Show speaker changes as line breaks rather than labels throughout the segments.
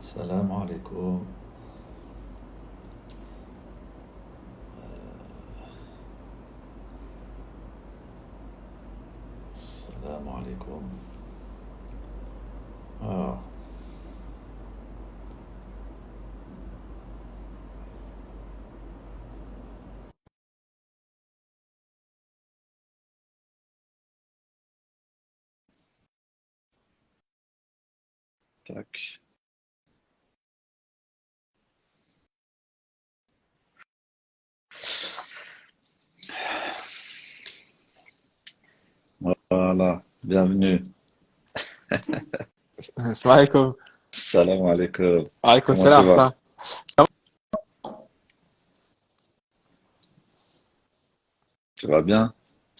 Salam alaikum. Salam alaikum. Ah, tac. Voilà, bienvenue.
السلام عليكم.
Salam alaikum.
وعليكم
Comment tu
السلام
vas?
ورحمة الله.
Tu vas bien?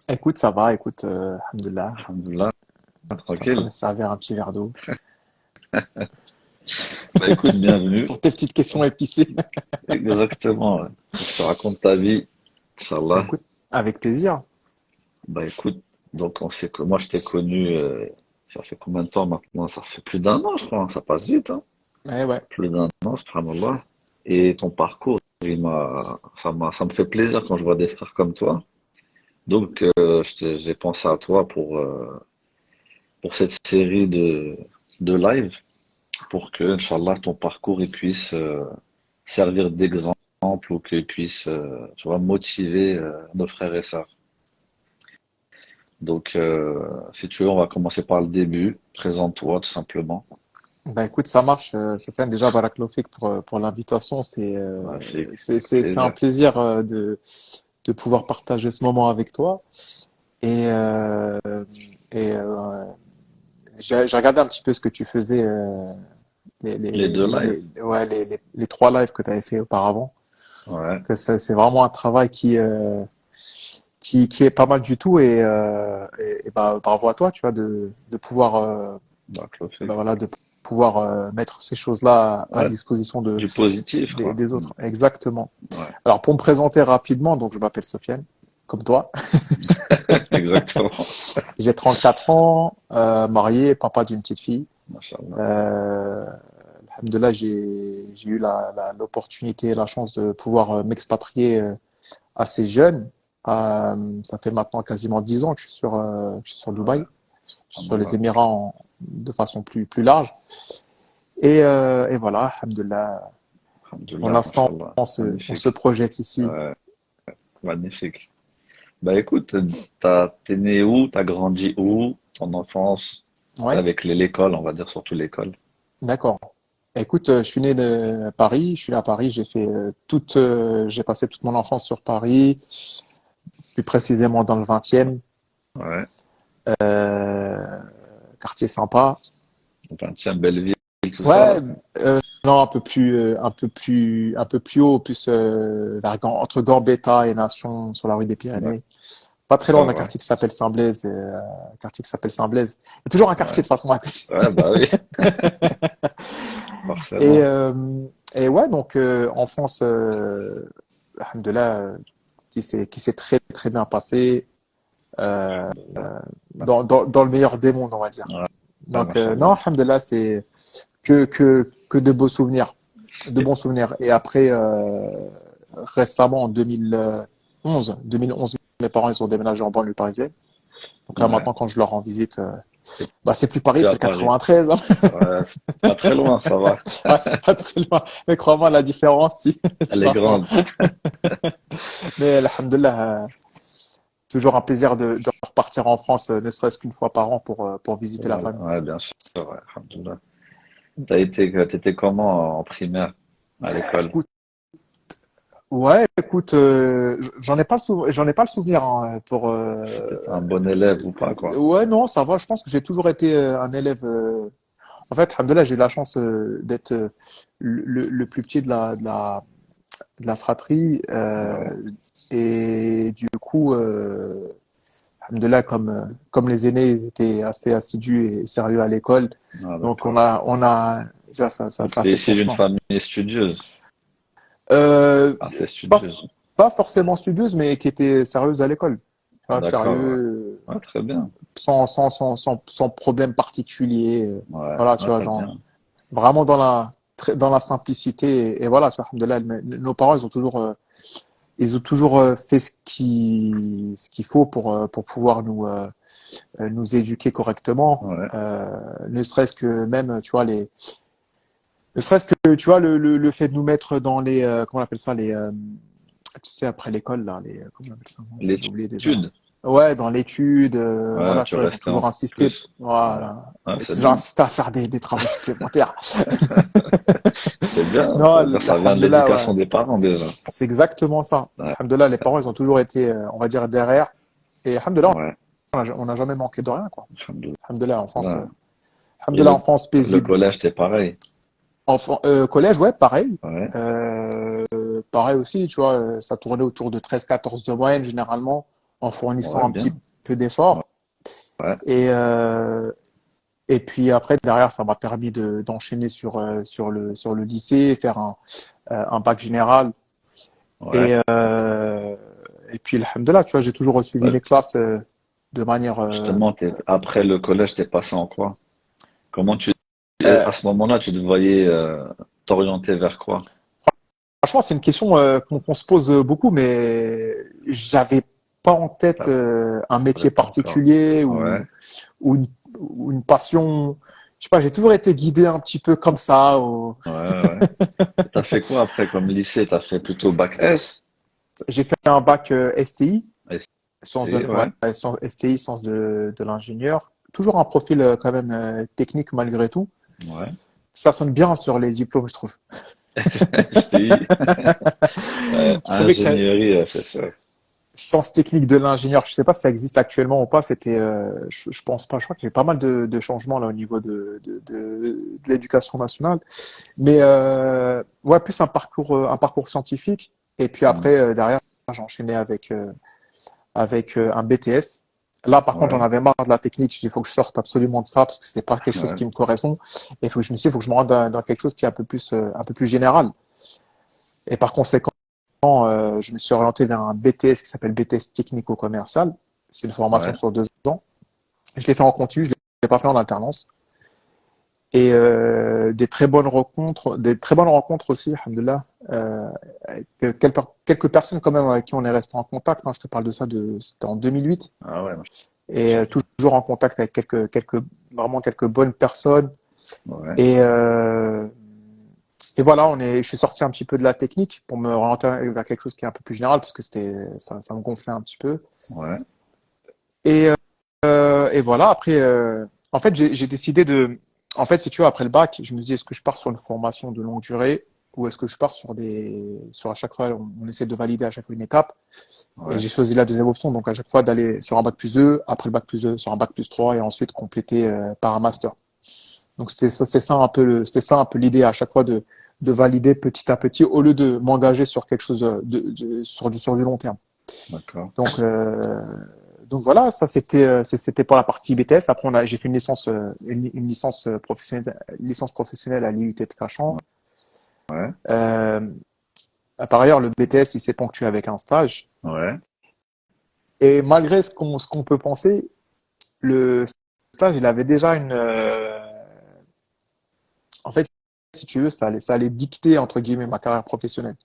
Écoute, ça va, écoute, alhamdoulilah.
Alhamdulillah,
J'étais en train de
tranquille.
me servir un petit verre d'eau.
Bah écoute, bienvenue.
Pour tes petites questions épicées.
Exactement, ouais. Je te raconte ta vie, Inch'Allah.
Écoute, avec plaisir.
Bah écoute, donc on sait que moi je t'ai connu, ça fait combien de temps maintenant? Ça fait plus d'un an, je crois, hein. Ça passe vite, hein.
Eh ouais.
Plus d'un an, subhanallah. Et ton parcours, ça me fait plaisir quand je vois des frères comme toi. Donc, j'ai pensé à toi pour cette série de live, pour que, Inch'Allah, ton parcours il puisse servir d'exemple ou qu'il puisse, tu vois, motiver nos frères et sœurs. Donc, si tu veux, on va commencer par le début. Présente-toi, tout simplement.
Bah écoute, ça marche. Sofiane, déjà, Barakallahu fik pour l'invitation.
Ouais, c'est avec
C'est un
plaisir.
plaisir de pouvoir partager ce moment avec toi. Et, et j'ai regardé un petit peu ce que tu faisais,
Les deux lives.
ouais, les trois lives que tu avais fait auparavant.
Ouais,
Que c'est vraiment un travail qui est pas mal du tout et bah, bravo à toi, tu vois, de pouvoir,
bah,
bah,
Claude.
voilà, de pouvoir mettre ces choses-là à
Ouais,
disposition
du positif, quoi.
des autres. Exactement.
Ouais,
Alors, pour me présenter rapidement, donc je m'appelle Sofiane, comme toi.
exactement.
J'ai 34 ans, marié, papa d'une petite fille.
Machallah.
Euh, Alhamdoulilah, j'ai eu l'opportunité et la chance de pouvoir m'expatrier assez jeune. Ça fait maintenant quasiment 10 ans que je suis sur
Ouais,
Dubaï, sur les
subhanallah.
Émirats de façon plus large. Et voilà, alhamdoulilah, pour
Alhamdulillah,
l'instant,
machallah.
on se
Magnifique.
projette ici.
Ouais, magnifique. Bah écoute, t'es né où? T'as grandi où? Ton enfance
Ouais,
avec l'école, on va dire surtout l'école.
d'accord. Écoute, je suis né de Paris, je suis né à Paris, j'ai passé toute mon enfance sur Paris, plus précisément dans le 20e,
Ouais.
euh, quartier sympa.
Enfin, tiens, Belleville, tout
Ouais,
ça.
non, un peu plus haut, plus entre Gambetta et Nation, sur la rue des Pyrénées. Pas très loin d'un
D'accord, ouais.
quartier qui s'appelle Saint-Blaise, un quartier qui s'appelle Saint-Blaise. Il y a toujours un quartier
Ouais.
de façon à côté.
Ouais, bah oui,
Et,
forcément.
euh, et ouais, donc enfance, alhamdoulilah, qui s'est très très bien passée, euh,
Alhamdulillah.
dans le meilleur des mondes, on va dire.
Ouais,
Donc non,
machallah.
alhamdoulilah, c'est que de beaux souvenirs, de
Et-
bons souvenirs. Et après, récemment, en 2011, mes parents, ils ont déménagé en banlieue parisienne. Donc là,
Ouais.
maintenant, quand je leur rends visite,
Et
bah, c'est plus Paris,
tu es
c'est
à
le
Paris.
93, hein.
Ouais, c'est pas très loin, ça va.
Ouais, c'est pas très loin. Mais crois-moi, la différence, tu
Elle est
la sens.
grande.
Mais alhamdoulilah, toujours un plaisir de repartir en France, ne serait-ce qu'une fois par an pour visiter la
Voilà.
famille.
Ouais, bien sûr. Ouais, alhamdulillah. T'étais comment en primaire à l'école?
Écoute, ouais, écoute, j'en ai pas le souvenir, hein,
Si t'étais un bon élève ou pas, quoi.
ouais, non, ça va. Je pense que j'ai toujours été un élève. En fait, alhamdoulilah, j'ai eu la chance d'être le plus petit de la fratrie.
Ouais.
Et du coup, alhamdoulilah, comme les aînés, ils étaient assez assidus et sérieux à l'école.
Ah,
Donc,
d'accord.
tu vois,
Donc,
ça a
t'es
fait son
issu d'une
chemin.
famille studieuse.
Euh,
Assez
pas,
studieuse.
pas forcément studieuse, mais qui était sérieuse à l'école. Tu vois,
D'accord, ouais.
sérieux,
Ouais, très bien.
sans problème particulier.
Ouais,
Voilà, tu
ouais,
vois,
très bien.
vraiment dans dans la simplicité. Et voilà, tu vois, alhamdoulilah, nos parents, ils ont toujours fait ce qu'il faut pour pouvoir nous éduquer correctement.
Ouais,
Ne serait-ce que même, tu vois, ne serait-ce que, tu vois, le fait de nous mettre dans comment on appelle ça, tu sais, après l'école, là, comment on appelle ça? Moi, j'ai oublié déjà.
l'étude,
Ouais, dans l'étude,
ouais,
voilà,
tu
tu vois, ils ont
restais
toujours
en
insisté,
plus. Ouais,
voilà.
ouais,
Et
c'est
toujours
bien.
insisté à faire des travaux supplémentaires.
C'est bien.
Non,
Ça vient de
alhamdoulilah, ouais.
l'éducation des parents déjà.
C'est exactement ça.
Ouais,
Alhamdoulilah, les parents, ils ont toujours été, on va dire, derrière. Et alhamdoulilah,
ouais,
on n'a jamais manqué de rien, quoi.
alhamdoulilah.
Alhamdoulilah, enfance,
Et
alhamdoulilah, enfance
le
paisible.
collège, t'es pareil.
Collège, ouais, pareil.
Ouais,
Pareil aussi, tu vois, ça tournait autour de 13-14 de moyenne, généralement, en fournissant
ouais,
un petit
bien.
peu
Ouais,
d'efforts.
ouais,
Et, et puis après, derrière, ça m'a permis d'enchaîner sur le lycée, faire un bac général.
ouais.
Et, euh, et puis, alhamdoulilah, tu vois, j'ai toujours suivi
Ouais,
mes classes de manière.
justement, après le collège, t'es passé en quoi? Comment
Euh,
à ce moment-là, tu te voyais t'orienter vers quoi?
Franchement, c'est une question qu'on se pose beaucoup, mais j'avais pas en tête un métier
T'avais pas encore.
particulier
Ouais,
ou une, ou une passion. Je sais pas, j'ai toujours été guidé un petit peu comme ça.
ouais, ouais. Et t'as fait quoi après comme lycée? T'as fait plutôt bac S?
J'ai fait un bac STI,
Ouais,
STI, sens de l'ingénieur. Toujours un profil quand même technique malgré tout.
ouais.
Ça sonne bien sur les diplômes, je trouve.
STI,
Je trouvais que ça,
ingénierie, c'est ça.
sens technique de l'ingénieur, je sais pas si ça existe actuellement ou pas. Je pense pas. Je crois qu'il y a eu pas mal de changements là au niveau de l'éducation nationale. Mais ouais, plus un parcours scientifique. Et puis
Hmm.
après, derrière, j'ai enchaîné avec un BTS. Là, par contre, j'en
Ouais,
avais marre de la technique. Il faut que je sorte absolument de ça parce que c'est pas quelque chose
ouais,
qui me correspond. Et il faut que je me rende dans quelque chose qui est un peu plus général. Et par conséquent, je me suis orienté vers un BTS qui s'appelle BTS technico-commercial. C'est une formation
ouais.
sur 2 ans. Je l'ai fait en continu, je l'ai pas fait en alternance. Et des très bonnes rencontres aussi, alhamdoulilah. Avec quelques personnes quand même avec qui on est resté en contact. Hein. Je te parle de ça, c'était en 2008.
Ah ouais,
Et toujours en contact avec vraiment quelques bonnes personnes.
ouais,
Et, euh, et voilà, je suis sorti un petit peu de la technique pour me orienter vers quelque chose qui est un peu plus général parce que ça me gonflait un petit peu.
ouais,
Et, et voilà, après, en fait, j'ai décidé en fait, si tu veux, après le bac, je me dis, est-ce que je pars sur une formation de longue durée ou est-ce que je pars sur à chaque fois, on essaie de valider à chaque fois une étape. Et
ouais.
j'ai choisi la deuxième option, donc à chaque fois d'aller sur un bac plus 2, après le bac plus 2, sur un bac plus 3 et ensuite compléter par un master. Donc c'était ça un peu l'idée à chaque fois de valider petit à petit au lieu de m'engager sur quelque chose sur du long terme.
D'accord.
Donc, voilà, ça c'était pour la partie BTS. Après, j'ai fait une licence professionnelle à l'IUT de Cachan.
Ouais,
Euh, Par ailleurs, le BTS, il s'est ponctué avec un stage.
ouais.
Et malgré ce qu'on peut penser, le stage, il avait déjà en fait, si tu veux, ça allait dicter, entre guillemets, ma carrière professionnelle.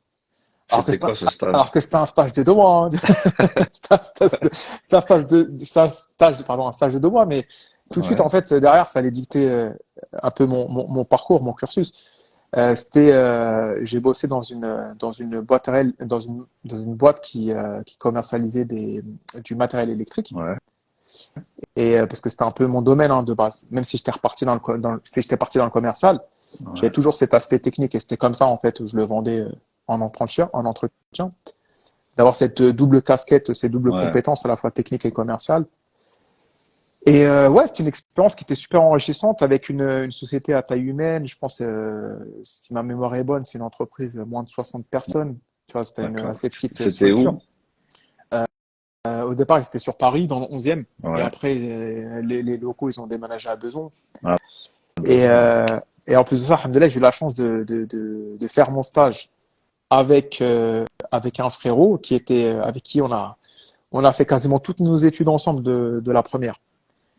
Alors que
C'était quoi ce
alors
stage?
que c'était un stage de 2 mois. Hein. C'était un pardon, un stage de 2 mois, mais tout de suite,
Ouais,
en fait, derrière, ça allait dicter un peu mon parcours, mon cursus. J'ai bossé dans une boîte dans une boîte qui commercialisait du matériel électrique.
ouais,
Et parce que c'était un peu mon domaine hein, de base. Même si si j'étais parti dans le commercial, j'avais
ouais,
toujours cet aspect technique et c'était comme ça en fait où je le vendais en entretien. D'avoir cette double casquette, ces doubles
ouais.
compétences à la fois technique et commerciale. Et ouais, c'était une expérience qui était super enrichissante avec une société à taille humaine. Je pense, si ma mémoire est bonne, c'est une entreprise de moins de 60 personnes. Tu vois, c'était une
D'accord.
assez petite
C'était
structure.
où?
Au départ, ils étaient sur Paris, dans le 11e. Et
Ouais.
après, les locaux, ils ont déménagé à Besançon.
Ah,
Et,
besoin.
en plus de ça, alhamdoulilah, j'ai eu la chance de faire mon stage avec un frérot avec qui on a fait quasiment toutes nos études ensemble de la première.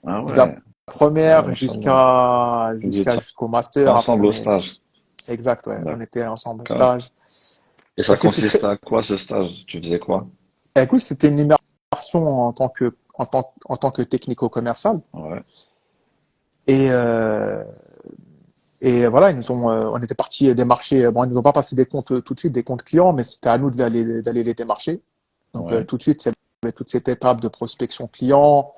Ah
De la
ouais. Ah,
première
machallah. Vous étiez
jusqu'au master. Après,
ensemble au stage.
Exact, ouais. On était ensemble au
D'accord.
stage.
Et
Et
ça
c'était
consiste
très,
à quoi ce stage? Tu faisais quoi?
écoute, c'était une immersion en tant que technico-commercial.
Ouais,
Et, et voilà, on était parti démarcher. Bon, ils nous ont pas passé des comptes tout de suite, des comptes clients, mais c'était à nous d'aller les démarcher. Donc,
ouais,
tout de suite, il y avait toute cette étape de prospection client,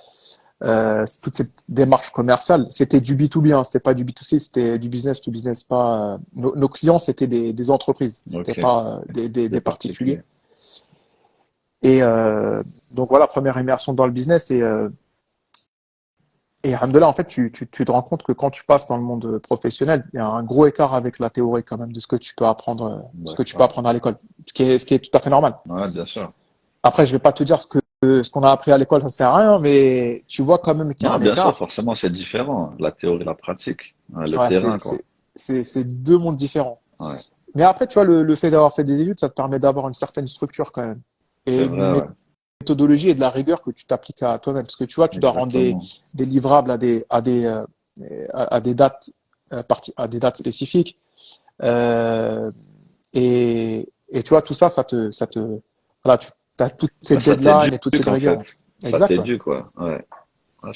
toute cette démarche commerciale. C'était du B2B, hein, c'était pas du B2C, c'était du business to business. Pas, nos clients, c'était des entreprises, c'était
ok.
pas
Des
des particuliers.
particuliers.
Et donc voilà, première immersion dans le business. Et alhamdoulilah, en fait, tu te rends compte que quand tu passes dans le monde professionnel, il y a un gros écart avec la théorie quand même de ce que tu peux
D'accord.
apprendre à l'école, ce qui est tout à fait normal.
Ouais, bien sûr.
Après, je vais pas te dire ce qu'on a appris à l'école, ça sert à rien, mais tu vois quand même qu'il y a
Non,
un
bien sûr,
écart.
forcément, c'est différent. La théorie et la pratique. Ouais, le
Ouais,
terrain, quoi.
c'est deux mondes différents.
Ouais,
Mais après, tu vois, le fait d'avoir fait des études, ça te permet d'avoir une certaine structure quand même.
c'est
Et une
vrai, ouais.
méthodologie et de la rigueur que tu t'appliques à toi-même. Parce que tu vois, tu dois rendre
Exactement.
des livrables à des dates, à des dates spécifiques. Euh, et tu vois, tout ça, voilà, tu as toute
Ben,
cette
ça
deadline et toute
t'éduque,
cette
en
rigueur.
fait. Ça
Exact, ouais.
t'éduque, quoi. Ouais. Ouais,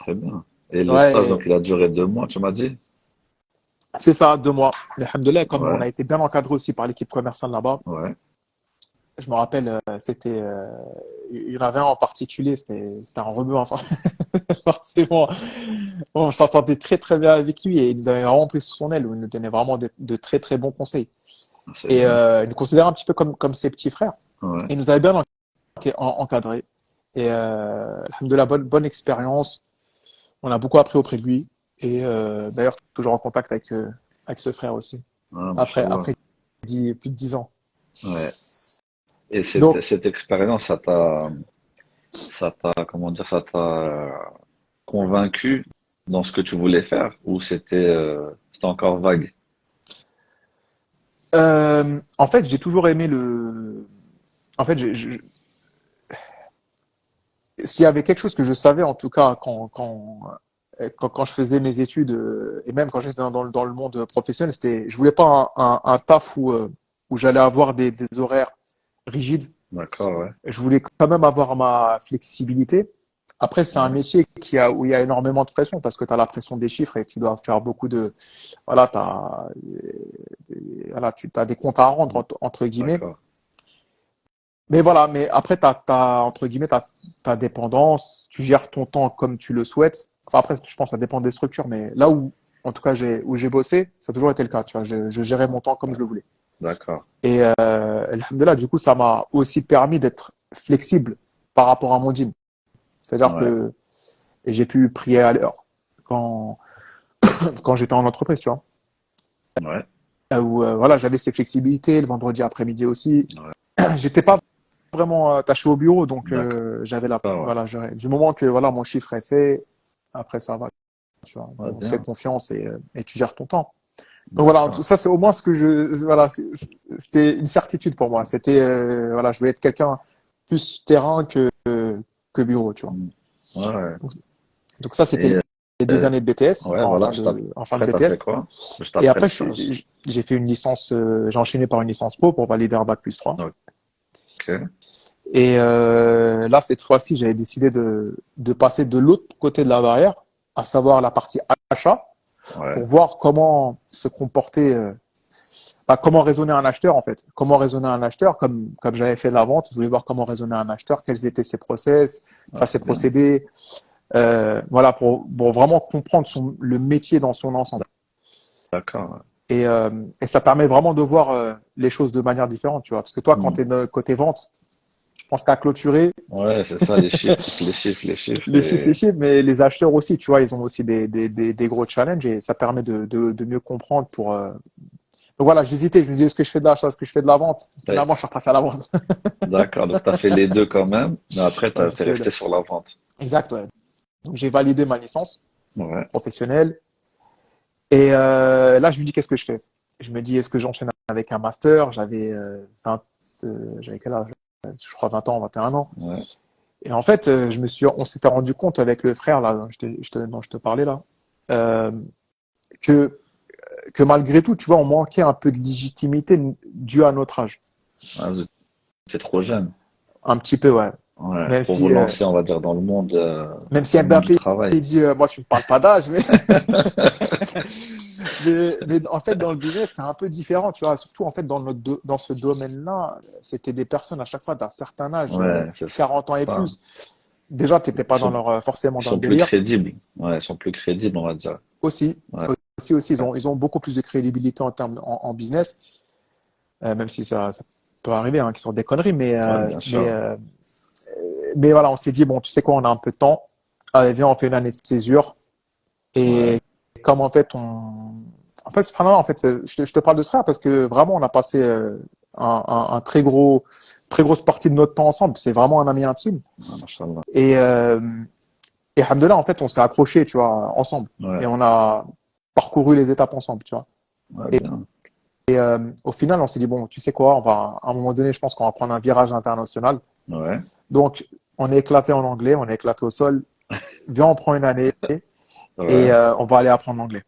très bien. Et le stage, donc,
Ouais,
il a duré 2 mois, tu m'as dit?
c'est ça, 2 mois. Mais alhamdoulilah, comme on
Ouais,
a été bien encadré aussi par l'équipe commerciale là-bas,
ouais.
je me rappelle, il y en avait un en particulier, c'était un rebeu, enfin, forcément. On s'entendait très très bien avec lui et il nous avait vraiment pris sous son aile, où il nous donnait vraiment de très très bons conseils.
Ah, c'est
Et
bien.
il nous considérait un petit peu comme ses petits frères.
Ouais.
Et il nous avait bien encadré. Et alhamdoulilah, bonne expérience. On a beaucoup appris auprès de lui. Et d'ailleurs, toujours en contact avec ce frère aussi.
Ah,
Après
machallah.
plus de 10 ans.
Ouais. Et
Donc,
cette expérience, comment dire, ça t'a convaincu dans ce que tu voulais faire ou c'était encore vague?
en fait, j'ai toujours aimé En fait, s'il y avait quelque chose que je savais, en tout cas, quand je faisais mes études, et même quand j'étais dans le monde professionnel, je voulais pas un taf où j'allais avoir des horaires rigides.
D'accord, ouais.
Je voulais quand même avoir ma flexibilité. Après, c'est un
Ouais,
métier où il y a énormément de pression parce que tu as la pression des chiffres et tu dois faire beaucoup voilà, voilà, tu as des comptes à rendre, entre guillemets.
d'accord.
Mais voilà, mais après, entre guillemets, ta dépendance, tu gères ton temps comme tu le souhaites. Enfin, après, je pense que ça dépend des structures, mais là en tout cas, où j'ai bossé, ça a toujours été le cas, tu vois. Je gérais mon temps comme je le voulais.
D'accord.
Et, alhamdoulilah, du coup, ça m'a aussi permis d'être flexible par rapport à mon dîme. C'est-à-dire
Ouais,
que et j'ai pu prier à l'heure quand, quand j'étais en entreprise, tu vois.
ouais,
Où, voilà, j'avais ces flexibilités, le vendredi après-midi aussi.
ouais.
J'étais pas vraiment attaché au bureau, donc
D'accord, ouais.
voilà, du moment que voilà mon chiffre est fait, après ça va, tu vois,
Ouais,
on te fait
bien.
confiance et tu gères ton temps. Donc voilà,
D'accord.
ça c'est au moins ce que voilà, c'était une certitude pour moi. C'était voilà, je voulais être quelqu'un plus terrain que bureau, tu vois.
Mm. Ouais.
Donc, donc ça c'était
Et
les 2 années de BTS,
ouais, voilà,
en fin de
après, t'as fait
BTS.
quoi? Juste
Et
après le
après
stage.
j'ai fait une licence, j'ai enchaîné par une licence pro pour valider un bac+3.
Ok.
Et là, cette fois-ci, j'avais décidé de passer de l'autre côté de la barrière, à savoir la partie achat,
Ouais,
pour voir comment se comporter, comment raisonner un acheteur en fait. Comment raisonner un acheteur, comme j'avais fait de la vente, je voulais voir comment raisonner un acheteur, quels étaient ses process,
ouais,
enfin ses
c'est bien.
procédés, voilà, pour vraiment comprendre le métier dans son ensemble.
D'accord.
Et ça permet vraiment de voir les choses de manière différente, tu vois. Parce que toi, quand
Mm.
tu es côté vente, je pense qu'à clôturer,
Ouais, c'est ça, les chiffres, les chiffres, les chiffres.
les
Et
chiffres, mais les acheteurs aussi, tu vois, ils ont aussi des gros challenges et ça permet de mieux comprendre pour. Donc voilà, j'hésitais, je me disais, est-ce que je fais de l'achat, est-ce que je fais de la vente?
t'as-
Finalement, je suis repassé à la vente.
d'accord, donc t'as fait les deux quand même, mais après,
Ouais, j'ai
t'es
fait les
resté
deux.
sur la vente.
Exact, ouais. Donc j'ai validé ma licence
Ouais,
professionnelle et là, je me dis, qu'est-ce que je fais? Je me dis, est-ce que j'enchaîne avec un master? J'avais quel âge? Je crois 20 ans, 21 ans.
ouais,
Et en fait, on s'était rendu compte avec le frère là, dont je te parlais là, euh, que que malgré tout, tu vois, on manquait un peu de légitimité due à notre âge.
Ah, c'est trop jeune.
Un petit peu, ouais.
Ouais,
Même
pour vous
si,
lancer, on va dire,
même si
dans le monde du
Mbappé, il
travail.
dit, moi, tu me parles pas d'âge, mais, mais en fait, dans le business, c'est un peu différent, tu vois. Surtout, en fait, dans ce domaine-là, c'était des personnes à chaque fois d'un certain âge,
Ouais, c'est
40 ans et
ça.
plus. Déjà, t'étais
Ils
pas dans
sont,
leur, forcément
ils
dans le
sont plus
délire.
crédibles. Ouais, ils sont plus crédibles, on va dire.
Aussi,
Ouais,
aussi, ils ont beaucoup plus de crédibilité en termes, en business, même si ça peut arriver, hein, qu'ils sont des conneries,
ouais, bien sûr.
mais voilà, on s'est dit, bon, tu sais quoi, on a un peu de temps. Allez, viens, on fait une année de césure. Et
Ouais,
comme en fait, en fait, subhanallah, en fait, je te parle de ça parce que vraiment, on a passé un très grosse partie de notre temps ensemble. C'est vraiment un ami intime.
ouais, machallah.
Et, euh, et alhamdoulilah, en fait, on s'est accrochés, tu vois, ensemble. Et
Ouais,
on a parcouru les étapes ensemble, tu vois.
ouais,
Et
bien.
au final, on s'est dit, bon, tu sais quoi, à un moment donné, je pense qu'on va prendre un virage international.
Ouais,
Donc, on est éclaté en anglais, on est éclaté au sol. Viens, on prend une année et
ouais.
on va aller apprendre l'anglais.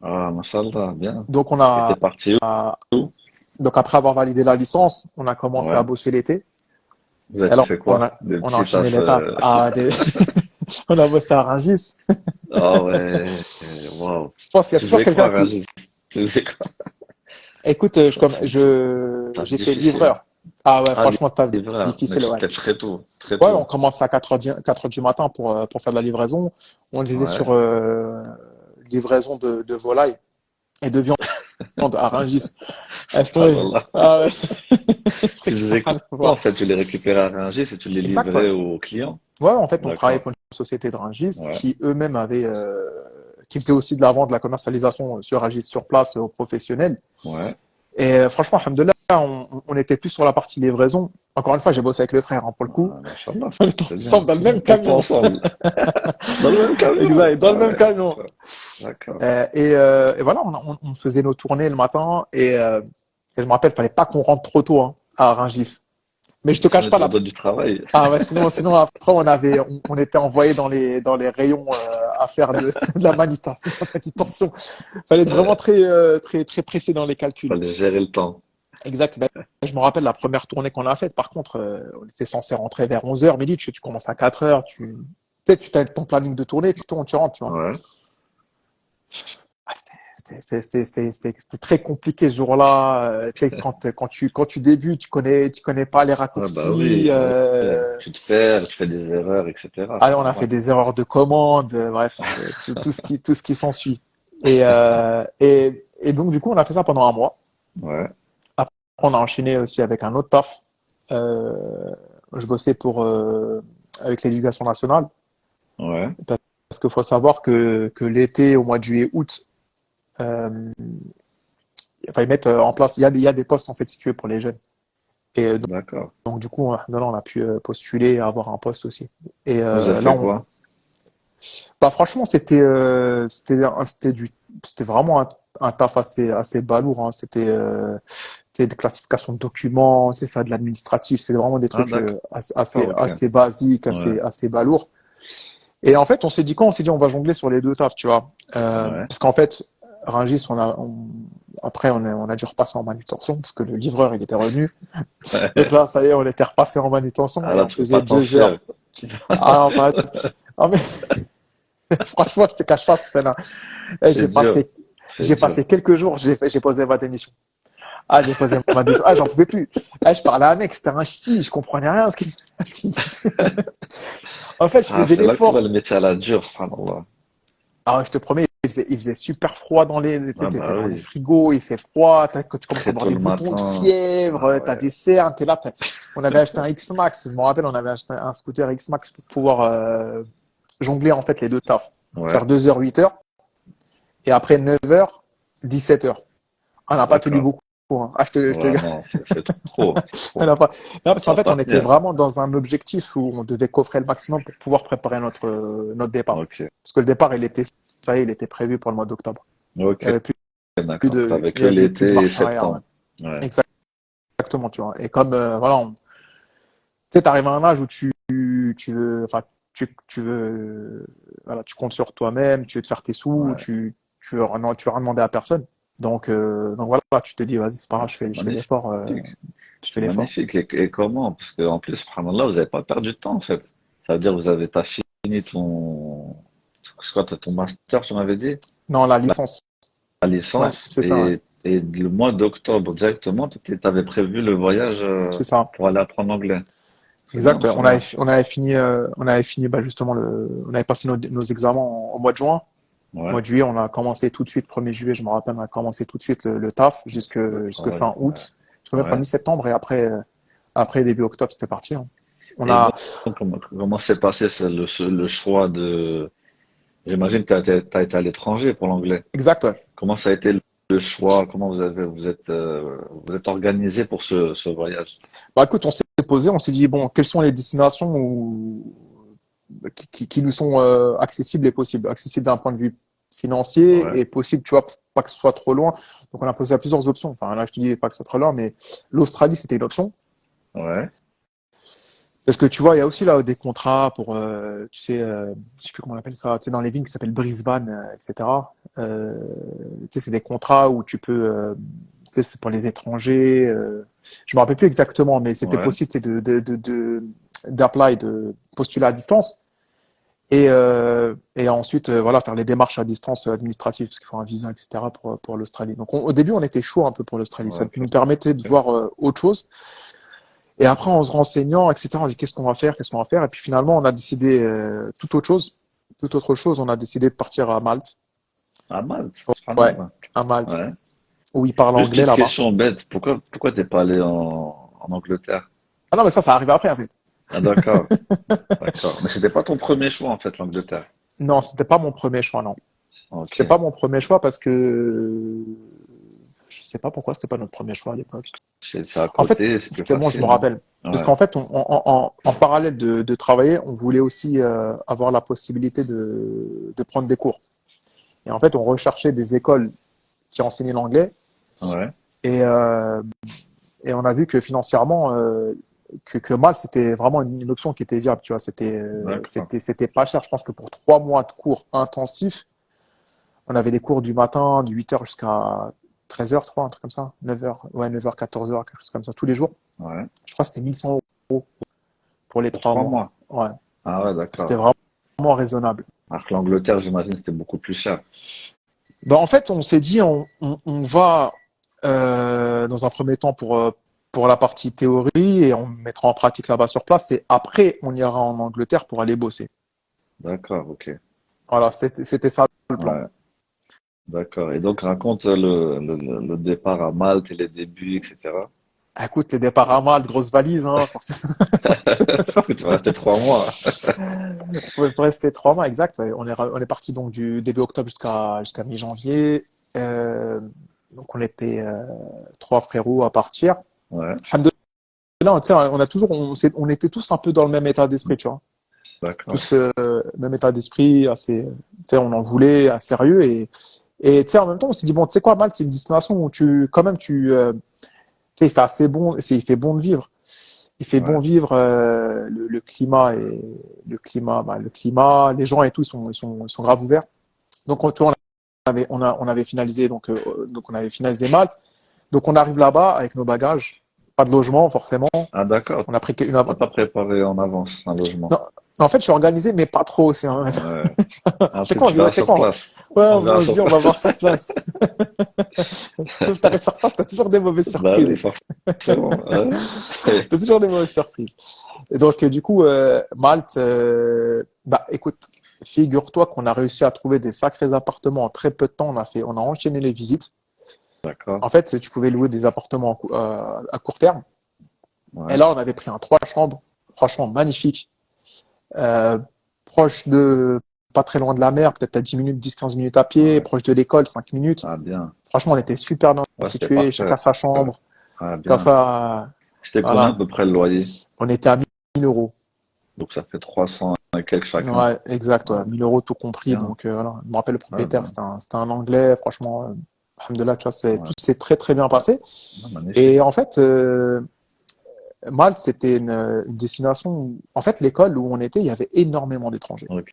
Ah, machallah, bien.
Donc,
Et t'es parti où?
donc après avoir validé la licence, on a commencé à
Ouais.
bosser l'été.
Vous avez
Alors,
fait quoi? Des
on a
petits
enchaîné
tafs.
les tafs. On a bossé à Rungis.
Ah ouais, waouh.
Je pense qu'il y a
Tu
toujours
faisais
quelqu'un
quoi,
qui,
Régis? Tu faisais quoi?
écoute,
Taf
j'étais
difficile.
livreur. Ah ouais,
Ah,
franchement, taf
livreur. Mais
difficile,
tu te
ouais.
lèves très tôt, très
Ouais, on
tôt.
commence à 4 heures du matin pour faire de la livraison. On était sur
Ouais,
livraison de volaille et de viande à Rungis. Laisse tomber.
subhanallah.
Ah ouais.
Tu
Truc à
faisais
rien
quoi,
à
en
voir.
fait? Tu les récupérais à Rungis et tu les
Exact, ouais.
livrais aux clients?
Ouais, en fait, on travaillait
D'accord.
pour une société de Rungis
Ouais,
qui eux-mêmes qui faisait aussi de la vente, de la commercialisation sur Rungis sur place aux professionnels.
ouais.
Et franchement, alhamdoulilah, on était plus sur la partie livraison. Encore une fois, j'ai bossé avec le frère, hein, pour le coup.
Ah, machallah,
On était
c'est
ensemble
bien.
dans le même
Tout le temps
camion.
ensemble. Dans le même camion.
Exact, dans le
Ah
même
ouais,
camion.
d'accord.
Et voilà, on faisait nos tournées le matin. Et je me rappelle, il fallait pas qu'on rentre trop tôt hein, à Rungis. Mais je te cache
Sinon, ils
pas,
te redonnent du travail.
ah ouais, sinon après on était envoyé dans les rayons à faire de la de la manutention. Fallait être vraiment
Euh,
très pressé dans les calculs.
fallait gérer le temps.
Exact. Ben, je me rappelle la première tournée qu'on a faite. Par contre, on était censé rentrer vers 11 heures midi. Tu commences à 4 heures. Peut-être tu as ton planning de tournée, tu tournes, tu rentres, tu vois.
Ouais.
Ah, c'était très compliqué ce jour-là. Tu sais, quand tu débutes, tu connais pas les
Ouais, bah
raccourcis.
oui, ouais. Tu te perds, tu fais des erreurs, etc.
Ah,
C'est
on a fait
normal.
des erreurs de commande, bref, tout ce qui s'ensuit. Et donc, du coup, on a fait ça pendant un mois.
Ouais,
Après, on a enchaîné aussi avec un autre taf. Euh, je bossais avec l'éducation nationale.
ouais,
Parce qu'il faut savoir que l'été, au mois de juillet, août, euh, enfin, ils mettent en place, il y a des postes en fait situés pour les jeunes. Et
d'accord.
donc, du coup, là, on a pu postuler et avoir un poste aussi. Et
Vous avez
là,
fait quoi?
bah, franchement, c'était vraiment un taf assez balourd, hein. C'était des classifications de documents, c'est faire de l'administratif, c'est vraiment des
Ah,
trucs
d'accord, ok.
assez basiques,
Ouais,
assez balourds. Et en fait, on s'est dit quoi? On s'est dit, on va jongler sur les deux tafs, tu vois.
ouais.
Parce qu'en fait, Rungis, après, on a dû repasser en manutention parce que le livreur, il était revenu. Donc là, ça y est, on était repassé en manutention
Ah
et
là,
on
tu peux
faisait
pas t'en
2 heures.
fier.
Ah, non, ah, mais franchement, je te cache pas, Stéphane. Eh,
C'est dur, c'est
j'ai
dur.
passé quelques jours, j'ai posé ma démission. Ah, j'ai posé ma démission. Ah, j'en pouvais plus. Ah, je parlais à un mec, c'était un ch'ti, je comprenais rien à ce qu'il me disait. En fait, je
Ah,
faisais
c'est là que tu vois
l'effort.
le métier à la dure, subhanallah.
Ah, je te promets, il faisait super froid
Ah
t'étais
bah
dans les
oui,
frigos, il fait froid, quand tu commences à
très
avoir
tôt
des
le
boutons de
matin.
fièvre,
Ah
t'as
ouais,
des cernes, on avait acheté un X-Max, je me rappelle, on avait acheté un scooter X-Max pour pouvoir, jongler, en fait, les deux tafs.
ouais,
Faire 2 heures, 8 heures, et après 9 heures, 17 heures. On n'a pas tenu
d'accord.
beaucoup, hein. Ah, je te,
Ouais, non, c'est trop, c'est
on
trop.
n'a pas, non, parce
Ça
qu'en
va
fait,
pas
on était
tenir.
vraiment dans un objectif où on devait coffrer le maximum pour pouvoir préparer notre départ.
Ok,
Parce que le départ, ça y est, il était prévu pour le mois d'octobre. Il y
ok,
avait
d'accord. T'avais
il
que
y avait plus de
l'été et
marche arrière, ouais.
septembre. Ouais,
Exactement, tu vois. Et comme, voilà, tu sais, t'arrives à un âge où tu veux, enfin, tu veux, voilà, tu comptes sur toi-même, tu veux te faire tes sous,
ouais.
tu vas rien demander à personne. Donc voilà, tu te dis, vas-y, c'est pas grave, je fais
Magnifique.
l'effort, je fais
C'est
l'effort.
magnifique. Et comment? Parce qu'en plus, subhanallah, vous n'avez pas perdu de temps, en fait. Ça veut dire que t'as fini c'est quoi, ton master, tu m'avais dit?
Non, la licence.
La
Ouais,
licence.
c'est ça, ouais.
Et le mois d'octobre, directement, t'avais prévu le voyage,
C'est ça.
pour aller apprendre l'anglais. C'est bien,
Exact, ouais.
Inch'Allah.
On avait fini, bah, justement on avait passé nos examens au mois de juin. Au mois
Ouais.
de juillet, on a commencé tout de suite, 1er juillet, je me rappelle, on a commencé tout de suite le taf
Le
jusque
travail.
fin
Ouais.
août. Jusqu'à même pas
Ouais.
mi-septembre et après début octobre, c'était parti, hein. On
Et
a,
donc, comment s'est passé le choix de... J'imagine que t'as été à l'étranger pour l'anglais.
exact, ouais.
Comment ça a été le choix? Comment vous êtes organisé pour ce voyage?
Bah, écoute, on s'est posé, on s'est dit, bon, quelles sont les destinations qui nous sont accessibles et possibles. Accessibles d'un point de vue financier
Ouais,
et possible, tu vois, pas que ce soit trop loin. Donc, on a posé à plusieurs options. Enfin, là, je te dis pas que ce soit trop loin, mais l'Australie, c'était une option.
ouais,
Parce que tu vois, il y a aussi là des contrats pour, tu sais, je sais plus comment on appelle ça, tu sais, dans les villes qui s'appellent Brisbane, etc. Tu sais, c'est des contrats où tu peux, tu sais, c'est pour les étrangers. Je me rappelle plus exactement, mais c'était
ouais,
possible, c'est d'apply, de postuler à distance. Et ensuite, voilà, faire les démarches à distance administratives, parce qu'il faut un visa, etc. pour l'Australie. Donc, au début, on était chaud un peu pour l'Australie.
ouais,
Ça
ok,
nous permettait de
ok.
voir autre chose. Et après, en se renseignant, etc., on dit qu'est-ce qu'on va faire, qu'est-ce qu'on va faire. Et puis finalement, on a décidé toute autre chose. Toute autre chose, on a décidé de partir à Malte.
Ah, Malte,
Ouais,
subhanallah.
à Malte,
Ouais.
où ils parlent
Juste
anglais
petite
là-bas.
question bête, pourquoi t'es pas allé en Angleterre?
Ah non, mais ça arrive après, en fait.
Ah, d'accord, d'accord. Mais c'était pas ton premier choix, en fait, l'Angleterre.
Non, c'était pas mon premier choix, non.
Ok.
C'était pas mon premier choix parce que je sais pas pourquoi c'était pas notre premier choix à l'époque.
C'est à
En fait,
côté, c'est plus
c'est bon, je me
facile, non?
rappelle. Parce
Ouais,
qu'en fait, en parallèle de travailler, on voulait aussi avoir la possibilité de prendre des cours. Et en fait, on recherchait des écoles qui enseignaient l'anglais.
ouais,
Et, euh, et on a vu que financièrement, que Malte, c'était vraiment une option qui était viable. Tu vois,
d'accord.
c'était pas cher. Je pense que pour 3 mois de cours intensifs, on avait des cours du matin, de 8 heures jusqu'à 13 heures, 3, un truc comme ça. 9 heures, ouais, 9 heures, 14 heures, quelque chose comme ça, tous les jours.
Ouais.
Je crois que c'était 1 100 € pour les
Pour
trois
trois
mois.
mois.
Ouais,
Ah ouais,
c'était
d'accord.
vraiment raisonnable.
Alors que l'Angleterre, j'imagine, c'était beaucoup plus cher.
Ben, en fait, on s'est dit, on va dans un premier temps pour la partie théorie et on mettra en pratique là-bas sur place. Et après, on ira en Angleterre pour aller bosser.
D'accord, ok.
Voilà, c'était ça le plan.
Ouais, d'accord. Et donc, raconte le départ à Malte et les débuts, etc.
Ah, écoute, les départs à Malte, grosse valise, hein, forcément.
Parce que tu vas rester 3 mois.
Faut rester 3 mois, exact. Ouais. On est parti donc du début octobre jusqu'à mi-janvier. Euh, donc on était trois frérots à partir.
Ouais,
Alhamdoulilah, tu sais, on était tous un peu dans le même état d'esprit, tu vois.
d'accord.
Tous même état d'esprit, assez, tu sais, on en voulait, à sérieux et tu sais, en même temps, on s'est dit bon, tu sais quoi, Malte, c'est une destination où quand même, tu sais, il fait assez bon, il fait bon de vivre. Il fait bon
Ouais,
vivre, le climat le climat, les gens et tout, ils sont grave ouverts. Donc, tu vois, on avait finalisé, donc on avait finalisé Malte. Donc, on arrive là-bas avec nos bagages, pas de logement, forcément.
ah d'accord.
On a pris une,
T'as pas préparé en avance un logement.
non, en fait, je suis organisé, mais pas trop. C'est un...
Ouais.
À chaque
Après,
fois, on
tu
se dit, ouais,
verras
tu sais
sur
quoi,
place.
ouais,
On verra
on se
sur
dit, on va
place.
voir sur place. Sauf que t'arrives sur place, t'as toujours des mauvaises
Bah oui,
surprises.
forcément. Ouais.
T'as toujours des mauvaises surprises. Et donc, du coup, Malte, bah, écoute, figure-toi qu'on a réussi à trouver des sacrés appartements en très peu de temps. On a enchaîné les visites.
D'accord.
En fait, tu pouvais louer des appartements à court terme. Et
Ouais.
là, on avait pris un 3 chambres, franchement magnifique, euh, proche pas très loin de la mer, peut-être à 10 minutes, 10-15 minutes à pied,
Ouais.
proche de l'école, 5 minutes.
Ah bien.
Franchement, on était super bien
Ouais, c'était
situés, chacun
parfait.
sa chambre.
Ah
Comme
bien.
ça,
C'était combien à
voilà.
peu près le loyer?
On était à 1000 €.
Donc ça fait 300 et quelques chacun.
Ouais, exact, ouais.
Ouais,
1000 € tout compris.
bien.
Donc, voilà. Je me rappelle le
Ouais,
propriétaire,
bien.
c'était un Anglais. Franchement, alhamdoulilah, tu vois,
Ouais.
tout s'est très, très bien passé.
Ah, magnifique.
Et en fait, Malte, c'était une destination où, en fait, l'école où on était, il y avait énormément d'étrangers.
Ok.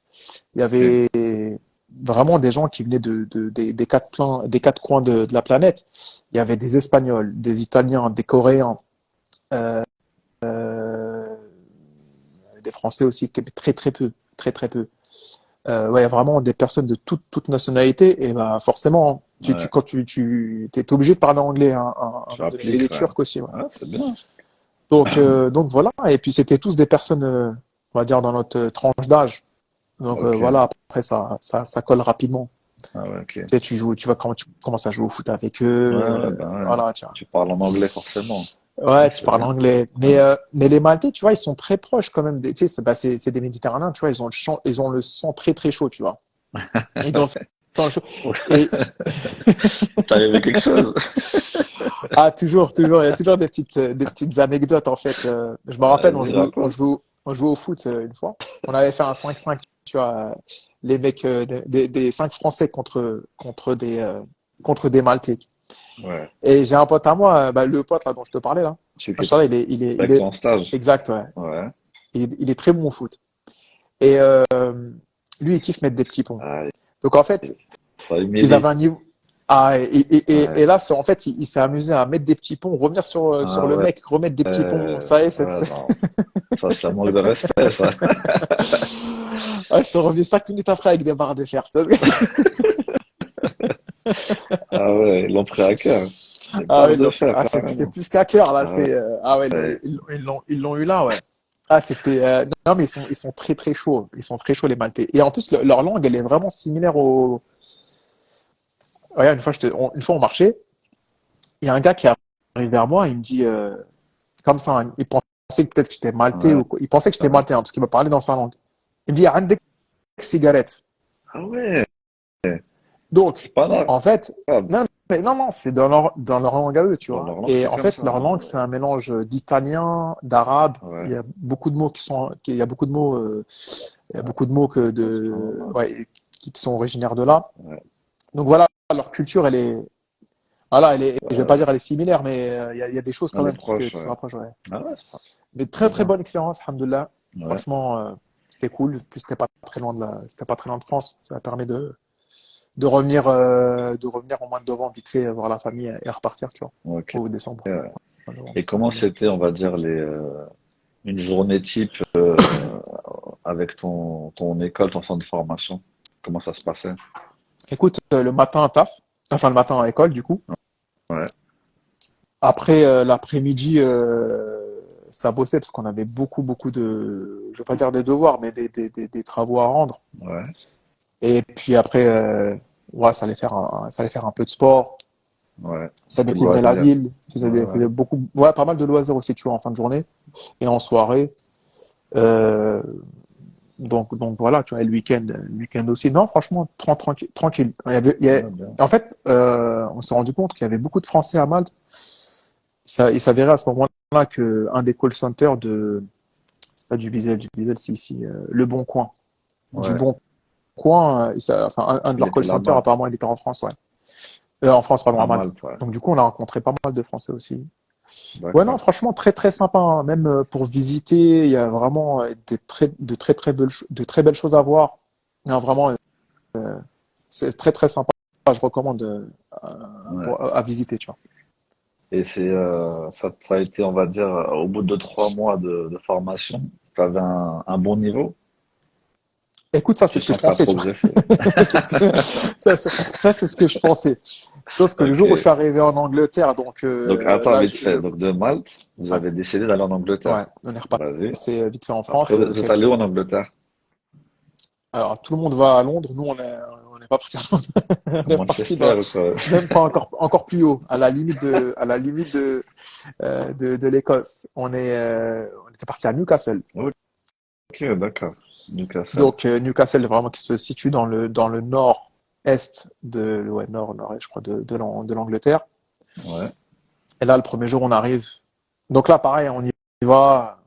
Il y avait, vraiment des gens qui venaient des quatre coins de la planète. Il y avait des Espagnols, des Italiens, des Coréens, euh, euh, des Français aussi, mais très très peu, très très peu. Ouais, il y a vraiment des personnes de toute nationalité et bah forcément,
Ouais,
quand tu t'es obligé de parler anglais hein, à un
tu
moment donné. Et
appliques
des
ça.
Turcs aussi. Ouais.
Ah, c'est bien.
Donc voilà. Et puis c'était tous des personnes, on va dire dans notre tranche d'âge. Donc
Ok.
voilà. Après ça colle rapidement.
Ah ouais, ok.
Tu sais, quand tu commences à jouer au foot avec eux,
Ouais, ben ouais.
voilà, tu vois.
Tu parles en anglais forcément. Ouais,
Ouais, tu
c'est
parles
bien.
anglais.
Ouais.
Mais les Maltais, tu vois, ils sont très proches quand même. Tu sais, c'est des Méditerranéens, tu vois, ils ont le sang très très chaud, tu vois. Ils ont le sang chaud. Et
T'as arrivé quelque chose?
ah, toujours, il y a toujours des petites anecdotes en fait. Je me rappelle,
Vas-y, raconte.
on jouait au foot une fois. On avait fait un 5-5, tu vois, les mecs, des 5 Français contre des Maltais.
Ouais.
Et j'ai un pote à moi, bah, le pote là dont je te parlais là.
Celui qui était
Machallah, il
avec
est
toi en stage.
exact, ouais.
Ouais.
Il est très bon au foot. Et lui, il kiffe mettre des petits ponts.
Ah,
Donc en fait,
ça
ils avaient
humilie.
un niveau. Ah,
Ouais.
et là, en fait, il s'est amusé à mettre des petits ponts, revenir sur
Ah
le
ouais.
mec, remettre des petits ponts. Ça y est,
Ouais, non. Ça manque de respect, ça.
ah, ils sont revenus 5 minutes après avec des barres de fer.
Ah ouais, ils l'ont pris à cœur. Des
Ah
barres
oui,
de fer,
c'est
carrément.
plus qu'à cœur là.
Ah
Ah ouais,
ouais.
ils l'ont eu là, ouais. Ah, c'était non mais ils sont très très chauds. Ils sont très chauds les Maltais. Et en plus leur langue, elle est vraiment similaire au. Regarde, une fois on marchait, il y a un gars qui est arrivé vers moi, il me dit comme ça, hein, il pensait que peut-être que j'étais maltais
Ouais.
ou quoi. Il pensait que j'étais
Ouais.
maltais hein, parce qu'il me parlait dans sa langue. Il me dit عندك cigarette.
Ah ouais.
Donc
C'est pas un
en fait,
arabe.
non, c'est dans leur langue à eux, tu
Dans
vois.
leur langue,
Et
c'est
en
comme
fait,
ça.
leur langue, c'est un mélange d'italien, d'arabe. Il
Ouais.
y a beaucoup de mots il y a beaucoup de mots, il y a
Ouais.
beaucoup de mots
Ah, subhanallah.
ouais, qui sont originaires de là.
Ouais.
Donc voilà, leur culture, voilà, je vais
Ouais,
pas
ouais.
dire elle est similaire, mais il y a des choses quand
Elle est
même
proche,
qui se
ouais.
rapprochent, ouais.
Ah ouais,
Mais
c'est
très
bien.
bonne expérience, alhamdoulilah.
Ouais.
Franchement, c'était cool. En plus, c'était pas très loin de France. Ça a permis de revenir au mois de novembre, vite fait, voir la famille et repartir, tu vois,
Ok.
au décembre.
Ouais.
Mois de novembre,
Et
c'était
comment
cool.
c'était, on va dire, une journée type avec ton école, ton centre de formation? Comment ça se passait?
Écoute, le matin, taf. Enfin, le matin à école, du coup.
Ouais.
Après, l'après-midi, ça bossait parce qu'on avait beaucoup je vais pas dire des devoirs, mais des travaux à rendre.
Ouais.
Et puis après, ouais, ça allait faire un peu de sport.
Ouais.
Ça
Un peu de
découvrait la
loisirs.
ville.
Ouais, ouais.
Faisait beaucoup, ouais, pas mal de loisirs aussi, tu vois, en fin de journée et en soirée. Euh, donc voilà, tu vois, et le week-end aussi. Non, franchement, tranquille, tranquille.
Ouais, bien.
En fait, on s'est rendu compte qu'il y avait beaucoup de Français à Malte. Il s'avérait à ce moment-là que un des call centers c'est pas du Bizel, c'est ici, Le Bon Coin. Du
Ouais.
Bon Coin, enfin, un de
Il
leurs call
était
centers,
là-bas.
apparemment, il était en France, ouais. En France, pardon, à
À
Malte.
Malte, ouais.
Donc du coup, on a rencontré pas mal de Français aussi. Ouais, non,
D'accord.
franchement, très très sympa, hein. Même pour visiter, il y a vraiment de très belles choses à voir. Non, vraiment, c'est très très sympa. Je recommande
Ouais.
à visiter, tu vois.
Et ça a été, on va dire, au bout de 3 mois de formation, tu avais un bon niveau.
Écoute, ça, c'est
Tu
ce que
sens
je
que tu as
pensais, tu
progressé.
vois. C'est ce que, ça, c'est ce que je pensais. Sauf que le jour où je
Ok.
suis arrivé en Angleterre, donc
Donc, attends,
là,
vite fait. Donc, de Malte, vous
ouais,
avez décidé d'aller en
ouais,
Angleterre.
on est
Vas-y.
repassé vite fait en
Après,
France.
vous êtes allé où en Angleterre?
Alors, tout le monde va à Londres, nous, on n'est pas parti à Londres.
À
On est parti
Manchester ou quoi?
même pas encore plus haut, à la limite de l'Écosse. On était parti à Newcastle.
Ok, d'accord. Newcastle.
Donc, Newcastle, vraiment, qui se situe dans le nord-est ouais, nord-est, je crois, de l'Angleterre.
Ouais.
Et là, le premier jour, on arrive. Donc là, pareil, on y va.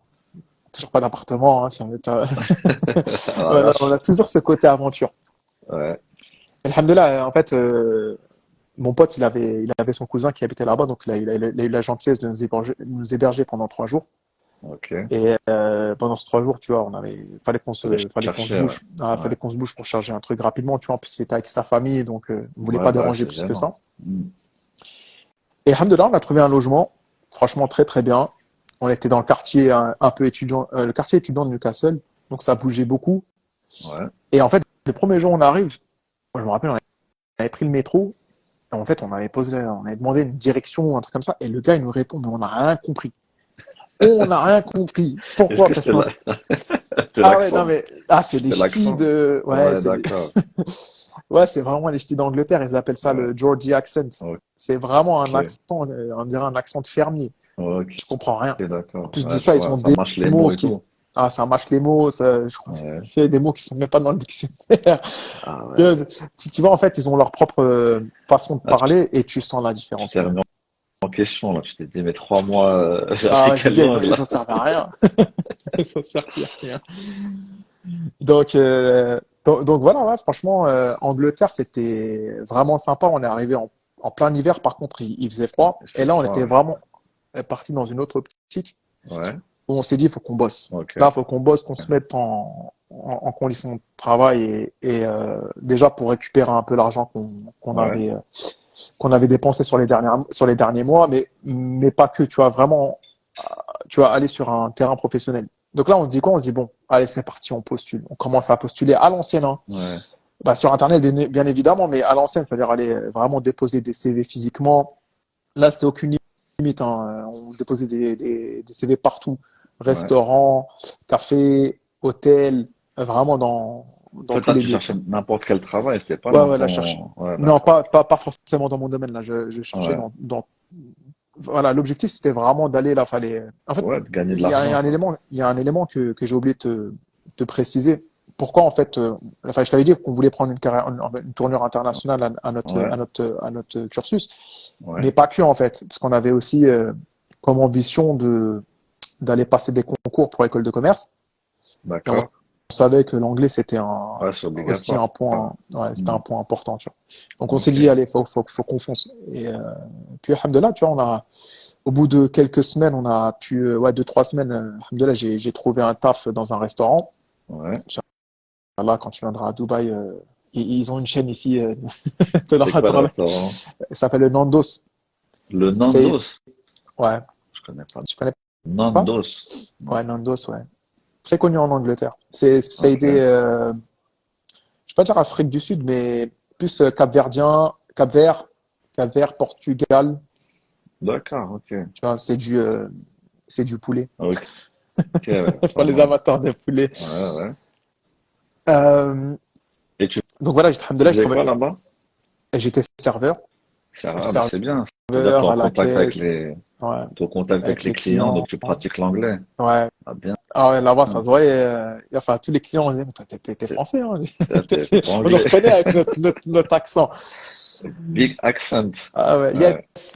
Toujours pas d'appartement, hein, si on est,
À
on a
l'arrache.
toujours ce côté aventure.
Ouais.
Et alhamdoulilah, en fait, mon pote, il avait son cousin qui habitait là-bas, donc il a eu la gentillesse de nous héberger pendant 3 jours.
Ok.
Et pendant ces 3 jours, tu vois,
Fallait
fallait qu'on se
chercher, ouais.
bouge,
Ouais.
fallait qu'on se bouge pour charger un truc rapidement, tu vois. En plus, il était avec sa famille, donc on voulait
Ouais,
pas
bah,
déranger
c'est
plus que
gênant.
ça.
Hmm.
Et alhamdoulilah, on a trouvé un logement, franchement très très bien. On était dans le quartier un peu étudiant, le quartier étudiant de Newcastle, donc ça bougeait beaucoup.
Ouais.
Et en fait, le premier jour où on arrive, moi, je me rappelle, on avait pris le métro. Et en fait, on avait demandé une direction ou un truc comme ça, et le gars il nous répond, mais on n'a rien compris. On n'a rien compris.
Est-ce
Pourquoi?
que
Parce
c'était
qu'en
c'était
ah ouais, non
l'accent?
mais c'est les
C'était
ch'tis
l'accent?
de
Ouais, d'accord.
ouais, c'est vraiment les ch'tis d'Angleterre, ils appellent ça
Ouais.
le Geordie accent. C'est vraiment un
Ok.
accent, on dirait un accent de fermier.
Ok,
Je comprends rien. En
d'accord.
plus de
Ouais, je
ça, ils
vois.
ont
Ça
des
marche les mots
mots
et
qui
tout.
ça mâche les mots, ça je crois
Ouais.
il y a des mots qui sont même pas dans le dictionnaire.
Ah
Tu
ouais.
vois, tu vois en fait, ils ont leur propre façon de
Ah,
parler et tu sens la
tu
différence
t'es
quand même.
remis en question, là. Tu t'es dit, mais 3 mois, j'ai
Ah
appris
ouais, j'ai
quelle
dit,
langue,
ils
là?
s'en servent à rien. Ils s'en servent à rien. Donc, donc voilà, ouais, franchement, Angleterre, c'était vraiment sympa. On est arrivé en plein hiver, par contre, il faisait froid.
Il
Et
fait
là, on
froid,
était
ouais.
vraiment parti dans une autre optique
Ouais.
où on s'est dit, il faut qu'on bosse. Là, il
Ok.
faut qu'on bosse, qu'on se mette en condition de travail et déjà pour récupérer un peu l'argent
Ouais.
qu'on avait dépensé sur les derniers mois, mais pas que, tu vois, vraiment, tu vas aller sur un terrain professionnel. Donc là, on se dit quoi? On se dit, bon, allez, c'est parti, on postule. On commence à postuler à l'ancienne, hein.
Ouais.
Bah, sur Internet, bien évidemment, mais à l'ancienne, c'est-à-dire aller vraiment déposer des CV physiquement. Là, c'était aucune limite, hein. On déposait des CV partout.
Ouais.
Restaurants, cafés, hôtels, vraiment
En
dans
fait,
tous
là,
les
tu
lieux, tu
cherchais
vois.
n'importe quel travail. C'était pas
Ouais,
dans
ouais, là, je cherchais.
ton... Ouais,
Non,
d'accord.
pas forcément dans mon domaine, là. Je cherchais
Ouais.
voilà, l'objectif, c'était vraiment d'aller là. En fait,
Ouais, de gagner de l'argent, quoi.
il y a un élément que j'ai oublié de te préciser. Pourquoi, en fait, enfin, je t'avais dit qu'on voulait prendre une tournure internationale
Ouais.
à notre cursus,
Ouais.
mais pas que, en fait, parce qu'on avait aussi comme ambition d'aller passer des concours pour école de commerce. Et on
D'accord.
savait que l'anglais,
Ouais, c'est
aussi
obligatoire.
un point, ouais, c'était
Hmm.
un point important, tu vois. Donc, on s'est
Ok.
dit, allez, faut qu'on fonce. Et puis, alhamdoulilah, tu vois, au bout de quelques semaines, on a pu, ouais, 2, 3 semaines, alhamdoulilah, j'ai trouvé un taf dans un restaurant.
Ouais.
Là, quand tu viendras à Dubaï, ils ont une chaîne ici de la
C'était quoi le
Hadrami.
restaurant?
Ça s'appelle le Nandos.
Le
C'est,
Nandos?
ouais,
Je connais pas.
tu connais pas?
Nandos?
Ouais,
Non.
Nandos, ouais. Très connu en Angleterre. Ça a
Ok.
été, je vais pas dire Afrique du Sud, mais plus Cap-Verdien, Cap-Vert, Portugal.
D'accord, ok.
Tu vois, c'est du poulet.
Ok, ouais,
Pour
pas
les
mal.
amateurs de poulet.
Ouais, ouais.
Euh,
Et tu
donc voilà, alhamdoulilah,
faisais quoi là-bas?
j'étais serveur,
Ah, bah c'est bien. C'est-à-dire
serveur
t'es en
à la
contact avec
caisse,
les,
ouais,
t'es en contact avec
avec
les
les
clients, donc
clients.
tu pratiques l'anglais.
Ouais.
Ah, bien.
Ah ouais, là-bas, ça se voyait. Enfin, tous les clients, on disaient, mais toi, t'es
T'es
français, hein.
t'es pas
On nous
anglais.
reconnaît avec notre accent.
Big accent.
Ah ouais,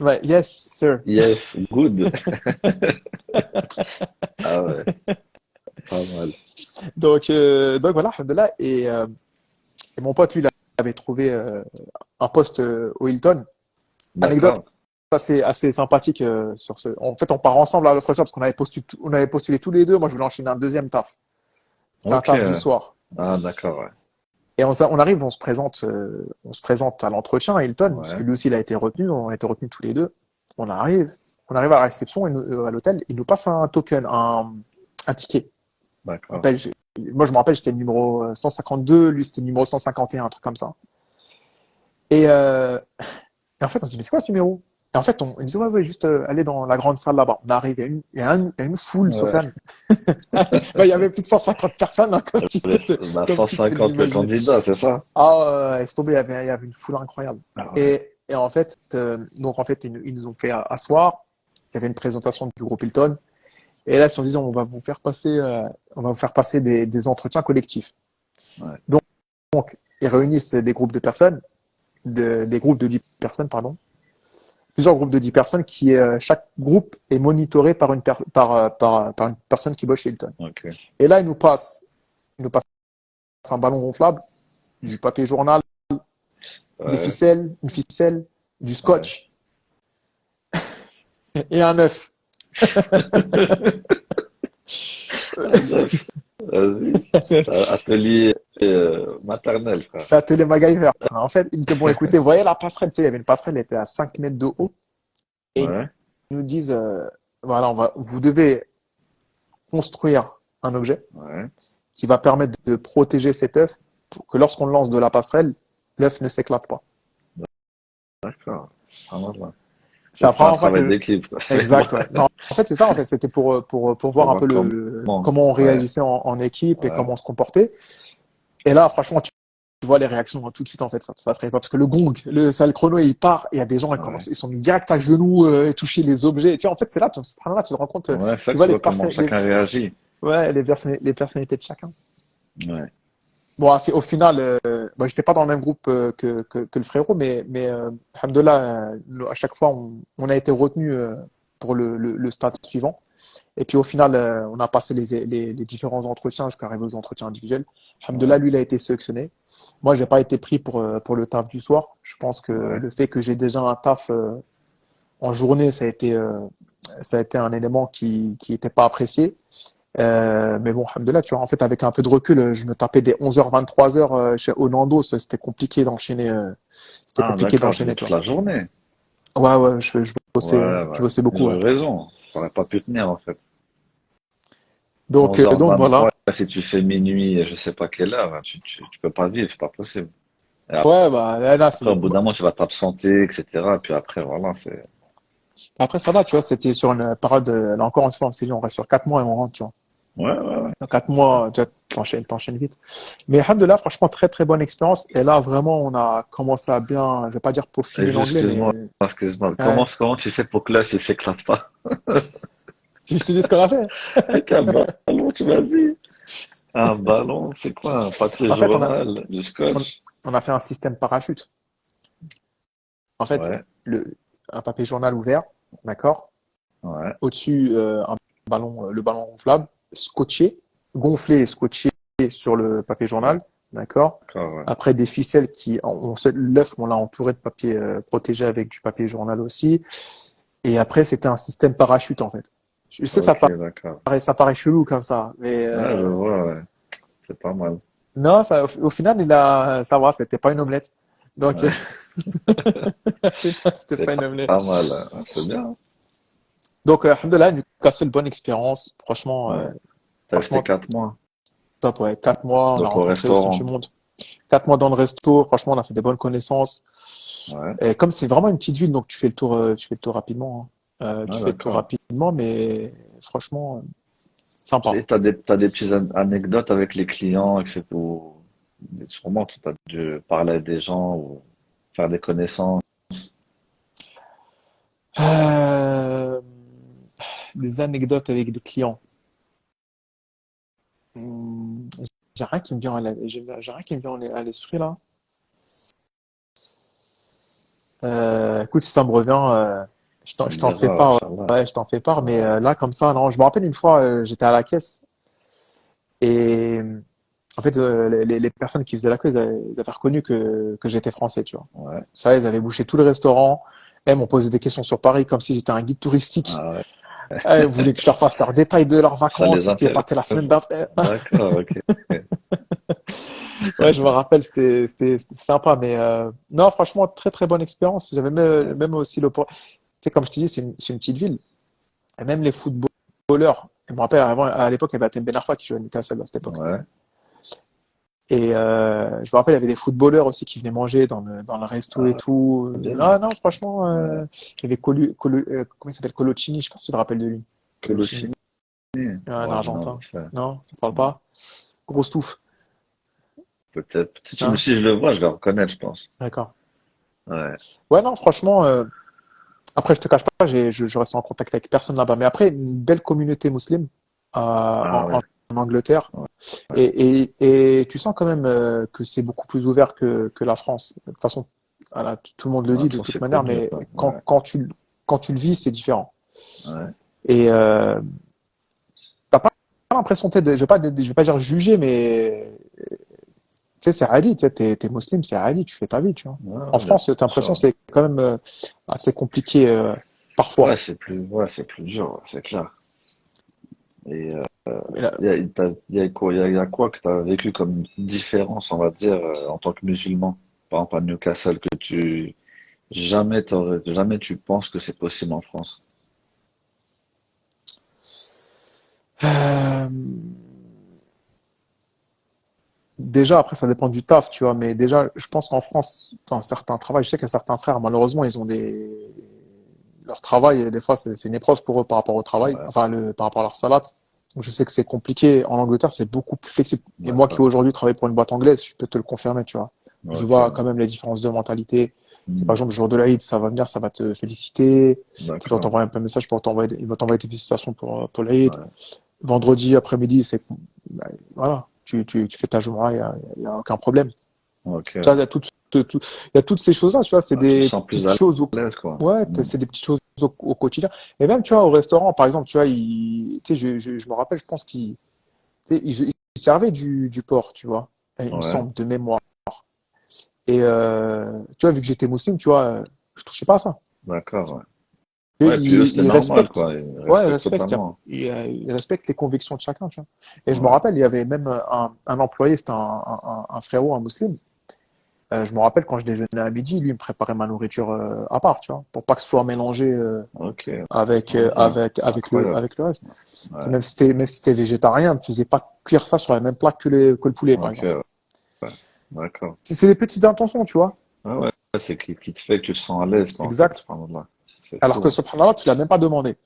Ouais.
yes, sir.
Yes, good. Ah ouais, pas mal.
Donc voilà, alhamdoulilah. Et mon pote, lui, il avait trouvé un poste au Hilton. Anecdote
D'accord.
assez sympathique sur ce. En fait, on part ensemble à l'autre soir parce on avait postulé tous les deux. Moi, je voulais enchaîner un deuxième taf. C'était un
Ok.
taf du soir.
Ah, d'accord, ouais.
Et on arrive, on se présente à l'entretien à Hilton, parce que
Ouais,
lui aussi il a été retenu, on a été retenus tous les deux. On arrive à la réception, à l'hôtel, il nous passe un token, un ticket. Je me
d'accord.
rappelle, moi je me rappelle, j'étais le numéro 152, lui c'était le numéro 151, un truc comme ça. Et, euh, et en fait, on se dit, mais c'est quoi ce numéro? Et en fait, il nous dit, ouais, ouais, juste aller dans la grande salle là-bas. On arrive, il y a une foule,
Ouais.
Sofiane. Il y avait plus de 150 personnes, hein,
Bah,
comme tu peux
150
l'imaginer.
candidats, c'est ça?
Ah, laisse tomber, il y avait une foule incroyable.
Ah ouais.
Et en fait, donc en fait, ils nous ont fait asseoir. Il y avait une présentation du groupe Hilton. Et là, ils se sont dit, on va vous faire passer des entretiens collectifs.
Ouais.
Donc, ils réunissent des groupes de personnes, des groupes de 10 personnes, pardon, plusieurs groupes de 10 personnes chaque groupe est monitoré par une personne qui bosse chez Hilton.
Ok.
Et là, ils nous passent un ballon gonflable, du papier journal,
Ouais.
une ficelle, du
Ouais.
scotch et un œuf.
Bref, vas-y. C'est un atelier maternel, frère.
C'est un télé MacGyver. En fait, il me dit, bon, écoutez, vous voyez la passerelle, tu sais, il y avait une passerelle, elle était à 5 mètres de haut. Et ils
Ouais,
nous disent, voilà, vous devez construire un objet
ouais,
qui va permettre de protéger cet œuf pour que lorsqu'on le lance de la passerelle, l'œuf ne s'éclate pas.
d'accord. Ah, voilà.
C'est
Donc
la
c'est un
première fois
travail
que
d'équipe, quoi.
exact, ouais. Non, en fait, c'est ça, en fait. C'était pour
Pour
voir un
voir
peu
comment.
comment on
Ouais,
réagissait en équipe et
ouais,
comment on se comportait. Et là, franchement, tu vois les réactions tout de suite, en fait. Ça se pas. Parce que le gong, le chrono, il part. Et il y a des gens,
ouais.
ils sont mis direct à genoux et toucher les objets. Et tu vois, en fait, c'est là, là, tu te rends compte,
Ouais, c'est ça
tu
que
vois
tu vois comment chacun réagit.
ouais, les personnalités de chacun.
Ouais.
Bon, au final, bah, j'étais pas dans le même groupe que le frérot, mais alhamdoulilah, à chaque fois, on a été retenu pour le stade suivant. Et puis au final, on a passé les différents entretiens jusqu'à arriver aux entretiens individuels. Alhamdoulilah,
Ouais,
lui, il a été sélectionné. Moi, j'ai pas été pris pour le taf du soir. Je pense que
ouais.
le fait que j'ai déjà un taf en journée, ça a été un élément qui était pas apprécié. Mais bon, alhamdoulilah, tu vois, en fait, avec un peu de recul, je me tapais des 11h, 23h au Nandos. C'était compliqué d'enchaîner. C'était
Ah,
compliqué
d'accord, tu
d'enchaîner,
faisais
tu
toute
vois.
la journée.
Ouais, ouais,
Ouais,
je
ouais.
bossais beaucoup, ouais.
J'ai raison. T'aurais pas pu tenir, en fait.
Donc voilà.
11h23, si tu fais minuit, je sais pas quelle heure, tu peux pas vivre, c'est pas possible. Et
Ouais, bah là,
après, au
c'est
bout d'un moment, tu vas t'absenter, etc. Et puis après, voilà, c'est.
après, ça va, tu vois, c'était sur une période, là encore une fois, on s'est dit, on reste sur 4 mois et on rentre, tu vois.
Ouais, ouais, ouais.
Dans 4 mois, tu vois, t'enchaînes vite. Mais alhamdoulilah, franchement, très très bonne expérience. Et là, vraiment, on a commencé à bien, je vais pas dire
Et
peaufiner
juste,
l'anglais, mais,
excuse-moi.
ouais.
Comment tu fais pour que l'œuf, il s'éclate pas?
Si je te dis ce qu'on a fait.
Avec un ballon, tu m'as dit. Un ballon, c'est quoi? Un papier
En fait,
journal, du
on,
scotch?
on a fait un système parachute. En fait,
Ouais,
un papier journal ouvert, d'accord?
ouais,
Au-dessus, un le ballon gonflable, scotché, gonflé et scotché sur le papier journal, d'accord?
d'accord, ouais.
Après, des ficelles l'œuf, on l'a entouré de papier protégé avec du papier journal aussi. Et après, c'était un système parachute, en fait. Je sais,
Ok, d'accord.
ça paraît chelou comme ça, mais
Ouais, je vois, ouais. C'est pas mal.
non, au final, ça va, c'était pas une omelette. Donc,
Ouais,
c'était
c'est
pas une omelette.
pas mal. Hein. C'est bien.
Donc, alhamdoulilah, Newcastle, bonne expérience. Franchement,
Ouais. T'es resté
franchement,
4 mois.
top, ouais. 4 mois, on a
Donc au
rencontré aussi du
restaurant.
monde. 4 mois dans le resto, franchement, on a fait des bonnes connaissances.
Ouais.
Et comme c'est vraiment une petite ville, donc tu fais le tour rapidement, hein. Tu
Ah,
fais le tour
d'accord.
rapidement, mais franchement, sympa.
Et t'as des petites anecdotes avec les clients, etc. Ou sûrement, tu as dû parler à des gens ou faire des connaissances.
Euh, des anecdotes avec des clients. Hmm, j'ai rien qui me vient j'ai rien qui me vient à l'esprit là. Écoute, si ça me revient,
Tu me
je t'en fais
diras,
part.
Inch'Allah.
Ouais, je t'en fais part. Mais
Ouais.
là, comme ça, non. Je me rappelle une fois, j'étais à la caisse et en fait, les personnes qui faisaient la queue, ils avaient reconnu que j'étais français, tu vois.
Ouais.
Ça, ils avaient bouché tout le restaurant. Elles m'ont posé des questions sur Paris comme si j'étais un guide touristique.
Ah ouais.
Elles voulaient que je leur fasse leurs détails de leurs
Ça
vacances,
les
qu'est-ce qui est
intéresse.
parti la semaine d'après.
D'accord, ok.
Ouais, je me rappelle, c'était sympa. Mais non, franchement, très très bonne expérience. J'avais
Ouais.
même aussi l'opportunité. Tu sais, comme je te dis, c'est une petite ville. Et même les footballeurs, je me rappelle, à l'époque, il y avait Atem Ben Arfa qui jouait à Newcastle à cette époque.
Ouais.
Et je me rappelle, il y avait des footballeurs aussi qui venaient manger dans le resto et
Ah,
tout.
bien.
Non, non, franchement,
Ouais.
il y avait comment il s'appelle? Coloccini, je sais pas si tu te rappelles de lui. Coloccini,
Colochini.
un
Ouais, non,
Argentin.
vite fait.
Non, ça te parle
Non.
pas? Grosse touffe,
Peut-être.
hein?
Si je le vois, je vais reconnaître, je pense.
D'accord.
Ouais.
Ouais, non, franchement, après, je te cache pas, je reste en contact avec personne là-bas. Mais après, une belle communauté musulmane
Ah ouais.
en Angleterre.
Ouais.
Et tu sens quand même que c'est beaucoup plus ouvert que la France. De toute façon, voilà, tout le monde le
Ouais,
dit
de
de
toute façon,
toute
c'est
manière,
connu.
mais
Ouais. Ouais.
quand tu le vis, c'est différent.
Ouais.
Et t'as pas l'impression, je vais pas dire juger, mais tu sais, c'est radis, tu sais, t'es musulman, c'est radis, tu fais ta vie, tu vois.
Ouais,
En
ouais, bien
France, t'as l'impression que
sûr.
c'est quand même assez compliqué parfois.
Ouais, c'est plus dur, ouais, c'est clair. Et
Mais là,
il y a quoi que tu as vécu comme différence, on va dire, en tant que musulman, par exemple à Newcastle, que jamais tu penses que c'est possible en France.
euh, déjà, après, ça dépend du taf, tu vois, mais déjà, je pense qu'en France, dans certains travails, je sais qu'il y a certains frères, malheureusement, ils ont leur travail, et des fois, c'est une épreuve pour eux par rapport au travail,
Ouais,
enfin, par rapport à leur salade. Donc, je sais que c'est compliqué. En Angleterre, c'est beaucoup plus flexible. Et moi qui
d'accord.
aujourd'hui travaille pour une boîte anglaise, je peux te le confirmer, tu vois. Je
Ok,
vois quand même les différences de mentalité. C'est par
hmm,
exemple le jour de l'Aïd, ça va venir, ça va te féliciter. Il va
d'accord.
t'envoyer un message pour il va t'envoyer tes félicitations pour l'Aïd.
Ouais,
Vendredi après-midi, bah, voilà, tu fais ta journée, il y a aucun problème.
ok.
Tu vois, il y a toutes ces choses-là, tu vois, c'est
Ah, tu te
des
sens plus
petites
à
choses
l'aise, quoi.
ouais,
Hmm,
c'est des petites choses au quotidien. Et même, tu vois, au restaurant, par exemple, tu vois, tu sais, je me rappelle, je pense ils servaient du porc, tu vois, il me
ouais,
semble, de mémoire. Et, tu vois, vu que j'étais musulman, tu vois, je touchais pas à ça.
d'accord. Ouais.
Et
Ouais, puis eux, c'était
ils
normal,
respectent,
quoi. Ils
ouais, ils
respectent
respectent,
totalement.
ils respectent les convictions de chacun, tu vois. Et je me
Ouais,
rappelle, il y avait même un employé, c'était un frérot, un musulman. Je me rappelle quand je déjeunais à midi, lui il me préparait ma nourriture à part, tu vois, pour pas que ce soit mélangé
ok. Ah, c'est incroyable.
avec le reste. C'est
Ouais,
même si c'était végétarien, il me faisait pas cuire ça sur la même plaque que le poulet, par
ok,
exemple.
ouais, d'accord.
C'est des petites intentions, tu vois.
Ah ouais, c'est qui te fait que tu te sens à l'aise, quoi, en fait,
Exact.
là. C'est
Alors que
fou, hein.
subhanallah, tu l'as même pas demandé.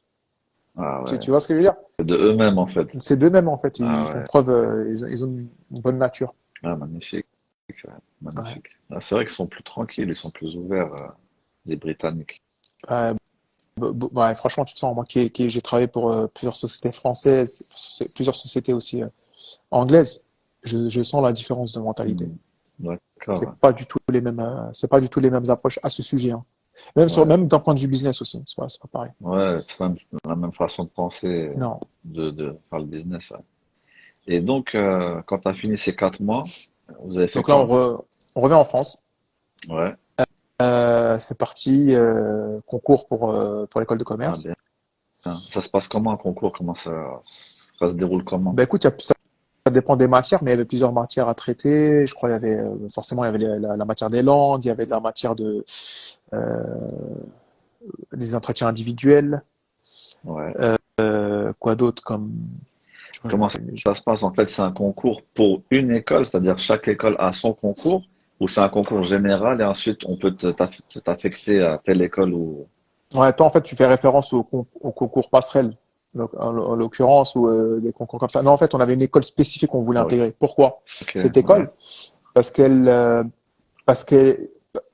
Ah ouais.
Tu vois ce que je veux dire?
C'est de eux-mêmes, en fait.
C'est d'eux-mêmes, en fait. Ils
Ah
font
ouais.
preuve, ils ont une bonne nature.
Ah, magnifique. Ouais,
Ouais.
magnifique. Ah, c'est vrai qu'ils sont plus tranquilles, ils sont plus ouverts, les Britanniques.
Ouais, ouais, franchement, tu te sens, moi j'ai travaillé pour plusieurs sociétés françaises, plusieurs sociétés aussi anglaises, je sens la différence de mentalité.
Hmm. D'accord.
C'est pas du tout les mêmes approches à ce sujet, hein. Même
Ouais.
même d'un point de vue business aussi, c'est pas pareil.
Ouais, c'est la même façon de penser,
Non.
de faire le business, ouais. Et donc, quand tu as fini ces 4 mois, vous avez fait
Donc là,
quoi?
on revient en France.
Ouais.
C'est parti, concours pour l'école de
Ah,
commerce.
bien. Ça se passe comment un concours? Ça se déroule comment?
Ben écoute, ça dépend des matières, mais il y avait plusieurs matières à traiter. Je crois qu'il y avait forcément il y avait la matière des langues, il y avait de la matière euh, des entretiens individuels.
Ouais.
Quoi d'autre comme tu vois, je me
Comment
rappelle.
ça se passe? En fait, c'est un concours pour une école, c'est-à-dire chaque école a son concours, ou c'est un concours général et ensuite on peut t'affecter à telle école ou...
Ouais, toi en fait tu fais référence au concours passerelle, donc, en l'occurrence ou des concours comme ça. Non, en fait on avait une école spécifique qu'on voulait
Ok,
intégrer. Pourquoi cette
ouais,
école? Parce qu'elle parce que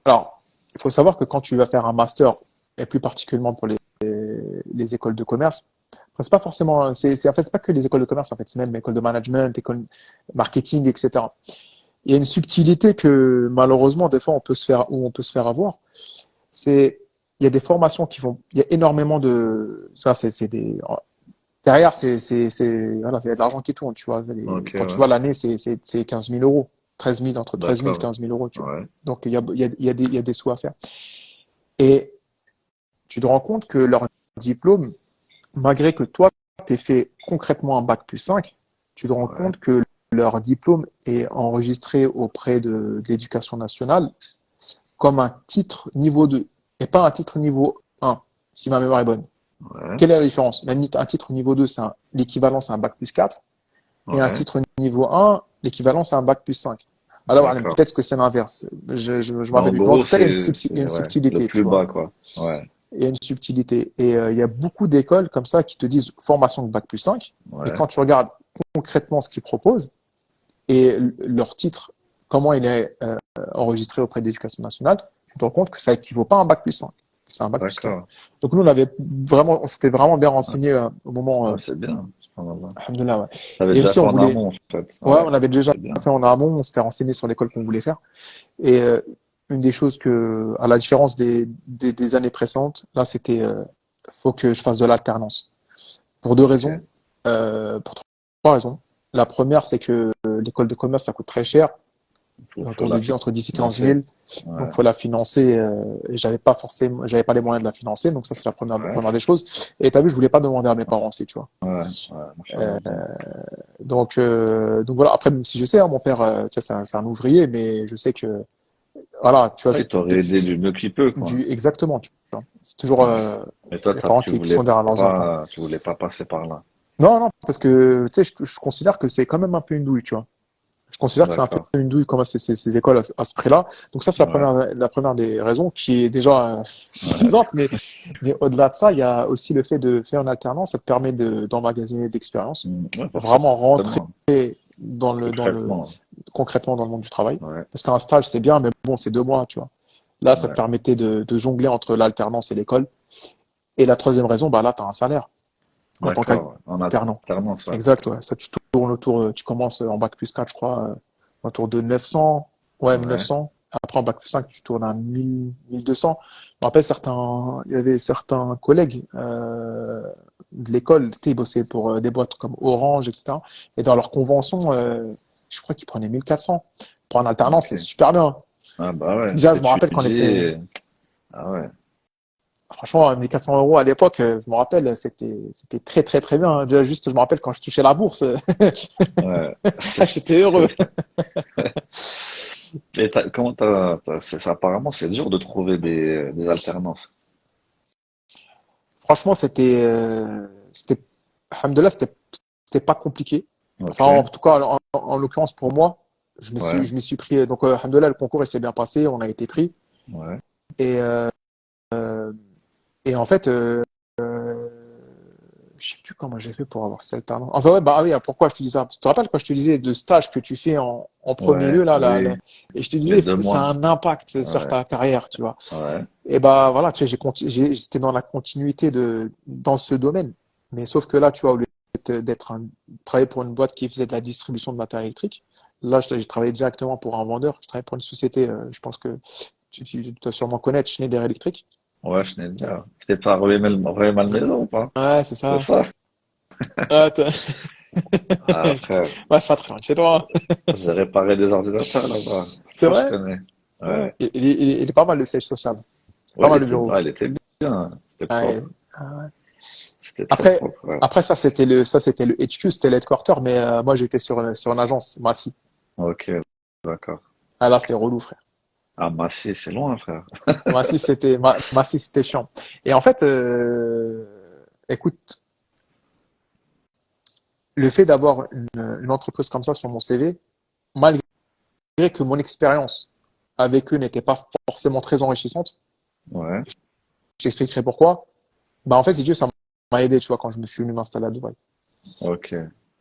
alors il faut savoir que quand tu vas faire un master et plus particulièrement pour les écoles de commerce, enfin, c'est pas forcément en fait c'est pas que les écoles de commerce en fait, c'est même école de management, école marketing, etc. Il y a une subtilité que malheureusement des fois on peut se faire avoir. C'est il y a des formations il y a énormément de ça c'est des derrière voilà, il y a de l'argent qui tourne, tu vois.
ok,
Quand tu
ouais,
vois l'année c'est 15 000 euros, 13 000 entre 13 000 et
d'accord,
15 000 euros, tu vois.
ouais,
Donc il y a des sous à faire. Et tu te rends compte que leur diplôme, malgré que toi tu aies fait concrètement un bac plus 5, tu te rends
ouais,
compte que leur diplôme est enregistré auprès de l'éducation nationale comme un titre niveau 2 et pas un titre niveau 1, si ma mémoire est bonne.
ouais,
Quelle est la différence? Un titre niveau 2, c'est l'équivalent, c'est un bac plus 4, et un
ouais,
titre niveau 1, l'équivalent, c'est un bac plus 5. Alors,
d'accord.
peut-être que c'est l'inverse. Je
Mais
m'en
en
rappelle plus. Mais en
gros,
tout cas, il y a une
ouais, le
subtilité,
plus
tu vois.
bas, quoi. Ouais,
Il y a une subtilité. Et il y a beaucoup d'écoles comme ça qui te disent formation de bac plus 5. Mais
ouais,
quand tu regardes concrètement ce qu'ils proposent et leur titre, comment il est enregistré auprès de l'éducation nationale, tu te rends compte que ça équivaut pas à un bac plus 5. C'est un bac plus 4.
d'accord.
Donc nous, on s'était vraiment bien renseigné au moment,
Ah, c'est bien, subhanallah.
alhamdoulilah, ouais.
T'avais
Et
déjà
aussi,
fait en amont, en fait. Ouais,
on avait déjà
c'est bien.
fait en amont, on s'était renseigné sur l'école qu'on voulait faire. Et une des choses à la différence des années précédentes, là, c'était, faut que je fasse de l'alternance. Pour deux
Ok,
raisons, pour trois raisons. La première, c'est que l'école de commerce, ça coûte très cher.
faut
autour de
la
10, entre 10 et 15
financer.
000.
Ouais,
Donc, faut la financer. Et j'avais pas les moyens de la financer. Donc, ça, c'est la
ouais,
première des choses. Et t'as vu, je voulais pas demander à mes parents aussi, tu vois.
ouais, ouais, machallah, bien.
Donc voilà. Après, même si je sais, hein, mon père, tu vois, c'est un ouvrier, mais je sais que, voilà, tu vois,
Ouais, il t'aurait aidé du mieux qu'il peut, quoi.
exactement, tu vois. C'est toujours,
Ouais. Mais toi,
les parents qui sont derrière leurs enfants.
tu voulais pas passer par là.
Non, non, parce que, tu sais, je considère que c'est quand même un peu une douille, tu vois. Je considère que c'est un peu
D'accord.
une douille comme ces écoles à ce prix-là. Donc ça, c'est
Ouais,
la première des raisons qui est déjà
ouais.
suffisante. Mais au-delà de ça, il y a aussi le fait de faire une alternance. Ça te permet d'emmagasiner d'expérience,
Ouais,
vraiment rentrer
forcément.
dans le,
Concrètement.
concrètement dans le monde du travail.
Ouais,
Parce qu'un stage, c'est bien, mais bon, c'est 2 mois, tu vois. Là, ça te
ouais.
permettait de jongler entre l'alternance et l'école. Et la troisième raison, bah là, tu as un salaire en tant
D'accord. Ouais. En
qu'alternant.
alternance, ouais.
Exact, ouais. Ça, tu tournes autour, tu commences en bac plus 4, je crois, autour de 900. Ouais,
Ouais.
900. Après, en bac plus 5, tu tournes à 1000, 1200. Je me rappelle il y avait certains collègues, de l'école, tu sais, ils bossaient pour des boîtes comme Orange, etc. Et dans leur convention, je crois qu'ils prenaient 1400. Pour un alternance, c'est
Ok.
super bien.
Ah bah ouais.
Déjà, je me rappelle qu'on était,
T'étudies. Ah ouais.
franchement, 1400 € à l'époque, je me rappelle, c'était très, très, très bien. Déjà, juste, je me rappelle quand je touchais la bourse,
Ouais.
j'étais heureux.
Et comment apparemment, c'est dur de trouver des alternances.
Franchement, alhamdoulilah, c'était pas compliqué.
Ok.
Enfin, en tout cas, en l'occurrence, pour moi,
Ouais.
je m'y suis pris. Donc, alhamdoulilah, le concours, il s'est bien passé, on a été pris.
Ouais.
Et, et en fait, je sais plus comment j'ai fait pour avoir cette alternance. Enfin, ouais, bah oui, pourquoi je te dis ça? Tu te rappelles quand je te disais de stage que tu fais en premier
Ouais.
lieu, là,
Oui.
et je te
Les
disais,
deux
ça a
mois.
un impact sur
Ouais.
ta carrière, tu vois.
Ouais.
Et bah voilà, tu sais, j'étais dans la continuité dans ce domaine. Mais sauf que là, tu vois, au lieu travailler pour une boîte qui faisait de la distribution de matériel électrique, là, j'ai travaillé directement pour un vendeur. Je travaillais pour une société, je pense que tu dois sûrement connaître Schneider Electric.
Ouais, Schneider. C'était pas Royer Malmaison ou pas?
Ouais, c'est
C'est
ça.
ça?
Ah,
Ah, frère.
ouais, c'est pas très loin de chez toi, hein.
J'ai réparé des ordinateurs là-bas.
C'est
Franchement, je
vrai?
connais.
Ouais.
Ouais.
Il est pas mal le siège social. Pas
Oui,
mal le bureau.
il était bien. C'était
Ouais.
propre.
Ah ouais.
C'était très
Après,
propre. Ouais.
après ça c'était le HQ, c'était l'headquarter, mais moi j'étais sur une agence, Massy.
Ok, d'accord.
Ah là c'était relou, frère.
Ah, Massy, c'est loin, frère.
Massy c'était chiant. Et en fait, écoute, le fait d'avoir une entreprise comme ça sur mon CV, malgré que mon expérience avec eux n'était pas forcément très enrichissante,
Ouais.
je t'expliquerai pourquoi. Bah en fait, si Dieu, ça m'a aidé, tu vois, quand je me suis venu m'installer à Dubaï.
Ok.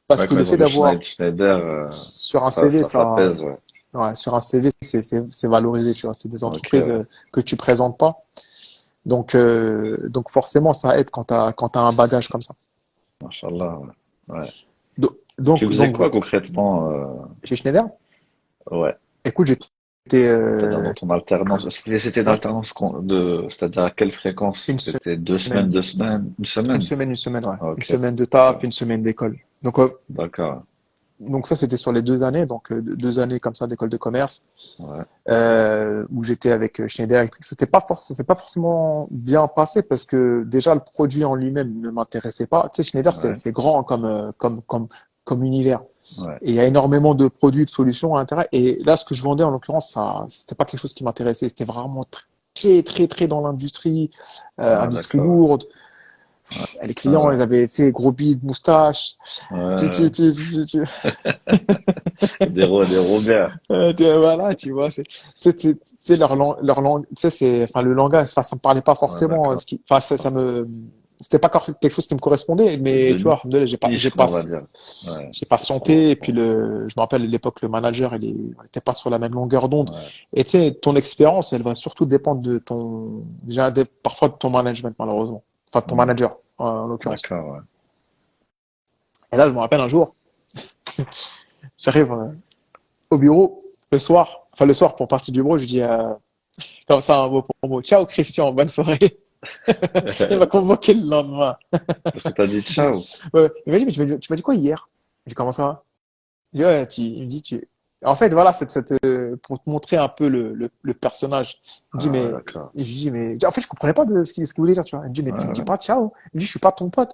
Parce
Ouais,
que
quand
le
ils ont
fait
vu
d'avoir
Schneider,
sur un CV,
ça pèse. Ouais.
ouais, sur un CV, c'est valorisé, tu vois. C'est des
Ok,
entreprises
ouais.
que tu présentes pas. Donc forcément, ça aide quand t'as un bagage comme ça.
Machallah. Ouais. Ouais. Tu faisais
Donc
quoi concrètement?
chez Schneider,
Ouais.
écoute, j'étais
C'est-à-dire dans ton alternance. C'était une
ouais,
alternance c'est-à-dire à quelle fréquence?
une
C'était deux semaines,
semaine,
2 semaines, une semaine?
une semaine, ouais, une
Ok,
semaine de taf,
d'accord.
une semaine d'école.
D'accord.
Donc ça, c'était sur les 2 années, donc 2 années comme ça d'école de commerce,
Ouais,
où j'étais avec Schneider Electric. C'est pas forcément bien passé parce que déjà le produit en lui-même ne m'intéressait pas. Tu sais, Schneider,
ouais,
c'est grand comme univers.
ouais.
Et il y a énormément de produits, de solutions à l'intérieur. Et là, ce que je vendais, en l'occurrence, ça, c'était pas quelque chose qui m'intéressait. C'était vraiment très, très, très dans l'industrie,
Ah,
industrie
d'accord.
lourde.
Ouais,
Les
ouais,
clients,
ouais.
ils avaient ces gros bides, moustaches.
Ouais. Des Robert.
Voilà, tu vois, c'est leur langue, tu sais, enfin, le langage, enfin, ça me parlait pas
Ouais,
forcément,
d'accord.
enfin, c'était pas quelque chose qui me correspondait,
C'est
mais tu
de
vois, alhamdoulilah,
niche, on va dire. Ouais.
j'ai pas
Trop,
chanté, et puis
trop.
je me rappelle à l'époque, le manager, on était pas sur la même longueur d'onde.
Ouais.
Et tu sais, ton expérience, elle va surtout dépendre parfois de ton management, malheureusement. Enfin, de ton
Hmm.
manager, en l'occurrence.
D'accord, ouais.
Et là, je me rappelle un jour, j'arrive au bureau, le soir, pour partir du bureau, je dis, comme ça, un mot pour mot. Ciao, Christian, bonne soirée. Il m'a convoqué le lendemain.
Parce que t'as dit ciao.
Ouais, il m'a dit, mais tu m'as dit quoi hier? Je dis, comment ça va? Il dit, ouais, il me dit, En fait, voilà, pour te montrer un peu le personnage. Il me dit,
Ah ouais,
mais,
d'accord.
et je lui dis, mais, en fait, je comprenais pas ce qu'il voulait dire, tu vois. Il me dit, mais
Ouais,
tu me dis
ouais.
pas ciao. Il me dit, je suis pas ton pote.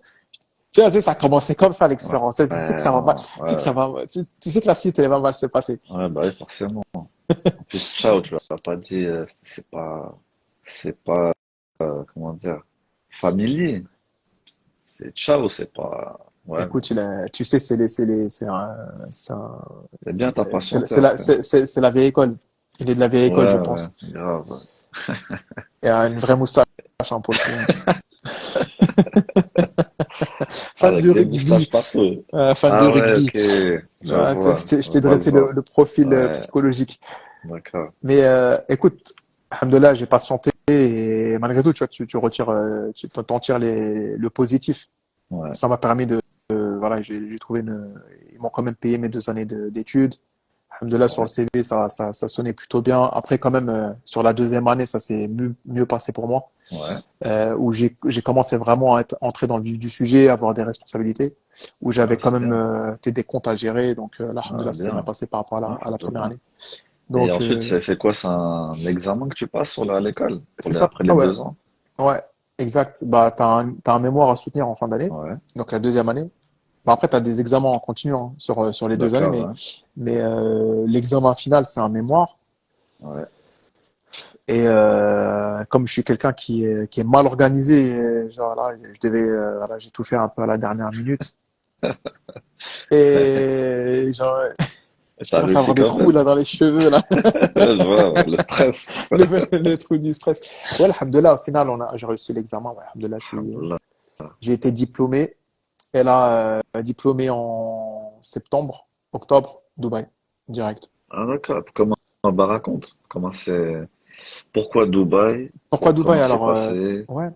Tu vois, ça a commencé comme ça,
Ouais,
l'expérience. Tu sais que
ouais,
ça va mal,
non,
tu sais que ça
ouais,
va, tu sais que la suite, elle va mal se passer.
ouais, bah oui, forcément. En plus, ciao, tu l'as pas dit, c'est pas, comment dire, familier. C'est ciao, c'est pas, ouais, bon,
Écoute, tu sais,
c'est bien ta
c'est
patienteur, frère.
c'est la vieille école. Il est de la vieille école, je
Ouais, ouais,
pense.
grave.
Il a une vraie moustache, hein, pour le coup. Fan
Avec
de
des moustaches
rugby,
partout.
fan de
Ah ouais,
rugby.
ok,
Je
je
t'ai
vois le
dressé
genre.
le profil
Ouais,
psychologique.
d'accord.
Mais écoute, alhamdoulilah, j'ai patienté et malgré tout, tu vois, tu retires, tu t'en tires le positif.
Ouais,
Ça m'a permis voilà, j'ai trouvé ils m'ont quand même payé mes 2 années d'études. Alhamdoulilah, sur le
ouais,
CV, ça sonnait plutôt bien. Après, quand même, sur la deuxième année, ça s'est mieux passé pour moi,
ouais.
où j'ai commencé vraiment à entrer dans le vif du sujet, à avoir des responsabilités, où j'avais
Ah,
quand
c'est
même
bien.
des comptes à gérer. Donc, là,
Ah,
alhamdoulilah, ça s'est bien
bien.
passé par rapport
Ah,
à la première
alhamdoulilah.
année.
Et
Donc,
ensuite, c'est quoi? C'est un examen que tu passes à l'école
c'est ça,
après les
ouais.
2 ans?
Ouais, exact. Bah, t'as un mémoire à soutenir en fin d'année,
Ouais,
donc la deuxième année. Bah, après, tu as des examens en continu hein, sur les 2 années,
d'accord, ouais.
mais l'examen final, c'est un mémoire.
Ouais.
Et comme je suis quelqu'un qui est mal organisé, genre là, voilà, j'ai tout fait un peu à la dernière minute. Et genre,
Et
je
t'as
commence à
réussi
avoir des
quand
trous
même.
là dans les cheveux, là,
Je vois, ouais, le stress.
les trous du stress. Ouais, alhamdoulilah, au final, j'ai réussi l'examen. Ouais, alhamdoulilah,
Alhamdoulilah.
j'ai été diplômé. Et là, diplômé en septembre, octobre, Dubaï, direct.
Ah, d'accord. Bah, raconte. Pourquoi Dubaï?
Pourquoi Dubaï?
Comment c'est
Alors,
passé?
ouais.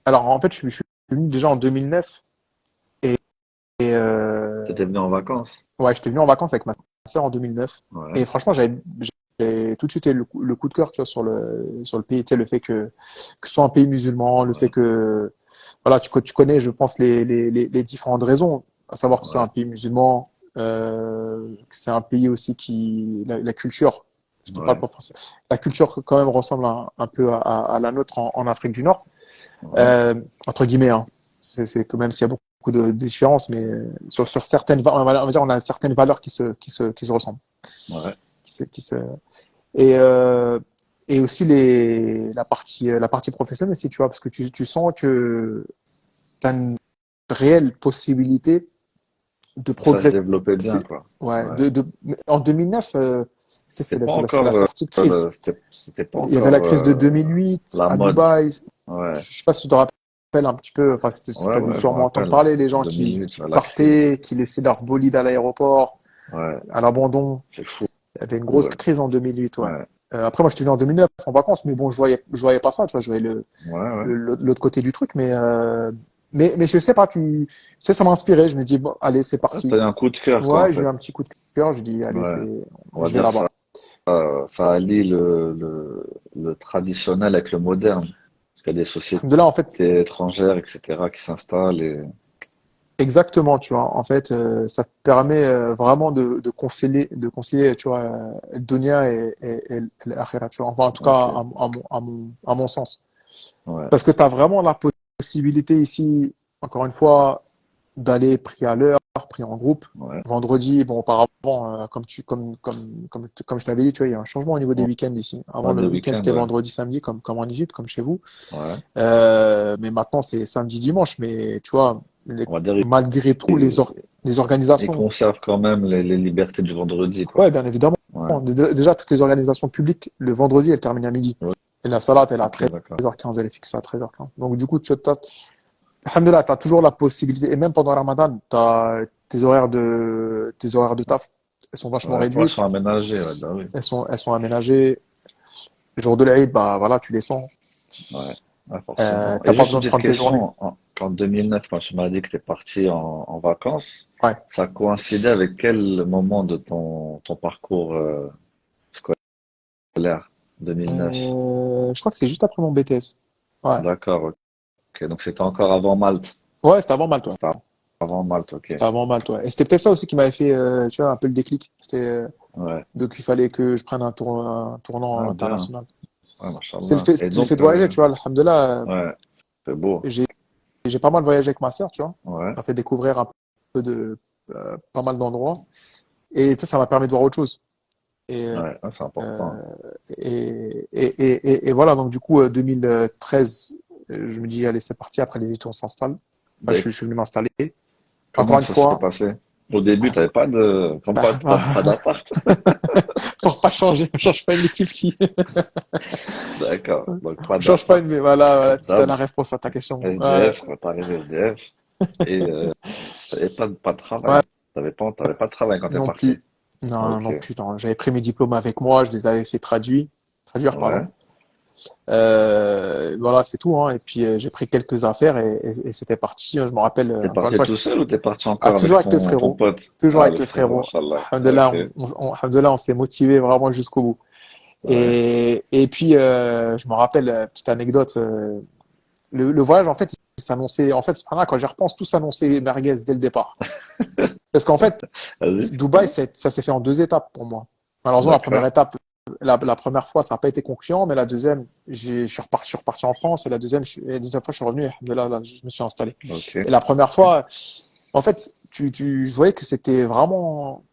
Alors, en fait, je suis venu déjà en 2009 et, et
T'étais venu en vacances?
ouais, j'étais venu en vacances avec ma sœur en 2009.
Ouais,
Et franchement, j'avais tout de suite eu le coup de cœur, tu vois, sur le pays, tu sais, le fait que ce soit un pays musulman, le fait
ouais,
que, voilà, tu connais, je pense, les différentes raisons, à savoir que c'est
ouais,
un pays musulman, que c'est un pays aussi la culture, je te parle
ouais,
pas français, la culture quand même ressemble un peu à la nôtre en Afrique du Nord,
ouais,
entre guillemets, hein. C'est quand même s'il y a beaucoup de différences, mais sur certaines, on va dire, on a certaines valeurs qui se ressemblent,
ouais.
qui se, et et aussi la partie professionnelle aussi, tu vois, parce que tu sens que tu as une réelle possibilité de
Ça se
progresser.
développait bien, quoi.
Ouais,
Ouais.
en 2009,
C'était pas
c'était la
encore,
sortie de crise.
c'était pas
Il y avait la
encore
crise de 2008
la
à
mode.
Dubaï.
Ouais,
Je sais pas si tu te rappelles un petit peu, enfin, si
ouais,
tu as dû
ouais, je me
sûrement entendre
rappelle.
parler, les gens
2008,
qui
la crise.
partaient, qui laissaient leur bolide à l'aéroport,
Ouais,
à l'abandon.
c'est fou.
Il y avait une grosse
Ouais,
crise en 2008, ouais.
ouais,
Après, moi, je suis venu en 2009 en vacances, mais bon, je voyais pas ça, tu vois, je voyais
ouais, ouais.
l'autre côté du truc, mais je sais pas, tu sais, ça m'a inspiré. Je me dis, bon, allez, c'est
Ah,
parti.
t'as eu un coup de cœur, quoi, en
Ouais, j'ai eu
fait.
un petit coup de cœur. Je dis, allez,
Ouais. On va
je vais
dire
là-bas.
ça, ça allie le traditionnel avec le moderne. Parce qu'il y a des sociétés
De là, en fait,
étrangères, etc., qui s'installent et,
exactement, tu vois. En fait, ça te permet vraiment de concilier, tu vois, le dunya et l'akhira, tu vois. Enfin, en tout cas,
ok.
à mon sens.
Ouais,
Parce que tu as vraiment la possibilité ici, encore une fois, d'aller pris à l'heure, pris en groupe.
ouais.
Vendredi, bon, auparavant, comme je t'avais dit, tu vois, il y a un changement au niveau des
Ouais,
week-ends ici. Avant,
ouais,
le
des
week-end,
week-ends,
c'était
ouais.
vendredi, samedi, comme en Égypte, comme chez vous.
Ouais.
Mais maintenant, c'est samedi, dimanche. Mais tu vois,
On va dire,
malgré tout,
ils,
les
ils
organisations,
conservent quand même les libertés du vendredi, quoi.
ouais, bien évidemment.
Ouais.
Déjà, toutes les organisations publiques, le vendredi, elles terminent à midi.
Ouais,
Et la salade, elle est à
ok, d'accord.
13h15, elle est fixée à 13h15. Donc, du coup, alhamdoulilah, tu as toujours la possibilité, et même pendant Ramadan, tes horaires de taf, elles sont vachement
Ouais, ouais, ils sont
réduites,
aménagés, ouais, bah oui.
elles sont aménagées. Le jour de l'Aïd, bah voilà, tu les sens.
Ouais, ouais, forcément.
T'as
Et
pas
juste
besoin
une
de
petite
prendre tes journées.
question, qu'en 2009, quand tu m'as dit que tu es parti en vacances,
Ouais.
ça coïncidait avec quel moment de ton parcours scolaire? 2009.
Je crois que c'est juste après mon BTS. Ouais.
D'accord, ok. Donc c'était encore avant Malte.
Ouais, c'était avant Malte, ouais.
C'était avant Malte, ok.
C'était avant Malte, ouais. Et c'était peut-être ça aussi qui m'avait fait, tu vois, un peu le déclic. C'était
Ouais.
donc il fallait que je prenne un tournant
Ah, bien.
international.
Ouais, machallah. Et
C'est le fait
donc,
de voyager, tu vois. Alhamdoulilah,
ouais, c'est beau.
j'ai j'ai pas mal voyagé avec ma sœur, tu vois.
Ouais,
On m'a fait découvrir un peu de pas mal d'endroits. Et tu sais, ça m'a permis de voir autre chose. Et,
ouais, ah, c'est
euh,
important.
et voilà, donc du coup, 2013, je me dis, allez, c'est parti. Après les études, on s'installe. Enfin,
Et
je suis venu m'installer. Encore
comment
une
ça s'est
fois,
passé? Au début,
bah,
t'avais pas de, comme pas, t'avais pas d'appart.
pour pas changer, on change pas une équipe qui,
D'accord. Donc, pas
on change pas
d'appart.
une, mais voilà, voilà,
Comme
c'était
d'hab.
la réponse à ta question. Ouais,
SDF, quand t'arrives SDF. Et, t'avais pas de
ouais,
travail. T'avais pas de travail quand t'es
non
parti.
plus. Non,
Ok.
non plus, non. J'avais pris mes diplômes avec moi, je les avais fait traduire, pardon.
Ouais.
Voilà, c'est tout, hein. Et puis j'ai pris quelques affaires et c'était parti. Je me rappelle,
T'es
encore une
parti
fois,
tout seul ou t'es parti
ah,
encore
toujours
avec
avec le
ton
frérot,
pote?
toujours
Ah,
avec
le
le
frérot,
frérot.
Inch'Allah.
Alhamdulillah,
Ok.
alhamdulillah, on s'est motivé vraiment jusqu'au bout.
Ouais.
Et puis je me rappelle, petite anecdote, le voyage en fait, il s'annonçait, en fait, c'est pas là, quand j'y repense, tout s'annonçait merguez dès le départ. Parce qu'en fait,
Vas-y.
Dubaï, ça s'est fait en deux étapes pour moi. Malheureusement, la première
D'accord.
étape, la première fois, ça n'a pas été concluant, mais la deuxième, je suis reparti en France, et et la deuxième fois, je suis revenu, et là, je me suis installé.
Ok.
Et la première fois, en fait, je voyais que c'était vraiment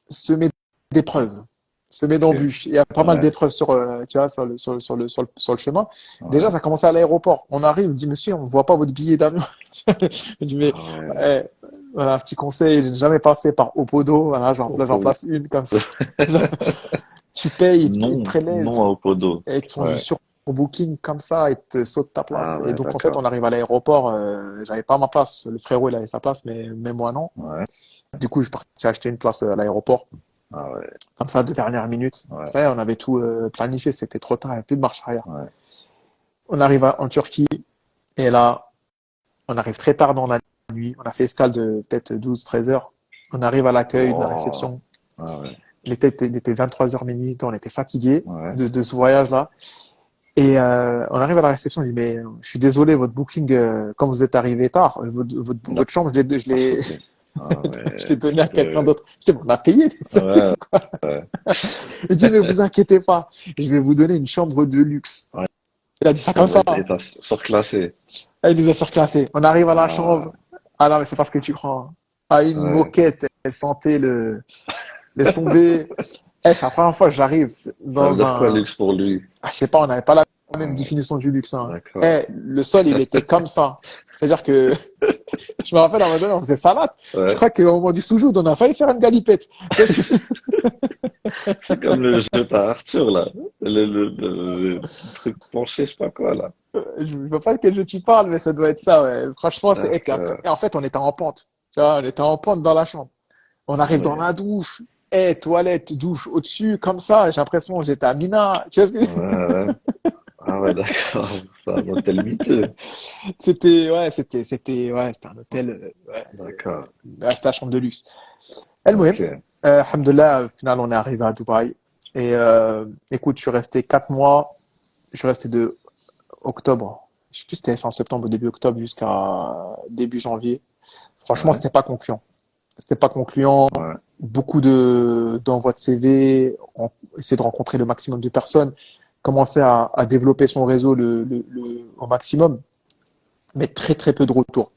semé d'épreuves, semé
Ok.
d'embûches. Il y a pas mal
Ouais.
d'épreuves sur, tu vois, sur le chemin. Déjà,
Ouais.
ça commençait à l'aéroport. On arrive, on dit, monsieur, on ne voit pas votre billet d'avion. Je dis, mais,
Ah ouais.
ouais, voilà, un petit conseil, je n'ai jamais passé par Opodo. Voilà,
Au
là, j'en
pot.
place une comme ça. Tu payes, ils te
Non, non
prélèvent
à Opodo.
et ils te font du
Ouais.
surbooking comme ça et te sautent ta
Ah
place. Et
ouais,
donc, en fait,
d'accord.
on arrive à l'aéroport, j'avais pas ma place. Le frérot, il avait sa place, mais moi, non.
Ouais.
Du coup, je suis parti acheter une place à l'aéroport,
Ah ouais.
comme ça, de dernière minute.
Ouais.
Ça y est, on avait tout planifié, c'était trop tard, il n'y avait plus de marche arrière.
Ouais.
On arrive en Turquie et là, on arrive très tard dans la nuit. On a fait escale de peut-être 12-13 heures. On arrive à l'accueil de la
Oh.
réception.
Ah ouais.
Il était 23 heures minuit, on était fatigués
Ouais.
de ce voyage-là. Et on arrive à la réception, on dit, mais je suis désolé, votre booking, quand vous êtes arrivé tard,
On a
votre chambre,
pas sauté. Ah
je
ouais.
l'ai donné à quelqu'un
Euh,
d'autre. Je dis, on a payé, désolé.
ouais. Ouais.
Il dit, mais vous inquiétez pas, je vais vous donner une chambre de luxe.
Ouais.
Il a dit ça comme ça.
Et t'as surclassé.
Ah, il nous a surclassé. On arrive à la
Ah
chambre. Ah non, mais c'est parce que tu crois. Ah, une
ouais.
moquette, elle sentait laisse tomber. Eh, c'est la première fois que j'arrive
Ça veut
dans
dire quoi,
un,
luxe pour lui?
ah, je sais pas, on n'avait pas la même
Ah,
définition du luxe, hein.
d'accord.
Eh, le sol, il était comme ça. C'est-à-dire que, je me rappelle à un moment donné, on faisait salade. Je
Ouais.
crois qu'au moment du soujoud, on a failli faire une galipette. Tu vois ce que-
C'est comme le jeu à Arthur, là. Le truc penché, je sais pas quoi, là.
Je ne sais pas de quel jeu tu parles, mais ça doit être ça, ouais. Franchement,
D'accord.
et en fait, on était en pente. Tu vois, on était en pente dans la chambre. On
Ah
arrive dans
ouais.
la douche. Eh, toilette, douche au-dessus, comme ça. J'ai l'impression que j'étais à Mina. Tu vois ce que
Ouais, ouais. Ah ouais, d'accord. C'est un hôtel miteux.
c'était un hôtel,
D'accord.
c'était la chambre de luxe. El Mouhem,
Ok.
alhamdoulilah, au final, on est arrivé à Dubaï. Et écoute, je suis resté 4 mois. Je suis resté de octobre. Je sais plus si c'était fin septembre ou début octobre jusqu'à début janvier. Franchement,
Ouais.
c'était pas concluant. C'était pas concluant.
Ouais.
Beaucoup d'envois de CV, on essayer de rencontrer le maximum de personnes, commencer à développer son réseau au maximum, mais très très peu de retours.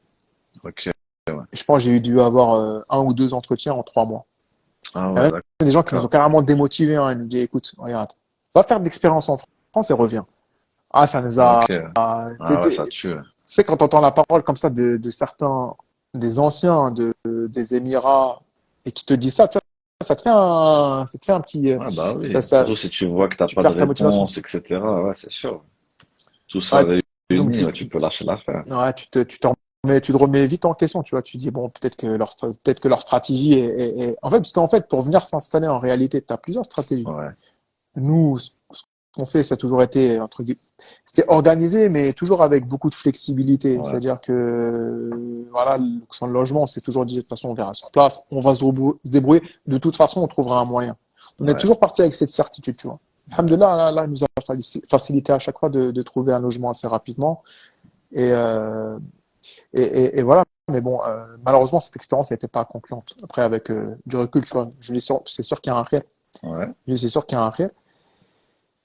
Ok. Ouais.
Je pense que j'ai dû avoir un ou deux entretiens en 3 mois.
Ah
Il y a
ouais,
même des gens qui nous ont
d'accord.
carrément démotivés, hein. Ils nous disent, écoute, regarde, va faire de l'expérience en France et reviens. Ah, ça nous a...
Ok. Ah ouais, ça
Tu
tue.
sais, quand tu entends la parole comme ça de certains, des anciens des Émirats, et qui te disent ça, tu vois, ça te fait un petit,
Ah bah
ça,
oui.
ça,
Surtout si tu vois que t'as
tu
pas de
perds ta motivation.
réponse, etc. Ouais, c'est sûr. Tout ça
Ouais, donc
réuni, ouais, tu peux lâcher l'affaire.
ouais, tu te remets vite en question, tu vois. Tu dis, bon, peut-être que leur stratégie en fait, parce qu'en fait, pour venir s'installer en réalité, tu as plusieurs stratégies.
Ouais.
Nous, ce qu'on fait, ça a toujours été, c'était organisé, mais toujours avec beaucoup de flexibilité.
Ouais.
C'est-à-dire que, voilà, sur le logement, on s'est toujours dit, de toute façon, on verra sur place, on va se débrouiller. De toute façon, on trouvera un moyen. On est
Ouais.
toujours parti avec cette certitude, tu vois. Alhamdoulilah, là, il nous a facilité à chaque fois de trouver un logement assez rapidement. Et, euh, et voilà. mais bon, malheureusement, cette expérience n'était pas concluante. Après, avec du recul, tu vois, c'est sûr qu'il y a un réel.
Ouais.
C'est sûr qu'il y a un réel.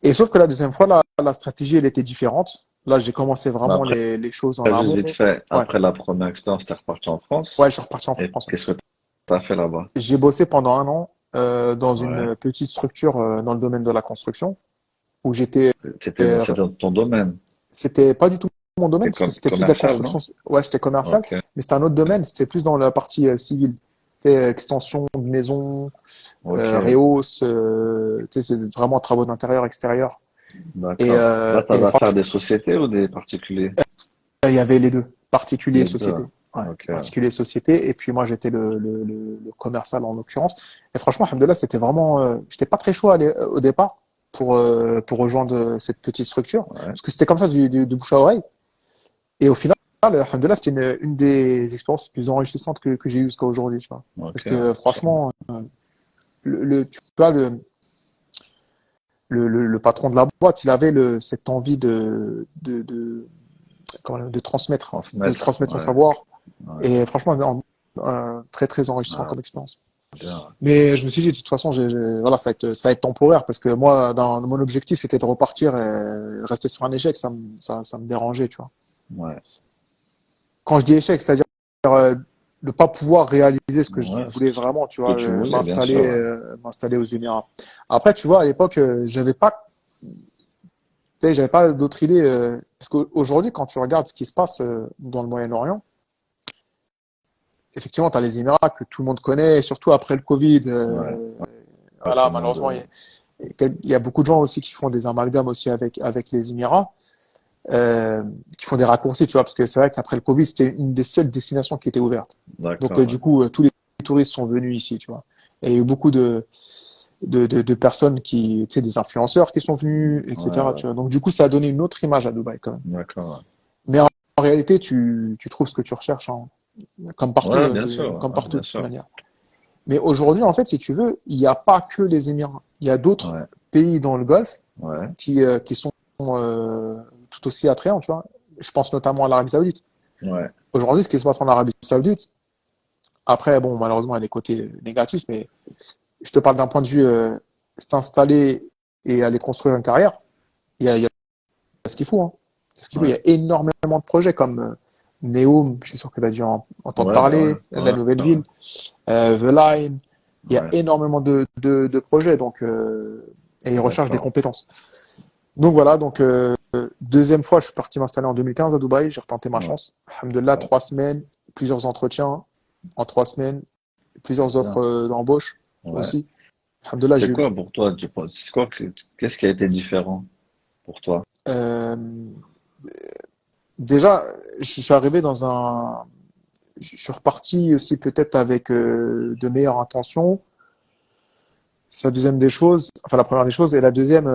Et sauf que la deuxième fois, la stratégie, elle était différente. Là, j'ai commencé
Mais
vraiment
après,
les choses en
juste
amont.
vite fait,
Ouais,
après la première expérience, t'es reparti en
ouais,
France.
je suis reparti en
Et
France. Ouais.
qu'est-ce que t'as fait là-bas?
J'ai bossé pendant un an dans
Ouais.
une petite structure dans le domaine de la construction où j'étais. euh,
C'est dans ton domaine.
C'était pas du tout mon domaine
T'es
parce que c'était plus de la
commercial,
construction.
non?
Ouais, j'étais commercial,
Ok.
mais c'était un autre domaine. C'était plus dans la partie civile. C'était extension de maison,
Ok.
réhausse. Tu sais, c'est vraiment travaux d'intérieur, extérieur.
D'accord. Là,
Et
t'avais affaire
franchement,
des sociétés ou des particuliers?
il y avait les deux, particulier et
Les deux.
société. Ouais,
Ok.
particulier et société. Et puis moi, j'étais le commercial en l'occurrence. Et franchement, alhamdoulilah, c'était vraiment. J'étais pas très chaud au départ pour rejoindre cette petite structure
Ouais.
parce que c'était comme ça du bouche à oreille. Et au final, alhamdoulilah, c'était une des expériences les plus enrichissantes que j'ai eues jusqu'à aujourd'hui, tu vois. Parce
Ok.
que franchement, tu vois, le patron de la boîte, il avait cette envie de
Transmettre.
transmettre son
Ouais.
savoir.
Ouais.
Et franchement, très, très enrichissant
Ah,
comme expérience.
bien.
Mais je me suis dit, de toute façon, voilà, ça va être temporaire parce que moi, dans mon objectif, c'était de repartir et rester sur un échec. Ça me dérangeait, tu vois.
Ouais.
Quand je dis échec, c'est-à-dire de pas pouvoir réaliser ce que je
Ouais.
voulais vraiment, tu
Ce
vois,
que tu voulais, bien sûr. Ouais.
m'installer aux Émirats. Après, tu vois, à l'époque, j'avais pas d'autre idée parce qu'aujourd'hui, quand tu regardes ce qui se passe dans le Moyen-Orient, effectivement, tu as les Émirats que tout le monde connaît, et surtout après le Covid.
Ouais. Ouais, tout
Voilà,
le monde.
malheureusement, il y a beaucoup de gens aussi qui font des amalgames aussi avec les Émirats, qui font des raccourcis, tu vois, parce que c'est vrai qu'après le Covid, c'était une des seules destinations qui était ouverte. Donc,
D'accord. Ouais.
du coup, tous les touristes sont venus ici, tu vois. Et il y a eu beaucoup de personnes tu sais, des influenceurs qui sont venus,
Ouais,
etc.,
ouais.
tu vois. Donc, du coup, ça a donné une autre image à Dubaï, quand même.
D'accord.
Mais en réalité, tu trouves ce que tu recherches, hein,
Ouais, ouais, bien sûr.
comme
Ouais,
partout,
bien
de toute
sûr.
manière. Mais aujourd'hui, en fait, si tu veux, il n'y a pas que les Émirats. Il y a d'autres
Ouais.
pays dans le Golfe
Ouais.
qui sont tout aussi attrayants, tu vois. Je pense notamment à l'Arabie Saoudite.
Ouais.
Aujourd'hui, ce qui se passe en Arabie Saoudite, après, bon, malheureusement, il y a des côtés négatifs, mais je te parle d'un point de vue s'installer et aller construire une carrière. Il y a ce qu'il faut, hein. Il y a ce qu'il faut. Il y
Ouais.
a énormément de projets comme Neom, je suis sûr que tu as dû entendre
Ouais, bah ouais.
parler, la
Ouais.
nouvelle
Ouais.
ville, The Line. Il y a
Ouais.
énormément de projets, donc, et ils recherchent des
D'accord.
compétences. Donc voilà, donc deuxième fois, je suis parti m'installer en 2015 à Dubaï, j'ai retenté ma
Ouais.
chance. Alhamdoulilah,
Ouais.
3 semaines, plusieurs entretiens en 3 semaines, plusieurs
C'est
offres
bien.
d'embauche
Ouais.
aussi. Alhamdoulilah,
C'est
j'ai eu.
quoi pour toi, c'est quoi qu'est-ce qui a été différent pour toi?
Euh, déjà, je suis arrivé je suis reparti aussi peut-être avec de meilleures intentions. C'est la deuxième des choses, enfin la première des choses, et la deuxième,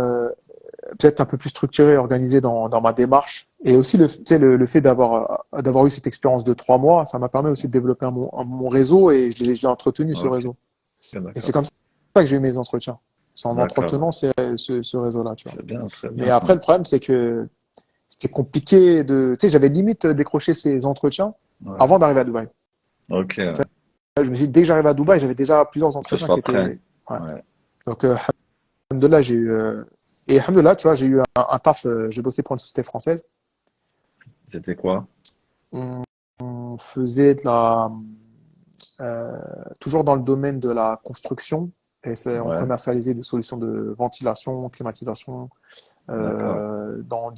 peut-être un peu plus structurée, organisée dans ma démarche. Et aussi tu sais, le fait d'avoir eu cette expérience de 3 mois, ça m'a permis aussi de développer mon réseau et je l'ai entretenu, ce
Ok,
réseau. Et c'est
d'accord.
comme ça que j'ai eu mes entretiens. C'est en
D'accord.
entretenant ce réseau-là, tu vois.
C'est bien, très
Mais
bien.
après, le problème, c'est que c'était compliqué tu sais, j'avais limite décroché ces entretiens
Ouais.
avant d'arriver à Dubaï.
Ok, ouais.
Je me suis dit, dès que j'arrive à Dubaï, j'avais déjà plusieurs
Que ce
entretiens qui
soit prêt.
étaient. Ouais.
Ouais.
Donc, alhamdoulilah, j'ai eu. Et alhamdoulilah, tu vois, j'ai eu un taf, j'ai bossé pour une société française.
C'était quoi?
On faisait euh, toujours dans le domaine de la construction, et on
Ouais.
commercialisait des solutions de ventilation, climatisation,
D'accord.
dans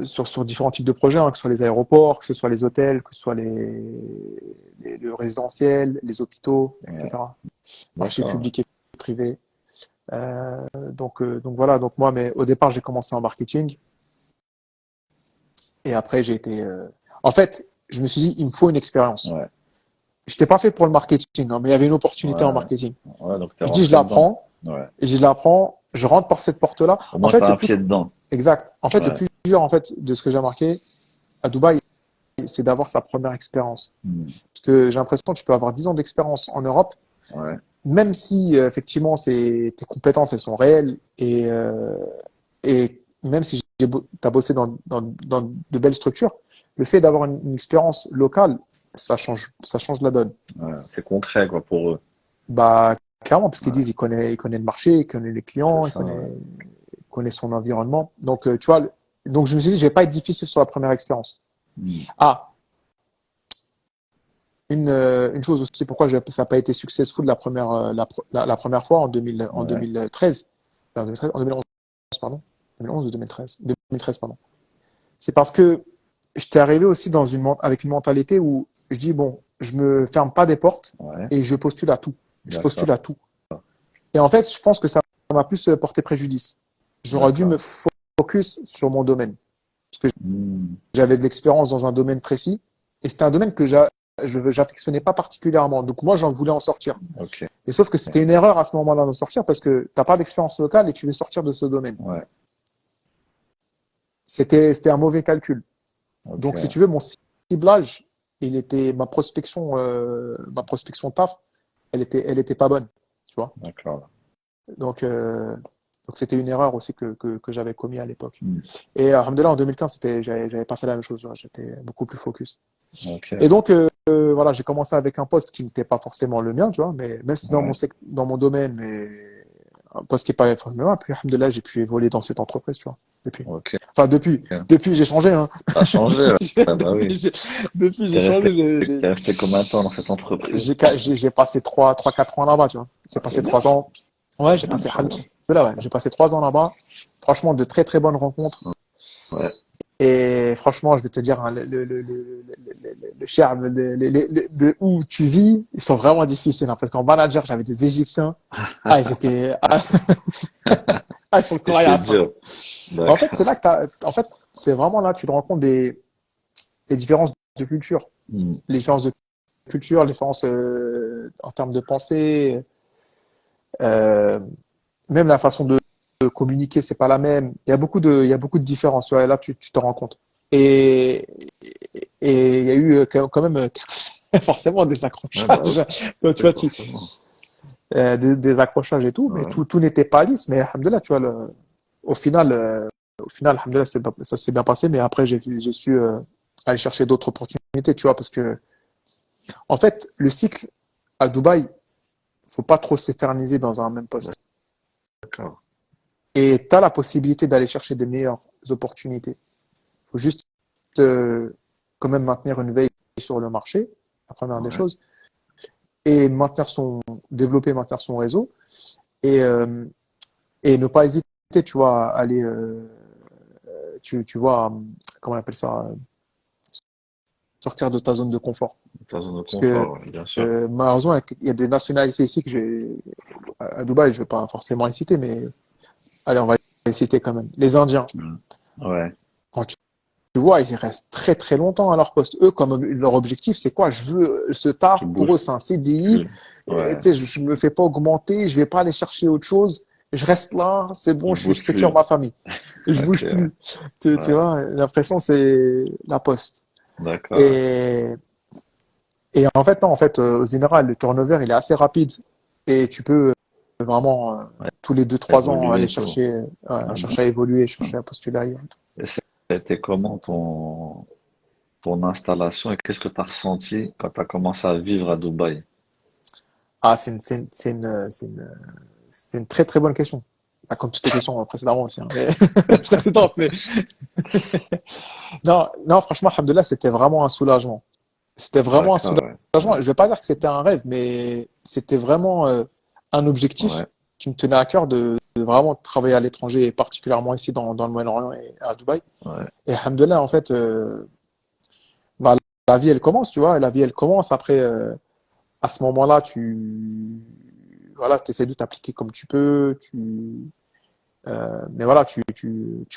sur différents types de projets, hein, que ce soit les aéroports, que ce soit les hôtels, que ce soit le résidentiel, les hôpitaux,
Ouais.
etc. Marché
D'accord.
public et privé. Donc voilà, donc moi, mais au départ, j'ai commencé en marketing et après, j'ai été. En fait, je me suis dit, il me faut une expérience.
Ouais.
Je n'étais pas fait pour le marketing, hein, mais il y avait une opportunité en
Ouais.
marketing.
Ouais, donc t'es
Je dis, je
rentré dedans.
l'apprends,
Ouais.
et je l'apprends, je rentre par cette porte-là.
Au
En
moins
fait,
t'as un pied dedans.
exact. En fait, le
Ouais.
plus dur, en fait, de ce que j'ai remarqué à Dubaï, c'est d'avoir sa première expérience.
Hmm.
Parce que j'ai l'impression que tu peux avoir 10 ans d'expérience en Europe,
Ouais.
même si effectivement tes compétences elles sont réelles et même si t'as bossé dans de belles structures, le fait d'avoir une expérience locale, ça change la donne.
Ouais, c'est concret, quoi, pour eux.
Bah, clairement, parce qu'ils
Ouais,
disent, il connaît le marché, il connaît les
c'est
clients, il
ça, ouais.
connaît son environnement. Donc, tu vois, donc je me suis dit, je vais pas être difficile sur la première expérience.
Hmm.
Ah, une chose aussi, pourquoi ça n'a pas été successful la première fois en
Ouais,
2013, en 2013, en 2011, pardon, 2011 ou 2013, 2013, pardon. C'est parce que j'étais arrivé aussi avec une mentalité où je dis, bon, je me ferme pas des portes
ouais,
et je postule à tout. Je
d'accord,
postule à tout. Et en fait, je pense que ça m'a plus porté préjudice. J'aurais dû me
d'accord.
focus sur mon domaine. Parce que
Hmm.
j'avais de l'expérience dans un domaine précis. Et c'était un domaine que j'affectionnais pas particulièrement. Donc moi, j'en voulais en sortir.
Ok,
Et sauf que c'était une erreur à ce moment-là d'en sortir parce que t'as pas d'expérience locale et tu veux sortir de ce domaine.
ouais,
C'était un mauvais calcul. Donc si
ok,
tu veux, mon ciblage, ma prospection taf, elle était pas bonne. Tu vois.
d'accord.
Donc, euh, donc c'était une erreur aussi que j'avais commis à l'époque.
Hmm.
Et alhamdoulilah, en 2015, j'avais pas fait la même chose. J'étais beaucoup plus focus.
Ok,
Et donc, voilà, j'ai commencé avec un poste qui n'était pas forcément le mien, tu vois, mais même si
ouais,
dans mon domaine, mais un poste qui n'est pas forcément le mien, puis alhamdoulilah, j'ai pu évoluer dans cette entreprise, tu vois, depuis.
ok,
Enfin, depuis,
ok.
depuis, j'ai changé, hein.
Ça a changé, ouais. Ah bah
Depuis,
oui.
j'ai changé,
T'es resté combien de temps dans cette entreprise?
j'ai passé 4 ans là-bas, tu vois. J'ai
Ah, c'est
passé
bien,
3 ans. Ouais,
c'est bien, Inch'Allah.
ouais, j'ai passé 3 ans là-bas. Franchement, de très très bonnes rencontres.
Ouais,
Et franchement, je vais te dire, hein, le charme de où tu vis, ils sont vraiment difficiles, hein, parce qu'en manager, j'avais des Égyptiens. Ah, ils sont
c'était
coriaces, hein.
dur.
En fait, c'est
D'accord.
là en fait, c'est vraiment là, tu te rends compte des différences de culture.
Hmm.
Les différences de culture, les différences en termes de pensée, euh, même la façon de communiquer, c'est pas la même. Il y a beaucoup de différences. Ouais, là, tu te rends compte. Et, et il y a eu quand même forcément des
Ouais, bah oui,
accrochages. Donc, tu
oui,
vois,
forcément.
des accrochages et tout, mais
Ouais.
tout n'était pas lisse. Mais alhamdoulilah, tu vois, au final, alhamdoulilah, ça s'est bien passé. Mais après, j'ai su aller chercher d'autres opportunités, tu vois, parce que en fait, le cycle à Dubaï, faut pas trop s'éterniser dans un même poste.
D'accord.
Et tu as la possibilité d'aller chercher des meilleures opportunités. Il faut juste quand même maintenir une veille sur le marché, la première des
Ouais.
choses, et développer, maintenir son réseau, et, euh, et ne pas hésiter, tu vois, à aller, tu vois, comment on appelle ça, sortir de ta zone de confort.
Dans zone de
Parce que
confort, ouais, bien sûr.
malheureusement, il y a des nationalités ici à Dubaï, je vais pas forcément les citer, mais allez, on va les citer quand même. Les Indiens,
Hmm. Ouais.
quand tu vois, ils restent très très longtemps à leur poste. Eux, comme leur objectif, c'est quoi? Je veux ce
Tu
taf. Pour eux,
bouges
c'est un CDI.
plus. Ouais.
Tu sais, je me fais pas augmenter. Je vais pas aller chercher autre chose. Je reste là. C'est bon.
Tu
Je
bouges
sécure
plus.
ma famille. Je
Ok,
bouge
ouais.
plus. Tu
Ouais.
vois, l'impression, c'est la poste.
D'accord.
Et, et en fait, non, en fait, aux Émirats, le turnover, il est assez rapide. Et tu peux vraiment,
Ouais. Ouais.
tous les 2, 3 ans, aller
Évoluer et tout.
chercher,
Ah, bien.
chercher à évoluer, chercher à postuler ailleurs.
Et c'était comment ton installation et qu'est-ce que tu as ressenti quand tu as commencé à vivre à Dubaï?
Ah, c'est une très très bonne question. Bah, comme toutes les questions précédemment aussi, hein, précédentes, mais non, non, franchement, alhamdoulilah, c'était vraiment un soulagement. C'était vraiment un
D'accord, ouais.
soulagement.
Ouais.
Je vais pas dire que c'était un rêve, mais c'était vraiment un objectif
Ouais.
qui me tenait à cœur de vraiment travailler à l'étranger, et particulièrement ici dans le Moyen-Orient et à Dubaï.
Ouais.
Et alhamdoulilah, en fait, bah, la vie, elle commence, tu vois, et la vie, elle commence. Après, à ce moment-là, voilà, tu essaies de t'appliquer comme tu peux. Mais voilà, tu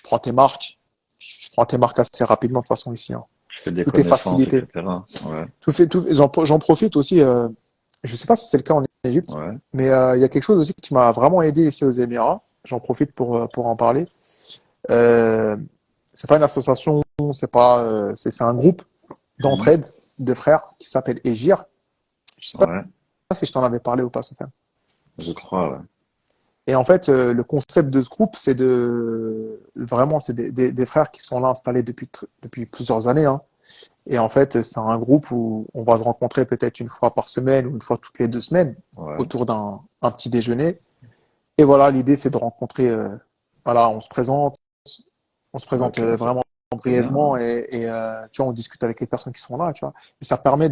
prends tes marques. Tu prends tes marques assez rapidement de toute façon ici, hein.
Tu fais des
Tout est
connaissances,
facilité.
etc. Ouais.
J'en profite aussi. Je sais pas si c'est le cas en Égypte,
Ouais.
mais il y a quelque chose aussi qui m'a vraiment aidé ici aux Émirats. J'en profite pour en parler. Euh, c'est pas une association, c'est un groupe
Mhm.
d'entraide de frères qui s'appelle Égir. Je sais pas
Ouais.
si je t'en avais parlé ou pas, Sofiane.
Je crois, ouais.
Et en fait, le concept de ce groupe, c'est vraiment, c'est des frères qui sont là installés depuis plusieurs années, hein. Et en fait, c'est un groupe où on va se rencontrer peut-être une fois par semaine ou une fois toutes les 2 semaines
Ouais.
autour d'un petit déjeuner. Et voilà, l'idée, c'est de rencontrer, voilà, on se présente
Ok,
vraiment
c'est bien,
brièvement
hein.
tu vois, on discute avec les personnes qui sont là, tu vois. Et ça permet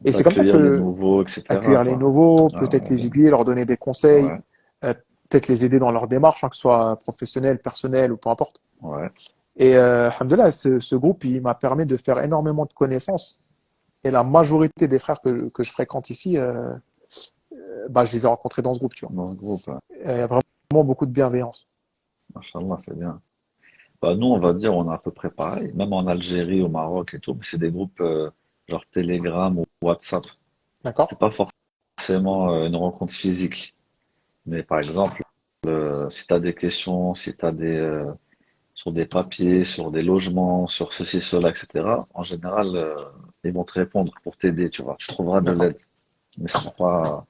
et c'est comme ça
D'accueillir les
que
nouveaux, etc.,
accueillir les
quoi.
nouveaux,
Ah,
peut-être
ouais,
les
bien.
aiguiller, leur donner des conseils,
Ouais,
euh, peut-être les aider dans leur démarche, hein, que ce soit professionnelle, personnelle ou peu importe.
ouais.
Et alhamdoulilah, ce groupe, il m'a permis de faire énormément de connaissances. Et la majorité des frères que je fréquente ici, bah, je les ai rencontrés dans ce groupe, tu vois.
Dans ce groupe, hein.
Et il y a vraiment beaucoup de bienveillance.
Machallah, c'est bien. Bah, nous, on va dire, on est à peu près pareil, même en Algérie, au Maroc et tout, mais c'est des groupes genre Telegram ou WhatsApp.
D'accord?
C'est pas forcément une rencontre physique, mais par exemple, si tu as des questions, si tu as sur des papiers, sur des logements, sur ceci, cela, etc., en général, ils vont te répondre pour t'aider, tu vois. Tu trouveras de
D'accord.
l'aide. Mais c'est pas,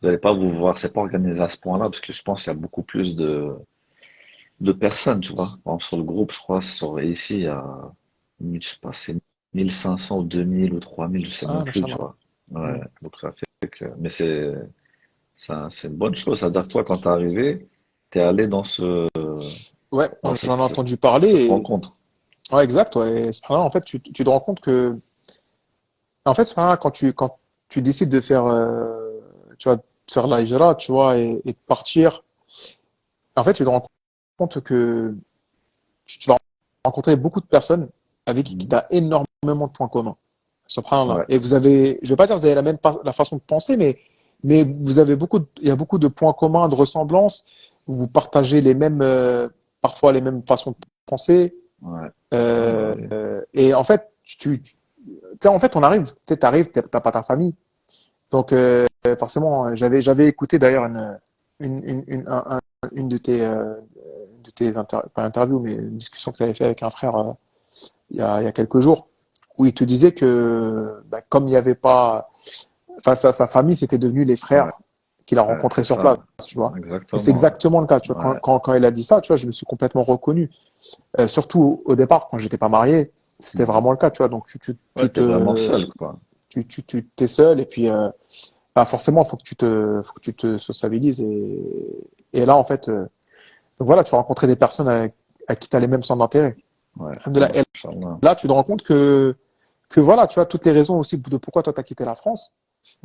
vous n'allez pas vous voir, c'est pas organisé à ce point-là, parce que je pense qu'il y a beaucoup plus de personnes, tu vois. Par exemple, sur le groupe, je crois, ici, il y a, je sais pas, c'est 1500 ou 2000 ou 3000, je sais même
Ah,
plus, tu
machallah.
vois. Ouais,
Hmm.
donc ça fait que, mais c'est une bonne chose. C'est-à-dire que toi, quand t'es arrivé, t'es allé
Ouais,
dans
j'en ai entendu parler.
cette rencontre.
Ouais, exact. Ouais. Et subhanallah, en fait, tu te rends compte en fait, subhanallah, quand tu décides de faire, tu vois, de faire la hijra, tu vois, et de partir, en fait, tu te rends compte que tu vas rencontrer beaucoup de personnes avec qui tu
Mhm.
as énormément de points communs. Subhanallah.
Ouais,
Et vous avez, je vais pas dire que vous avez la façon de penser, mais vous avez il y a beaucoup de points communs, de ressemblances. Vous partagez parfois les mêmes façons de penser.
ouais,
Euh,
ouais,
et en fait, en fait, on arrive, t'arrives, t'as pas ta famille. Donc, forcément, j'avais écouté d'ailleurs une de tes pas interviews, mais une discussion que tu avais fait avec un frère il y a quelques jours, où il te disait que bah, comme il n'y avait pas, enfin sa famille, c'était devenu les
ouais,
frères qu'il a
ouais,
rencontrés
c'est
sur place,
ça,
tu vois. Et c'est
exactement.
exactement le cas, tu vois.
Ouais,
Quand il a dit ça, tu vois, je me suis complètement reconnu. Surtout au départ, quand j'étais pas marié, c'était
mhm.
vraiment le cas, tu vois. Donc
Ouais, t'es vraiment seul, quoi.
tu t'es seul et puis bah, forcément, faut que tu te sociabilises et là, en fait, donc voilà, tu vas rencontrer des personnes à qui tu as les mêmes centres d'intérêt.
Ouais,
Et
Inch'Allah.
là, tu te rends compte que voilà, tu as toutes les raisons aussi de pourquoi toi, tu as quitté la France.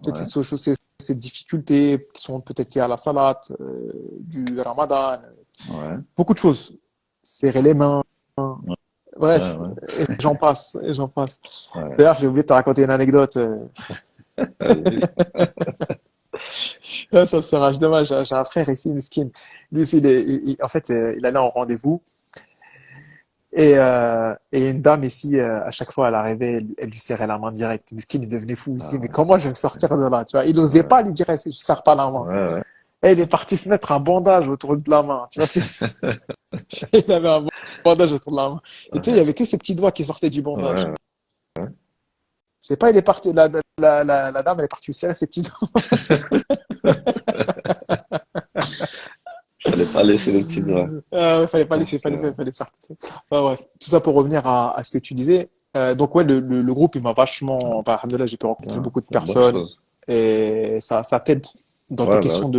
Toutes
Ouais,
ces difficultés qui sont peut-être liées à la salade, du ramadan,
ouais,
beaucoup de choses. Serrer les mains,
ouais,
bref,
ouais,
et j'en passe, et j'en passe.
ouais.
D'ailleurs, j'ai oublié de te raconter une anecdote.
Vas-y.
Ça me rage dommage. J'ai un frère ici, Miskin. Lui aussi, en fait, il allait en rendez-vous. Et une dame ici, à chaque fois, elle arrivait, elle lui serrait la main direct. Miskin, il devenait fou
Ah
ici. Mais
ouais,
comment je vais me
c'est,
sortir de là? Tu vois, il n'osait
ouais,
pas lui dire, je ne serre pas la main.
ouais, ouais,
Et il est parti se mettre un bandage autour de la main. Tu vois ce que il avait un bandage autour de la main. Et tu sais, il y avait que ses petits doigts qui sortaient du bandage.
ouais,
C'est pas, il est parti, la dame, elle est partie lui serrer ses petits doigts.
fallait pas laisser les petits doigts.
Ouais, fallait pas laisser,
Parce que,
fallait faire tout ça. Enfin, bref, tout ça pour revenir à ce que tu disais. Donc ouais, le groupe, il m'a vachement, enfin, alhamdoulilah, j'ai pu rencontrer
bien,
beaucoup de
c'est une bonne
personnes
chose.
et ça t'aide
Ouais, bah oui, forcément.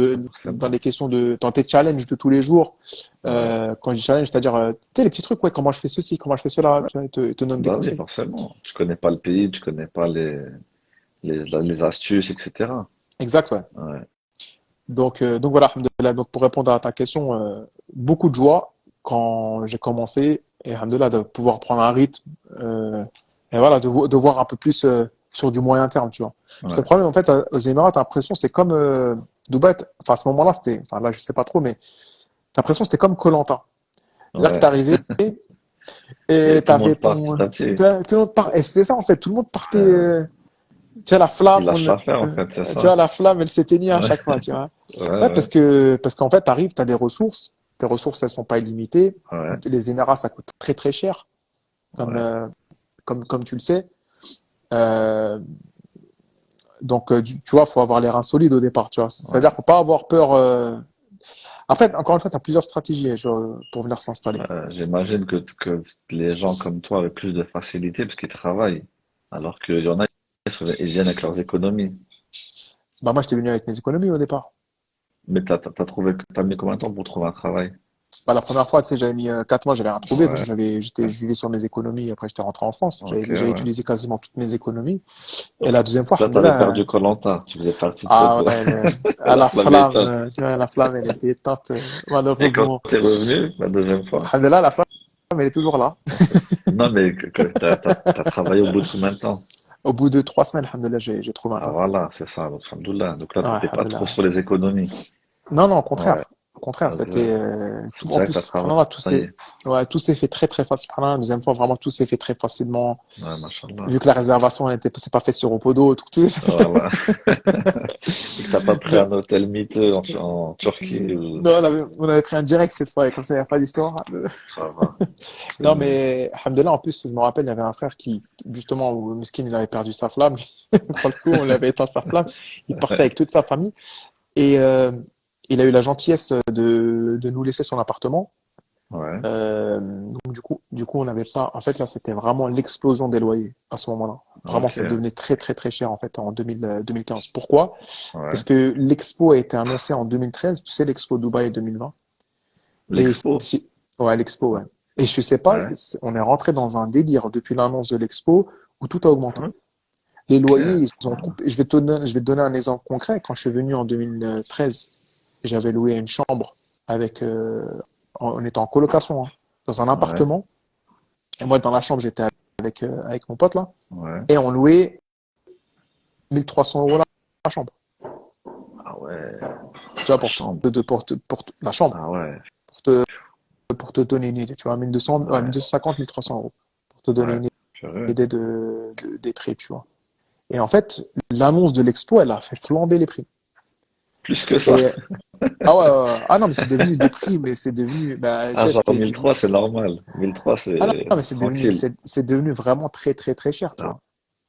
dans tes challenges de tous les jours.
Ouais,
Quand je dis challenge, c'est-à-dire, tu sais, les petits trucs, ouais, comment je fais ceci, comment je fais cela,
ouais,
tu vois, ils te donnent des
bah oui,
conseils.
forcément. Tu connais pas le pays, tu connais pas les astuces, etc.
Exact, ouais.
Ouais,
Donc voilà, alhamdoulilah. Donc pour répondre à ta question, beaucoup de joie quand j'ai commencé et alhamdoulilah de pouvoir prendre un rythme et voilà de voir un peu plus sur du moyen terme, tu vois. Parce que le
ouais,
problème en fait aux Émirats, t'as l'impression c'est comme Dubaï, enfin à ce moment-là c'était, enfin là je sais pas trop, mais t'as l'impression c'était comme koh. C'est-à-dire que
ouais.
t'arrivais et
Et tout le
t'avais
monde part
ton,
petit à petit.
tu vois, tout le monde et c'était ça en fait, tout le monde partait,
Euh,
tu vois la
il
flamme,
lâche l'affaire, en fait, c'est
tu
ça.
vois la flamme, elle s'éteignait à
Ouais,
chaque fois, tu vois.
ouais,
Ouais,
ouais,
parce qu'en fait, t'arrives, t'as des ressources. Tes ressources, elles sont pas illimitées.
ouais,
Les Émirats, ça coûte très très cher, comme
ouais.
comme tu le sais. Euh, donc, tu vois, faut avoir les reins solides au départ, tu vois. C'est-à-dire,
Ouais.
faut pas avoir peur. Après, encore une fois, tu as plusieurs stratégies pour venir s'installer.
J'imagine que les gens comme toi avaient plus de facilité parce qu'ils travaillent, alors qu'il y en a, ils viennent avec leurs économies.
Bah, moi, j'étais venu avec mes économies au départ.
Mais t'as mis combien de temps pour trouver un travail?
Bah, la première fois, tu sais, j'avais mis 4 mois, j'avais rien trouvé, donc
Ouais,
je vivais sur mes économies. Après, j'étais rentré en France.
ok,
J'avais
ouais.
utilisé quasiment toutes mes économies. Et la deuxième fois,
Toi, t'avais
alhamdoulilah,
perdu koh Tu faisais partie de
ah ouais,
la
la
flamme
flamme,
éteinte.
tu vois, la flamme, elle était éteinte,
Et quand
malheureusement.
t'es revenu, la deuxième fois?
Alhamdoulilah, la flamme, elle est toujours là.
Non, mais t'as travaillé au bout de combien de temps?
Au bout de 3 semaines, alhamdoulilah, j'ai trouvé un
Ah,
taf.
voilà, c'est ça, donc, alhamdoulilah. Donc là,
Ouais,
t'étais pas trop
alhamdoulilah.
sur les économies.
Non, non, au
Ouais,
contraire. Au contraire,
ça se voit.
c'était
C'est
tout. En
déjà que
plus,
t'as
subhanallah,
travaillé.
ouais, tout s'est fait très très facile. Subhanallah, la deuxième fois, vraiment, tout s'est fait très facilement.
Ouais, machallah.
Vu que la réservation c'est pas faite sur Opodo, tout.
Voilà. Et que t'as pas pris
Non,
un hôtel miteux en Turquie ou...
non, on avait pris un direct cette fois, et comme ça, il n'y a pas d'histoire.
Ça va. C'est
Non,
mieux.
mais, alhamdoulilah, en plus, je me rappelle, il y avait un frère qui, justement, où Miskin, il avait perdu sa flamme. Pour le coup, on l'avait éteint sa flamme. Il partait avec toute sa famille. Et il a eu la gentillesse de nous laisser son appartement.
Ouais.
Donc du coup, on n'avait pas. En fait, là, c'était vraiment l'explosion des loyers à ce moment-là. Vraiment,
Ok.
ça devenait très, très, très cher, en fait, en 2015. Pourquoi? Parce
Ouais.
que l'expo a été annoncée en 2013. Tu sais, l'expo Dubaï 2020. Et
L'expo.
si, ouais, l'expo, ouais. Et je sais pas,
Ouais.
on est rentré dans un délire depuis l'annonce de l'expo où tout a augmenté. Les
Ok.
loyers, ils ont coupé. Je vais te donner un exemple concret. Quand je suis venu en 2013, j'avais loué une chambre avec, on était en colocation, hein, dans un
Ouais.
appartement. Et moi, dans la chambre, j'étais avec mon pote là.
Ouais.
Et on louait 1 300 € la chambre.
Ah ouais.
Tu vois,
La chambre.
la chambre.
Ah ouais.
Pour te donner une idée. Tu vois, 1200, ouais,
Ouais.
1250, 1300 €. Pour te donner
Ouais.
une
Purée.
idée des prix, tu vois. Et en fait, l'annonce de l'expo, elle a fait flamber les prix.
Plus que ça.
Et, ah ouais, ouais, ouais. Ah non, mais c'est devenu des prix, mais c'est devenu, bah, tu
Ah,
sais,
genre
c'était
1003, c'est normal. 1003,
ah non,
c'est
non, mais
tranquille.
c'est devenu vraiment très, très, très cher, tu
Ah,
vois.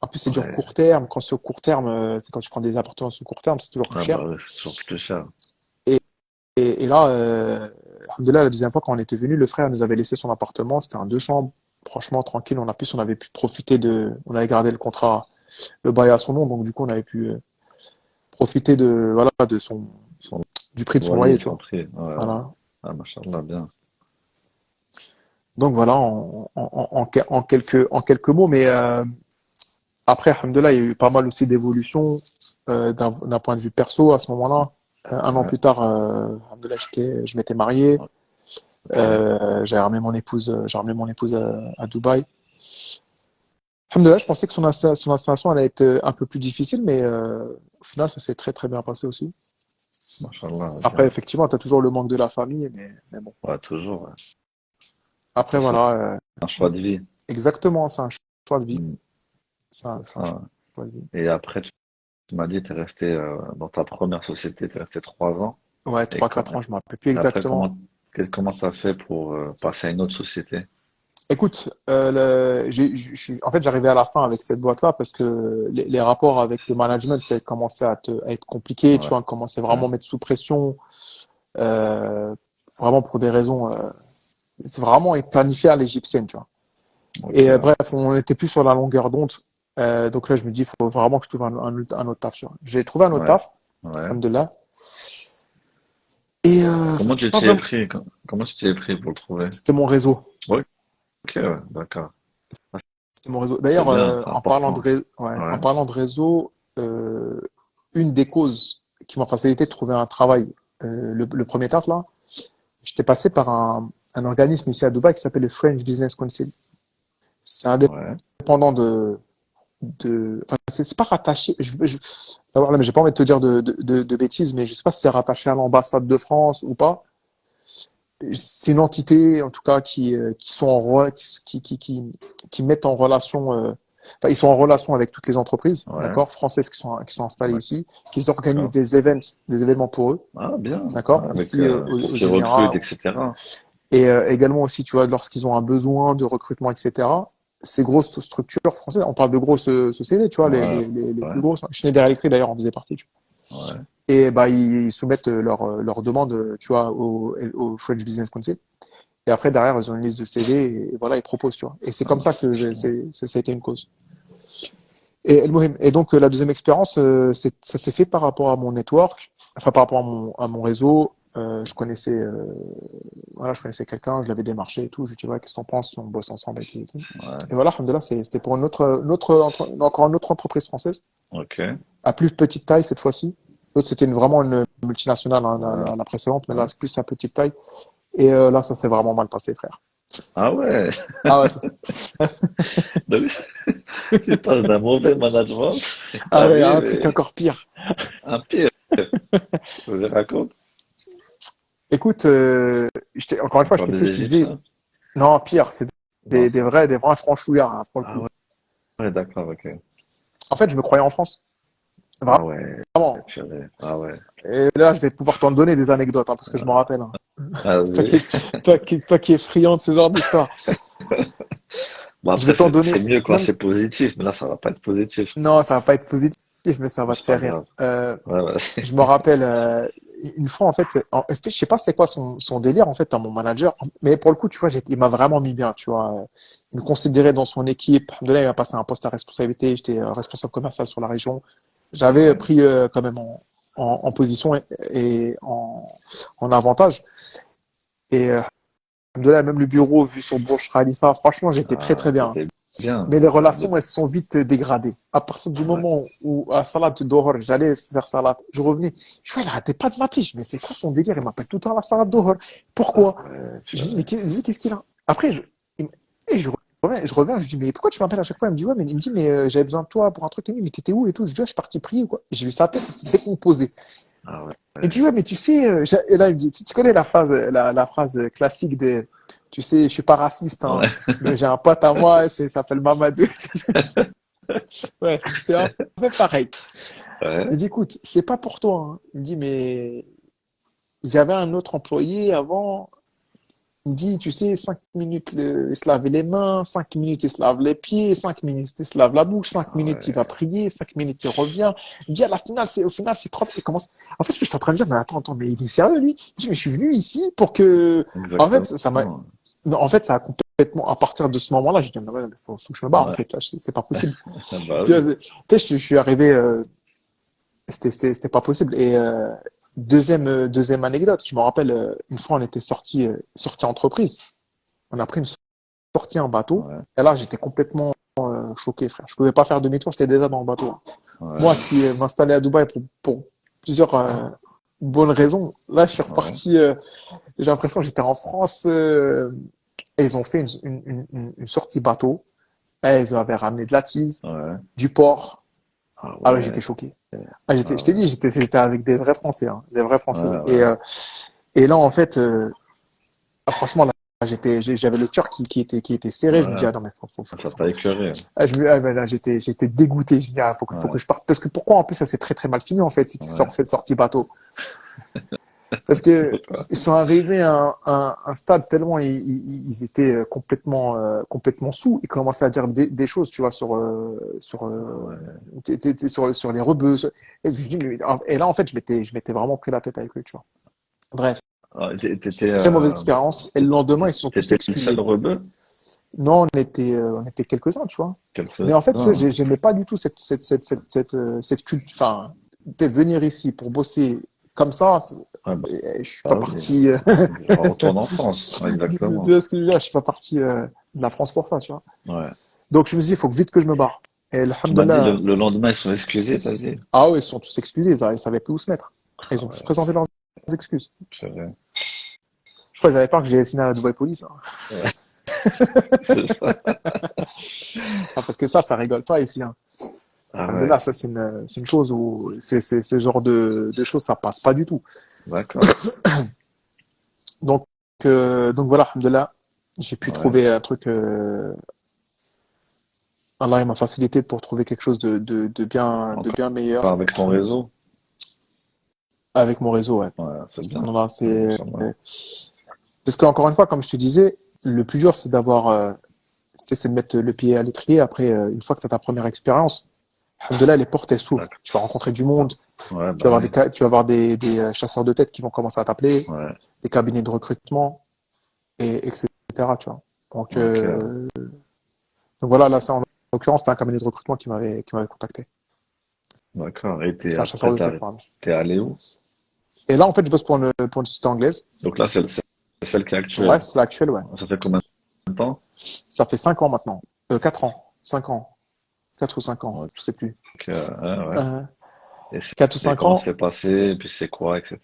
En plus, c'est du
ouais.
court terme. Quand c'est au court terme, c'est quand tu prends des appartements sur court terme, c'est toujours plus
Ah bah
cher.
ouais, c'est toujours plus cher.
Et, et là, alhamdoulilah, la deuxième fois, quand on était venu, le frère nous avait laissé son appartement. C'était un 2 chambres. Franchement, tranquille. On avait pu profiter on avait gardé le contrat, le bail à son nom. Donc, du coup, on avait pu profiter voilà,
Son
du prix de son loyer,
loyer,
tu
son
vois.
prix. Ouais, ouais.
Voilà.
Ah, machallah, bien.
Donc, voilà, en quelques mots. Mais, après, alhamdoulilah, il y a eu pas mal aussi d'évolutions, d'un point de vue perso à ce moment-là. Un an
Ouais.
plus tard, alhamdoulilah, je m'étais marié.
Ok.
J'ai ramené mon épouse à Dubaï. Alhamdoulilah, je pensais que son installation allait être un peu plus difficile, mais au final, ça s'est très très bien passé aussi.
Machallah,
Après,
bien.
effectivement, tu as toujours le manque de la famille, mais bon.
Ouais, toujours. Ouais.
Après,
Ça, c'est
voilà,
un choix de vie.
exactement, c'est un choix de vie.
Hmm, c'est
C'est un
ça.
choix de vie.
Et après, tu m'as dit, tu es resté dans ta première société, tu es resté 3 ans.
Ouais,
Et,
3 4 ans, je me rappelle plus
et après,
exactement.
comment t'as fait pour passer à une autre société?
Écoute, en fait, j'arrivais à la fin avec cette boîte-là parce que les rapports avec le management commençaient à être compliqués, tu
Ouais,
vois, on commençait
ouais.
vraiment à mettre sous pression, euh, vraiment pour des raisons, c'est vraiment planifié à l'égyptienne, tu vois.
Ok,
Et
ouais.
bref, on n'était plus sur la longueur d'onde. Donc là, je me dis, il faut vraiment que je trouve un autre taf, tu vois. J'ai trouvé un autre
Ouais,
taf,
ouais.
alhamdoulilah. Et ça
Comment
s'est
tu
pas
t'y es
vraiment.
pris? Comment tu t'y es pris pour le trouver?
C'était mon réseau.
Ouais, ok, ouais, d'accord. Ah,
C'était mon réseau.
c'est
D'ailleurs,
bien, c'est important.
ouais, en
Ouais,
parlant de réseau, une des causes qui m'a facilité de trouver un travail, le premier taf là, j'étais passé par un organisme ici à Dubaï qui s'appelle le French Business Council. C'est
ouais,
indépendant enfin, c'est pas rattaché. Alors là, mais j'ai pas envie de te dire de bêtises, mais je sais pas si c'est rattaché à l'ambassade de France ou pas. C'est une entité, en tout cas, qui sont qui mettent en relation, enfin, ils sont en relation avec toutes les entreprises,
ouais,
d'accord, françaises qui sont installées ici, qui organisent
d'accord.
des événements pour eux,
Ah, bien,
d'accord,
ouais, avec,
ici
pour
aux
qu'ils recrutent,
Émirats.
etc.
Et également aussi, tu vois, lorsqu'ils ont un besoin de recrutement, etc., ces grosses structures françaises, on parle de grosses sociétés, tu vois, les,
Ouais,
les, les, les
ouais,
plus grosses. Schneider Electric, d'ailleurs, en faisait partie. Tu
ouais.
Et bah, ils soumettent leur demande, tu vois, au French Business Council. Et après, derrière, ils ont une liste de CV et voilà, ils proposent, tu vois. Et c'est
Ah,
comme ça que
franchement.
ça a été une cause. Et donc, la deuxième expérience, ça s'est fait par rapport à mon network, enfin, par rapport à mon réseau. Voilà, je connaissais quelqu'un, je l'avais démarché et tout. Je lui dis, ouais, qu'est-ce que t'en penses si on bosse ensemble et tout.
Ouais,
Et voilà, alhamdoulilah, c'était pour encore une autre entreprise française,
ok.
à plus petite taille cette fois-ci. L'autre, c'était vraiment une multinationale, hein,
Ouais,
la précédente, mais là,
ouais.
c'est plus à petite taille. Et là, ça s'est vraiment mal passé, frère.
Ah ouais,
Ah ouais,
donc tu passes d'un mauvais management et
ah ouais, un
t'arrives
truc
et
encore pire.
un pire. Je raconte.
Écoute, encore une fois,
Encore
tu sais,
des
je te disais,
Égyptiens?
non, pire, c'est
Non.
des vrais franchouillards, hein, pour le
Ah
coup.
ouais, ouais, d'accord, ok.
En fait, je me croyais en France.
Ah ouais,
Vraiment.
purée. Ah ouais.
Et là, je vais pouvoir t'en donner des anecdotes, hein, parce que je m'en rappelle, hein.
Vas-y.
Toi qui es friand de ce genre d'histoire.
Bon,
Je
après,
vais t'en
c'est
donner,
mieux quand
même,
c'est positif, mais là, ça va pas être positif.
non, ça va pas être positif, mais ça
Mais
va te
c'est pas
faire rire.
grave. Ouais, ouais.
Je me rappelle, une fois, en fait, je sais pas c'est quoi son délire, en fait, à mon manager, mais pour le coup, tu vois, il m'a vraiment mis bien, tu vois. Il me considérait dans son équipe. De là, il m'a passé un poste à responsabilité. J'étais responsable commercial sur la région. J'avais
Ouais,
pris quand même en position et en avantage. Et de là, même le bureau, vu sur Burj Khalifa, franchement, j'étais très,
ah,
très bien.
t'étais bien.
Mais les
De-
relations, elles se sont vite dégradées. À partir du
Ouais,
moment où, à Salat Dohor, j'allais faire Salat, je revenais. Je vois, il arrêtait pas de m'appeler. Je me dis, mais c'est quoi son délire? Il m'appelle tout le temps à la Salat Dohor.
ah
Pourquoi?
ouais,
Je dis,
purée.
mais qu'est-ce qu'il a? Après, et je reviens, je dis, mais pourquoi tu m'appelles à chaque fois? Il me dit, ouais, mais il me dit, mais j'avais besoin de toi pour un truc. Il me dit, mais t'étais où et tout? Je dis, ouais, je suis parti prier ou quoi? J'ai vu sa tête, il s'est décomposé.
Ah ouais,
Il me dit, ouais, mais tu sais, et là, il me dit, tu connais la phrase, la phrase classique de, tu sais, je suis pas raciste, hein,
ouais,
mais j'ai un pote à moi, il s'appelle Mamadou. Ouais, c'est un peu pareil.
ouais,
Il dit, écoute, c'est pas pour toi, hein. Il me dit, mais j'avais un autre employé avant. Il me dit, tu sais, 5 minutes, il se lave les mains, 5 minutes, il se lave les pieds, 5 minutes, il se lave la bouche, cinq
ah
minutes, il
ouais,
va prier, 5 minutes, il revient. Il me dit, au final, c'est trop. Il commence. En fait, je suis en train de dire, mais attends, mais il est sérieux, lui? Il dit, mais je suis venu ici pour que, en fait,
exactement.
ça m'a, non, en fait, ça a complètement, à partir de ce moment-là, j'ai dit, mais ouais, faut que je me barre, en
Ouais,
fait, là, c'est pas possible.
bah
Tu
oui.
vois, je suis arrivé, c'était pas possible. Et deuxième anecdote, je me rappelle, une fois, on était sorti entreprise. On a pris une sortie en bateau.
Ouais,
Et là, j'étais complètement choqué, frère. Je pouvais pas faire demi-tour, j'étais déjà dans le bateau. Moi
ouais,
qui m'installais à Dubaï pour plusieurs bonnes raisons, là, je suis
ouais,
reparti. J'ai l'impression que j'étais en France. Et ils ont fait une sortie bateau. Et ils avaient ramené de la tease,
ouais.
du porc.
Ah
Ah ouais, j'étais
ouais,
choqué.
ah
Je t'ai
ouais,
dit, j'étais avec des vrais Français, hein, des vrais
ouais,
Français.
ouais.
Et là, en fait, franchement, là, j'avais le cœur qui était serré. Je me dis,
Ouais,
ah non, mais
ça t'a écœuré.
ben là, j'étais dégoûté. Je me dis, ah, faut que
Ouais,
je parte. Parce que pourquoi, en plus, ça s'est très, très mal fini, en fait,
ouais.
cette sortie bateau. Parce que
Pourquoi?
ils sont arrivés à un stade tellement ils étaient complètement sous. Ils commençaient à dire des choses, tu vois,
Ah ouais.
sur les rebeux. Et là, en fait, je m'étais vraiment pris la tête avec eux, tu vois. Bref,
Ah,
très mauvaise expérience. Et le lendemain, ils se sont tous
t'étais le seul
excusés.
rebeu?
Non, on était quelques-uns, tu vois. Mais en fait, tu vois,
Quelques-uns.
j'aimais pas du tout cette culte. Enfin, de venir ici pour bosser comme ça,
Ouais,
je suis pas
bah oui.
parti.
Retourne en France. Ouais,
Tu
exactement.
vois ce que je veux dire? Je suis pas parti de la France pour ça, tu vois.
Ouais.
Donc je me suis dit, il faut que vite que je me barre. Et
Tu m'as dit
alhamdoulilah,
le lendemain, ils sont excusés, t'as dit?
ah ouais, ils sont tous excusés, ils savaient plus où se mettre. Et ils
Ah
ont tous
ouais,
présenté leurs excuses.
purée.
Je crois qu'ils avaient peur que j'aille signer à la Dubai Police, hein.
Ouais, c'est ça.
Ah, parce que ça rigole pas ici, hein.
Ah ouais,
Alhamdoulilah, ça c'est une chose où c'est ce genre de choses, ça passe pas du tout.
d'accord.
Donc, donc voilà, alhamdoulilah, j'ai pu
Ouais.
trouver un truc, Allah il m'a facilité pour trouver quelque chose de bien
Encore
meilleur
avec ton réseau?
avec mon réseau, ouais.
Ouais, c'est bien.
Voilà,
Ouais,
c'est,
Inch'Allah.
parce qu'encore une fois, comme je te disais, le plus dur, c'est de mettre le pied à l'étrier. Après, une fois que tu as ta première expérience, Alhamdoulilah, les portes, elles s'ouvrent.
D'accord.
Tu vas rencontrer du monde.
Ouais,
Tu vas
bah
avoir
oui.
tu vas avoir des chasseurs de tête qui vont commencer à t'appeler,
Ouais.
des cabinets de recrutement, etc. Tu vois. Donc,
Ok.
donc voilà, là, ça, en l'occurrence, c'était un cabinet de recrutement qui m'avait contacté.
D'accord. Et
C'était un chasseur
après,
de tête, pardon.
t'es allé où?
Et là, en fait, je bosse pour une société anglaise.
Donc là, c'est celle qui est
Ouais,
actuelle.
c'est l'actuel, ouais.
Ça fait combien de temps?
Ça fait 5 ans maintenant. 4 ans. 5 ans. 4 ou 5 ans.
Ok,
Je sais plus.
ouais.
Euh,
Et
4 ou
c'est
5
comment
ans.
c'est passé? Et puis c'est quoi, etc.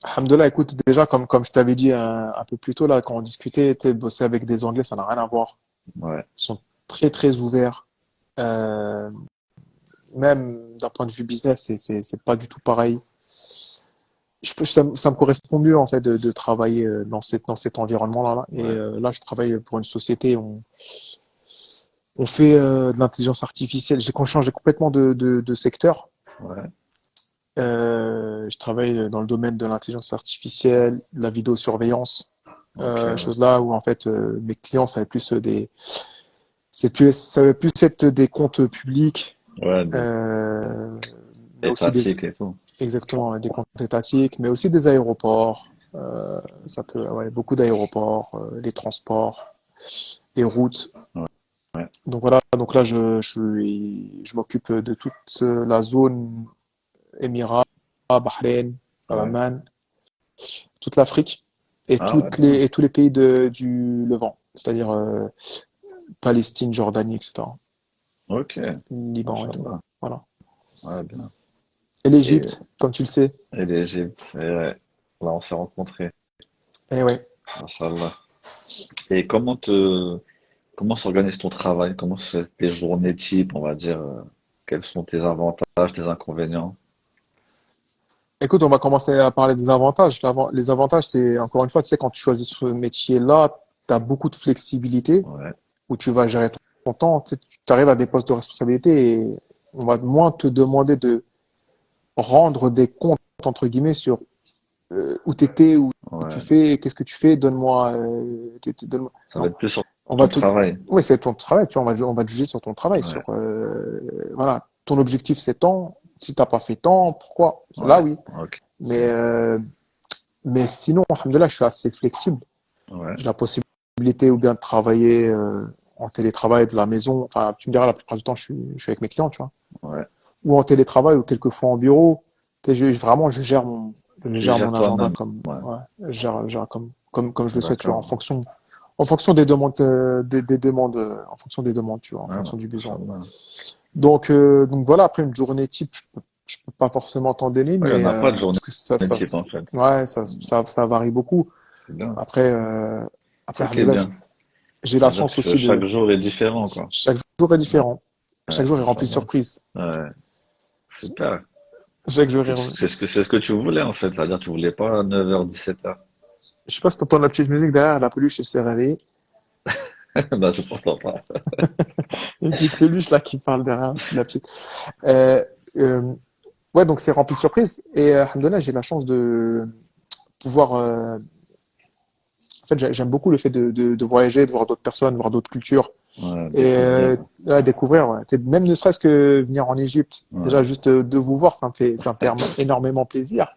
Alhamdoulilah, écoute, déjà, comme je t'avais dit un peu plus tôt, là, quand on discutait, tu sais, bosser avec des Anglais, ça n'a rien à voir.
Ouais.
Ils sont très, très ouverts. Euh, Même d'un point de vue business, c'est pas du tout pareil. Ça me correspond mieux, en fait, de travailler dans cet environnement-là. Là. Et
Ouais.
là, je travaille pour une société, on fait de l'intelligence artificielle. J'ai changé complètement de secteur.
Ouais.
Je travaille dans le domaine de l'intelligence artificielle, de la vidéosurveillance,
Ok. Ouais.
chose là où en fait mes clients ça va plus être des comptes publics,
Ouais,
euh, mais aussi
étatique et tout.
exactement des comptes étatiques, mais aussi des aéroports. Ça peut, ouais, beaucoup d'aéroports, les transports, les routes.
Ouais. Ouais.
Donc voilà, donc là je m'occupe de toute la zone Émirats, Bahreïn,
Ouais.
Oman, toute l'Afrique et
Ah ouais, bien.
et tous les pays du Levant, c'est-à-dire Palestine, Jordanie, etc.
Ok.
Liban et tout.
Machallah.
Voilà.
Ouais, bien.
Et
Et,
l'Égypte, comme tu le sais.
et l'Égypte, ouais. Là, on s'est rencontrés.
Eh ouais.
Machallah. Et comment s'organise ton travail? Comment c'est tes journées type, on va dire, quels sont tes avantages, tes inconvénients?
Écoute, on va commencer à parler des avantages. Les avantages, c'est encore une fois, tu sais, quand tu choisis ce métier-là, tu as beaucoup de flexibilité
Ouais,
où tu vas gérer ton temps. Tu sais, tu arrives à des postes de responsabilité et on va moins te demander de rendre des comptes, entre guillemets, sur où t'étais, où tu
ouais.
fais, qu'est-ce que tu fais, donne-moi, donne-moi.
Ça va
Non,
être plus sur
on va
ton
te,
travail.
ouais, c'est ton travail, tu vois, on va te juger sur ton travail,
Ouais,
voilà, ton objectif c'est tant, si t'as pas fait tant, pourquoi? Là,
ouais.
oui.
Ok.
Mais, sinon, alhamdoulilah, je suis assez flexible.
Ouais,
J'ai la possibilité ou bien de travailler, en télétravail de la maison. Enfin, tu me diras, la plupart du temps, je suis avec mes clients, tu vois.
ouais.
Ou en télétravail ou quelquefois en bureau. Tu sais, vraiment, je
Tu
gère mon
gères
agenda
toi-même.
comme,
Ouais,
ouais, je gère comme je le souhaite, tu vois,
d'accord.
en fonction des demandes, des demandes, en fonction des demandes, tu vois, en
Ouais,
fonction du besoin.
machallah.
Donc voilà, après une journée type, je peux pas forcément t'en donner,
Ouais, il n'y en
mais,
a pas de journée
parce que
type en fait.
ouais, ça varie beaucoup.
C'est bien.
Après,
C'est ça qui est
alhamdoulilah,
bien.
j'ai la
C'est-à-dire
chance
que
aussi
chaque jour est différent, quoi.
chaque jour est
Ouais,
différent. Chaque
ouais,
jour est rempli de
machallah.
surprises.
Ouais, super.
Chaque jour est rempli.
C'est ce que tu voulais en fait. C'est-à-dire tu voulais pas 9h, 17h.
Je sais pas si t'entends la petite musique derrière, la peluche, elle s'est réveillée.
Ben, je pense pas.
Une petite peluche là qui parle derrière, la petite. Euh, euh, ouais, donc c'est rempli de surprises. Et alhamdoulilah, j'ai la chance de pouvoir. En fait, j'aime beaucoup le fait de voyager, de voir d'autres personnes, voir d'autres cultures.
Ouais,
Et
découvrir.
ouais, découvrir, ouais. Même ne serait-ce que venir en Égypte. Déjà,
Ouais,
juste de vous voir, ça me fait énormément plaisir.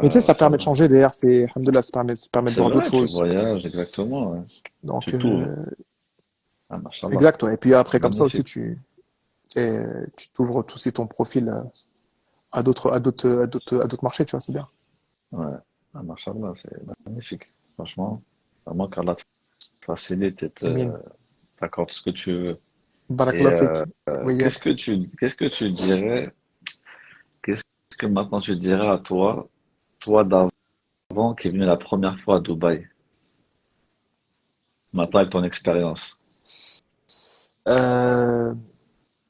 Mais tu sais,
ouais,
ça permet de
machallah.
changer d'air. Alhamdoulilah, ça permet de
C'est
voir d'autres
vrai, tu
choses.
voyages, exactement. Ouais.
Donc,
Tu t'ouvres. Ah, machallah.
exact, ouais. Et puis après, comme ça aussi,
Magnifique.
tu t'ouvres aussi ton profil à d'autres marchés, tu vois, c'est bien.
Ouais. Ah, machallah, c'est magnifique. Franchement, vraiment qu'Allah te facilite et
Amin.
t'accorde ce que tu veux. Et
Barakallah fik. Wayak.
qu'est-ce que tu dirais, qu'est-ce que maintenant tu dirais à toi d'avant qui est venu la première fois à Dubaï, maintenant avec ton expérience.
Euh,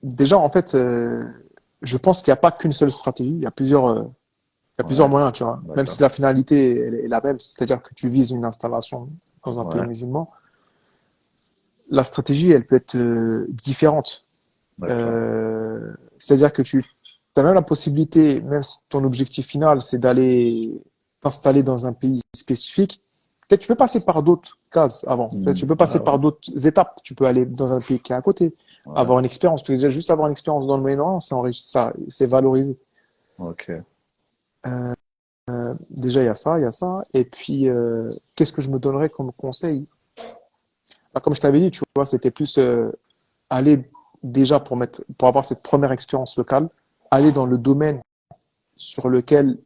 déjà, en fait, je pense qu'il n'y a pas qu'une seule stratégie. Il y a plusieurs
Ouais,
moyens, tu vois. Même
d'accord.
si la finalité est la même, c'est-à-dire que tu vises une installation dans un pays
Ouais,
musulman, la stratégie, elle peut être différente.
d'accord.
C'est-à-dire que tu as même la possibilité, même si ton objectif final, c'est d'aller t'installer dans un pays spécifique, peut-être tu peux passer par d'autres cases avant. Peut-être
Hmm,
tu peux
ouais,
passer
ouais,
par d'autres étapes. Tu peux aller dans un pays qui est à côté.
Ouais,
avoir une expérience. Parce que déjà, juste avoir une expérience dans le Moyen-Orient, c'est ça, c'est valorisé.
ok,
Euh, Déjà, il y a ça, il y a ça. Et puis, qu'est-ce que je me donnerais comme conseil? Bah, comme je t'avais dit, tu vois, c'était plus aller déjà pour avoir cette première expérience locale, aller dans le domaine sur lequel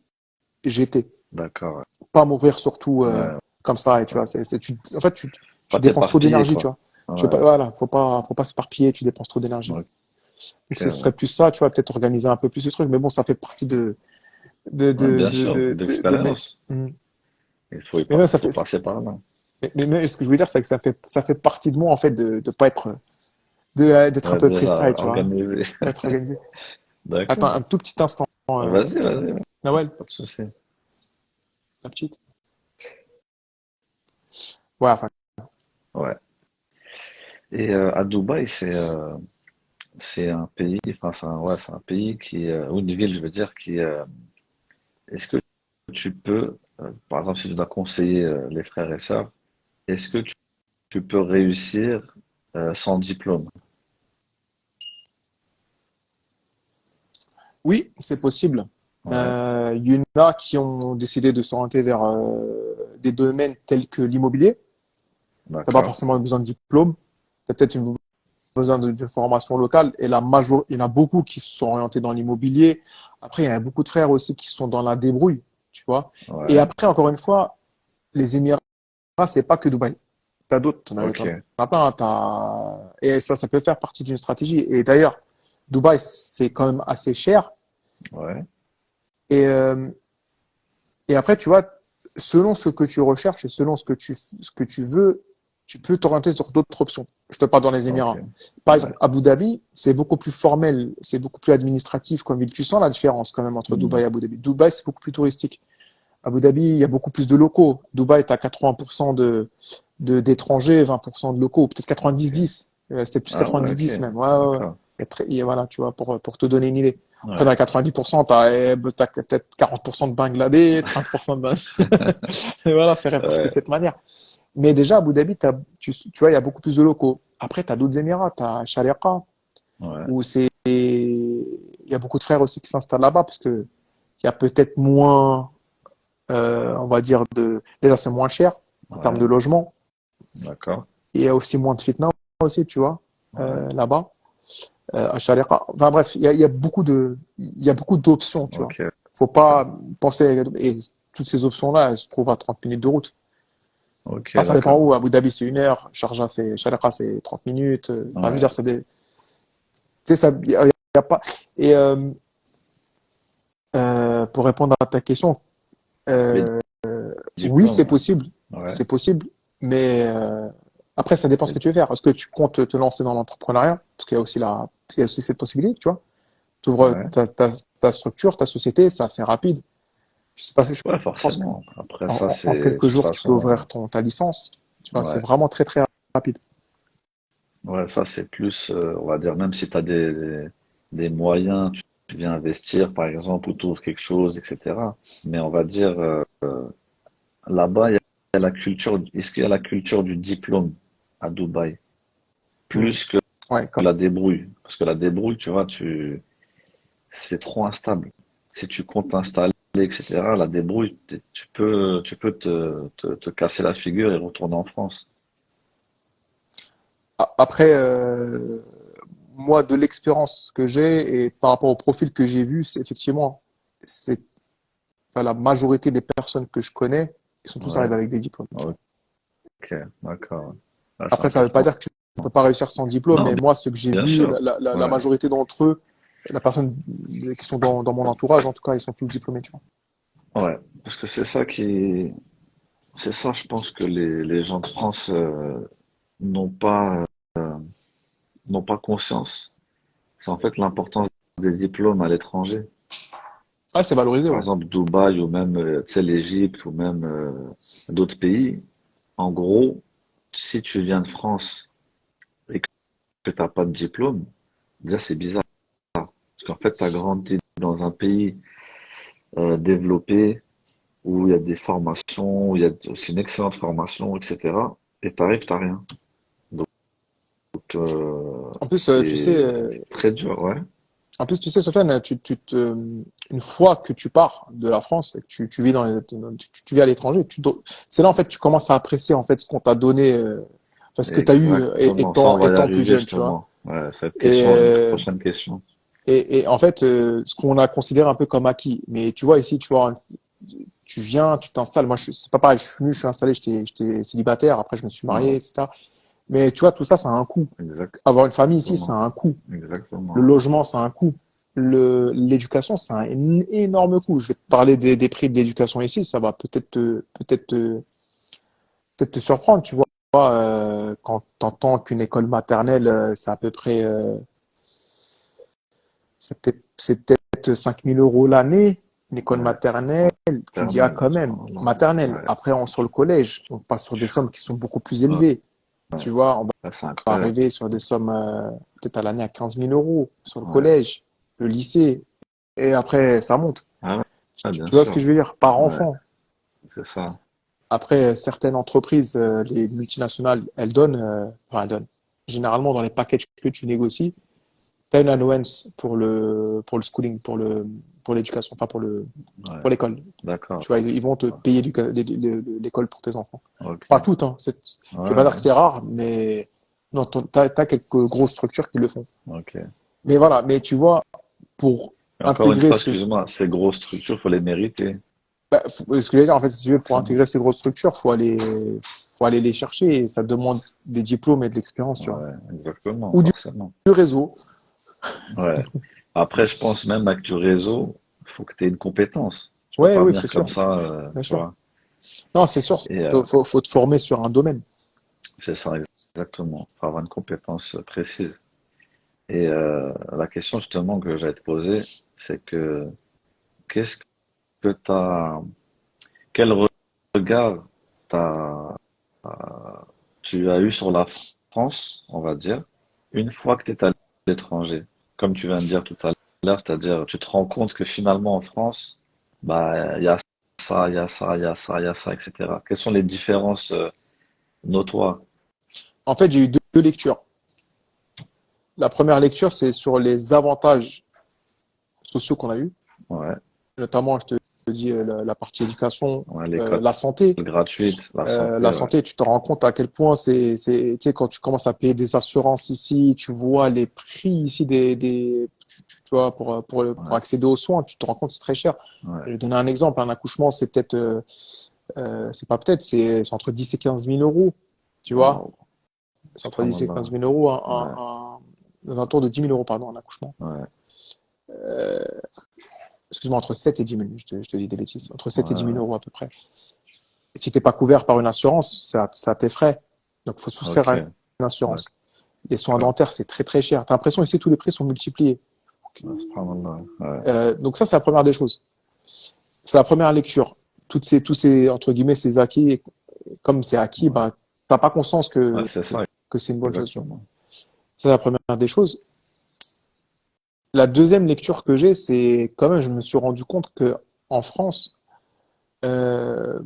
j'étais.
d'accord.
Pas m'ouvrir surtout
Ouais, ouais.
comme ça. Et tu
Ouais.
vois, en fait, tu
Pas
dépenses trop
t'éparpiller,
d'énergie, tu
quoi.
vois. Tu veux pas,
Ouais,
voilà, faut pas s'éparpiller, tu dépenses trop d'énergie.
ok,
Donc, ce
ouais.
serait plus ça, tu vois, peut-être organiser un peu plus ce truc. Mais bon, ça fait partie
Ouais, bien sûr,
de mes.
d'expérience.
Hmm. Mais
Il
même,
faut passer par là.
mais ce que je veux dire, c'est que ça fait partie de moi, en fait, de pas être, d'être un
Ouais,
peu
déjà
freestyle, tu vois.
organisé.
Être organisé. Attends,
D'accord.
un tout petit instant,
Vas-y,
parce que,
vas-y,
Nawel,
pas de souci.
la petite. Ouais, enfin,
Ouais. Et à Dubaï, c'est un pays, enfin, c'est un pays ou une ville, je veux dire, est-ce que tu peux, par exemple, si tu dois conseiller les frères et sœurs, est-ce que tu peux réussir sans diplôme?
oui, c'est possible.
Ouais,
Il y en a qui ont décidé de s'orienter vers des domaines tels que l'immobilier. T'as pas
d'accord.
forcément besoin de diplôme. T'as peut-être besoin de formation locale. Et il y en a beaucoup qui se sont orientés dans l'immobilier. Après, il y a beaucoup de frères aussi qui sont dans la débrouille, tu vois. Et
Ouais,
après, encore une fois, les Émirats, c'est pas que Dubaï. T'as d'autres,
ok.
t'en as plein. Et ça peut faire partie d'une stratégie. Et d'ailleurs, Dubaï, c'est quand même assez cher.
Ouais,
Et, et après, tu vois, selon ce que tu recherches et selon ce que tu veux, tu peux t'orienter sur d'autres options. Je te parle dans les
ok.
Émirats. Par
Ouais.
exemple, Abu Dhabi, c'est beaucoup plus formel, c'est beaucoup plus administratif comme ville. Tu sens la différence quand même entre
Hmm.
Dubaï et Abu Dhabi. Dubaï, c'est beaucoup plus touristique. Abu Dhabi, il y a beaucoup plus de locaux. Dubaï, tu as 80% d'étrangers, 20% de locaux, peut-être
Ok.
90-10. C'était plus
Ah ouais, ok.
90-10 même. Ouais, ouais, ouais.
D'accord.
Voilà, tu vois, pour te donner une idée. Après,
Ouais.
dans les 90%, t'as peut-être 40% de Bangladais, 30% de Bangladesh. Et voilà, c'est réparti de
Ouais.
cette manière. Mais déjà, Abu Dhabi, tu vois, il y a beaucoup plus de locaux. Après, tu as d'autres Émirats. Tu as Sharjah,
Ouais.
où il y a beaucoup de frères aussi qui s'installent là-bas, parce que il y a peut-être moins, on va dire, déjà, c'est moins cher en termes de
Ouais.
logement.
D'accord.
Et il y a aussi moins de fitna aussi, tu vois,
Ouais.
là-bas. À Sharjah. Enfin bref, il y a beaucoup d'options, tu vois.
Ok.
Faut pas penser, et toutes ces options-là, elles se trouvent à 30 minutes de route.
Ok,
Ah, ça dépend
d'accord.
où. Abu Dhabi, c'est 1 heure. Sharjah, c'est 30 minutes. Enfin, je veux
Ouais.
dire, tu sais, y a pas. Et pour répondre à ta question,
Les
euh, oui,
diplômes,
c'est possible.
ouais. Ouais.
C'est possible. Mais après, ça dépend ce
Et-
que tu veux faire. Est-ce que tu comptes te lancer dans l'entrepreneuriat? Parce qu'il y a aussi il y a aussi cette possibilité, tu vois. Tu ouvres
Ouais.
ta structure, ta société, c'est assez rapide. Je sais pas, je
Ouais,
pense qu'en
forcément. Après ça,
en
c'est de
quelques
toute
jours, tu peux ouvrir
façon.
ta licence. Tu vois, c'est
Ouais.
vraiment très, très rapide.
Ouais, ça c'est plus, on va dire, même si tu as des moyens, tu viens investir par exemple ou tu ouvres quelque chose, etc. Mais on va dire, là-bas, il y a la culture, est-ce qu'il y a la culture du diplôme à Dubaï?
Hmm.
Plus que
Ouais,
la débrouille. Parce que la débrouille, tu vois, c'est trop instable. Si tu comptes t'installer, etc., la débrouille, tu peux te casser la figure et retourner en France.
Après, moi, de l'expérience que j'ai et par rapport au profil que j'ai vu, c'est effectivement, c'est enfin, la majorité des personnes que je connais, ils sont tous
Ouais,
arrivés avec des diplômes, tu vois.
ok, d'accord. Ah, c'est
Après, ça ne veut pas
important.
dire que tu ne peux pas réussir sans diplôme,
Non,
mais moi, ce que j'ai
bien
vu,
sûr.
la
Ouais,
majorité d'entre eux, la personne qui sont dans mon entourage, en tout cas, ils sont tous diplômés, tu vois.
ouais. Parce que c'est ça, je pense que les gens de France n'ont pas, n'ont pas conscience. C'est en fait l'importance des diplômes à l'étranger.
Ah, c'est valorisé,
Par
ouais.
exemple, Dubaï ou même, tu sais, l'Égypte ou même d'autres pays. En gros, si tu viens de France et que tu n'as pas de diplôme, déjà c'est bizarre. Parce qu'en fait, tu as grandi dans un pays développé où il y a des formations, où il y a aussi une excellente formation, etc. Et t'arrives, t'as rien. Donc Donc,
En plus,
c'est très dur, ouais.
Sofiane, une fois que tu pars de la France et que tu vis tu vis à l'étranger, c'est là en fait tu commences à apprécier en fait ce qu'on t'a donné, enfin, ce que tu as eu
Exactement. Ça, on va y
étant plus
arriver
jeune, tu vois.
justement. Ouais, cette
Et,
question, une prochaine question.
et en fait, ce qu'on a considéré un peu comme acquis. Mais tu vois ici, tu vois, tu viens, tu t'installes. Moi, c'est pas pareil. Je suis venu, je suis installé, j'étais célibataire. Après, je me suis marié,
Ouais,
etc. Mais tu vois, tout ça, ça a un coût. Avoir une famille ici, ça a
exactement.
un coût. Le
Exactement.
logement, ça a un coût. L'éducation, c'est un énorme coût. Je vais te parler des prix de l'éducation ici, ça va peut-être te surprendre, tu vois. Quand t'entends qu'une école maternelle, c'est à peu près, c'est peut-être 5 000 € l'année, une école
Ouais.
maternelle, tu dis, ah,
Éternel.
quand même,
Subhanallah.
maternelle.
Ouais.
Après, sur le collège, on passe sur des sommes qui sont beaucoup plus
Ouais.
élevées. Tu vois, on
Ouais, c'est
va
incroyable.
arriver sur des sommes, peut-être à l'année à 15 000 € sur le
Ouais.
collège, le lycée. Et après, ça monte.
Ah ouais, ouais, bien
Tu vois ce que
sûr.
je veux dire? Par
Ouais,
enfant.
c'est ça.
Après, certaines entreprises, les multinationales, elles donnent. Généralement, dans les packages que tu négocies, tu as une allowance pour le schooling, pour l'éducation, enfin
Ouais.
pour l'école.
D'accord.
Tu vois, ils vont te payer l'école pour tes enfants.
Ok.
Pas toutes, hein. Je vais pas
Ouais,
dire que
bien
c'est
sûr.
rare, mais non, t'as quelques grosses structures qui le font.
Ok.
Mais voilà, mais tu vois, pour
Et encore une
intégrer
fois,
ce,
excuse-moi, ces grosses structures, faut les mériter.
ce que j'allais dire, en fait, si tu veux, pour
Forcément.
intégrer ces grosses structures, faut aller les chercher et ça demande des diplômes et de l'expérience, tu vois.
Ouais, exactement,
Ou
forcément.
du réseau.
Ouais. Après, je pense même avec du réseau, il faut que tu aies une compétence. Tu peux
Ouais,
pas
oui, c'est
venir comme
sûr,
ça,
bien
tu
sûr.
vois.
Non, c'est sûr,
Et
faut te former sur un domaine.
c'est ça, exactement. Faut avoir une compétence précise. Et la question justement que j'allais te poser, c'est que qu'est-ce que t'as, quel regard t'as, tu as eu sur la France, on va dire, une fois que tu es à l'étranger? Comme tu viens de dire tout à l'heure, c'est-à-dire tu te rends compte que finalement en France, bah il y a ça, il y a ça, il y a ça, il y a ça, etc. Quelles sont les différences notoires?
En fait, j'ai eu deux lectures. La première lecture, c'est sur les avantages sociaux qu'on a eus,
Ouais,
notamment, je te dis, la partie éducation,
ouais, l'école
la santé.
gratuite, la santé,
La
ouais,
santé, tu te rends compte à quel point tu sais, quand tu commences à payer des assurances ici, tu vois les prix ici tu vois, pour
ouais,
accéder aux soins, tu te rends compte que c'est très cher.
ouais.
Je vais donner un exemple, un accouchement, c'est pas peut-être, c'est entre 10 et 15 000 €, tu vois.
Waouh,
C'est entre 10 et
subhanallah.
15 000 €,
Ouais,
un tour de 10 000 € pardon, un accouchement.
ouais,
Excuse-moi, entre 7 et 10 000, je te dis des bêtises, entre
ouais,
7 et 10 000
ouais.
€ à peu près. Si t'es pas couvert par une assurance, ça tes frais. Donc, faut souscrire
Ok,
à une assurance. Les soins
d'accord.
dentaires, c'est très très cher. T'as l'impression ici tous les prix sont multipliés.
Ouais, subhanallah. Ouais,
Donc ça, c'est la première des choses. C'est la première lecture. Tous ces entre guillemets ces acquis, comme c'est acquis,
ouais.
bah t'as pas conscience
Ouais, c'est ça,
que c'est une bonne chose.
exactement.
C'est la première des choses. La deuxième lecture que j'ai, c'est quand même, je me suis rendu compte que en France, euh,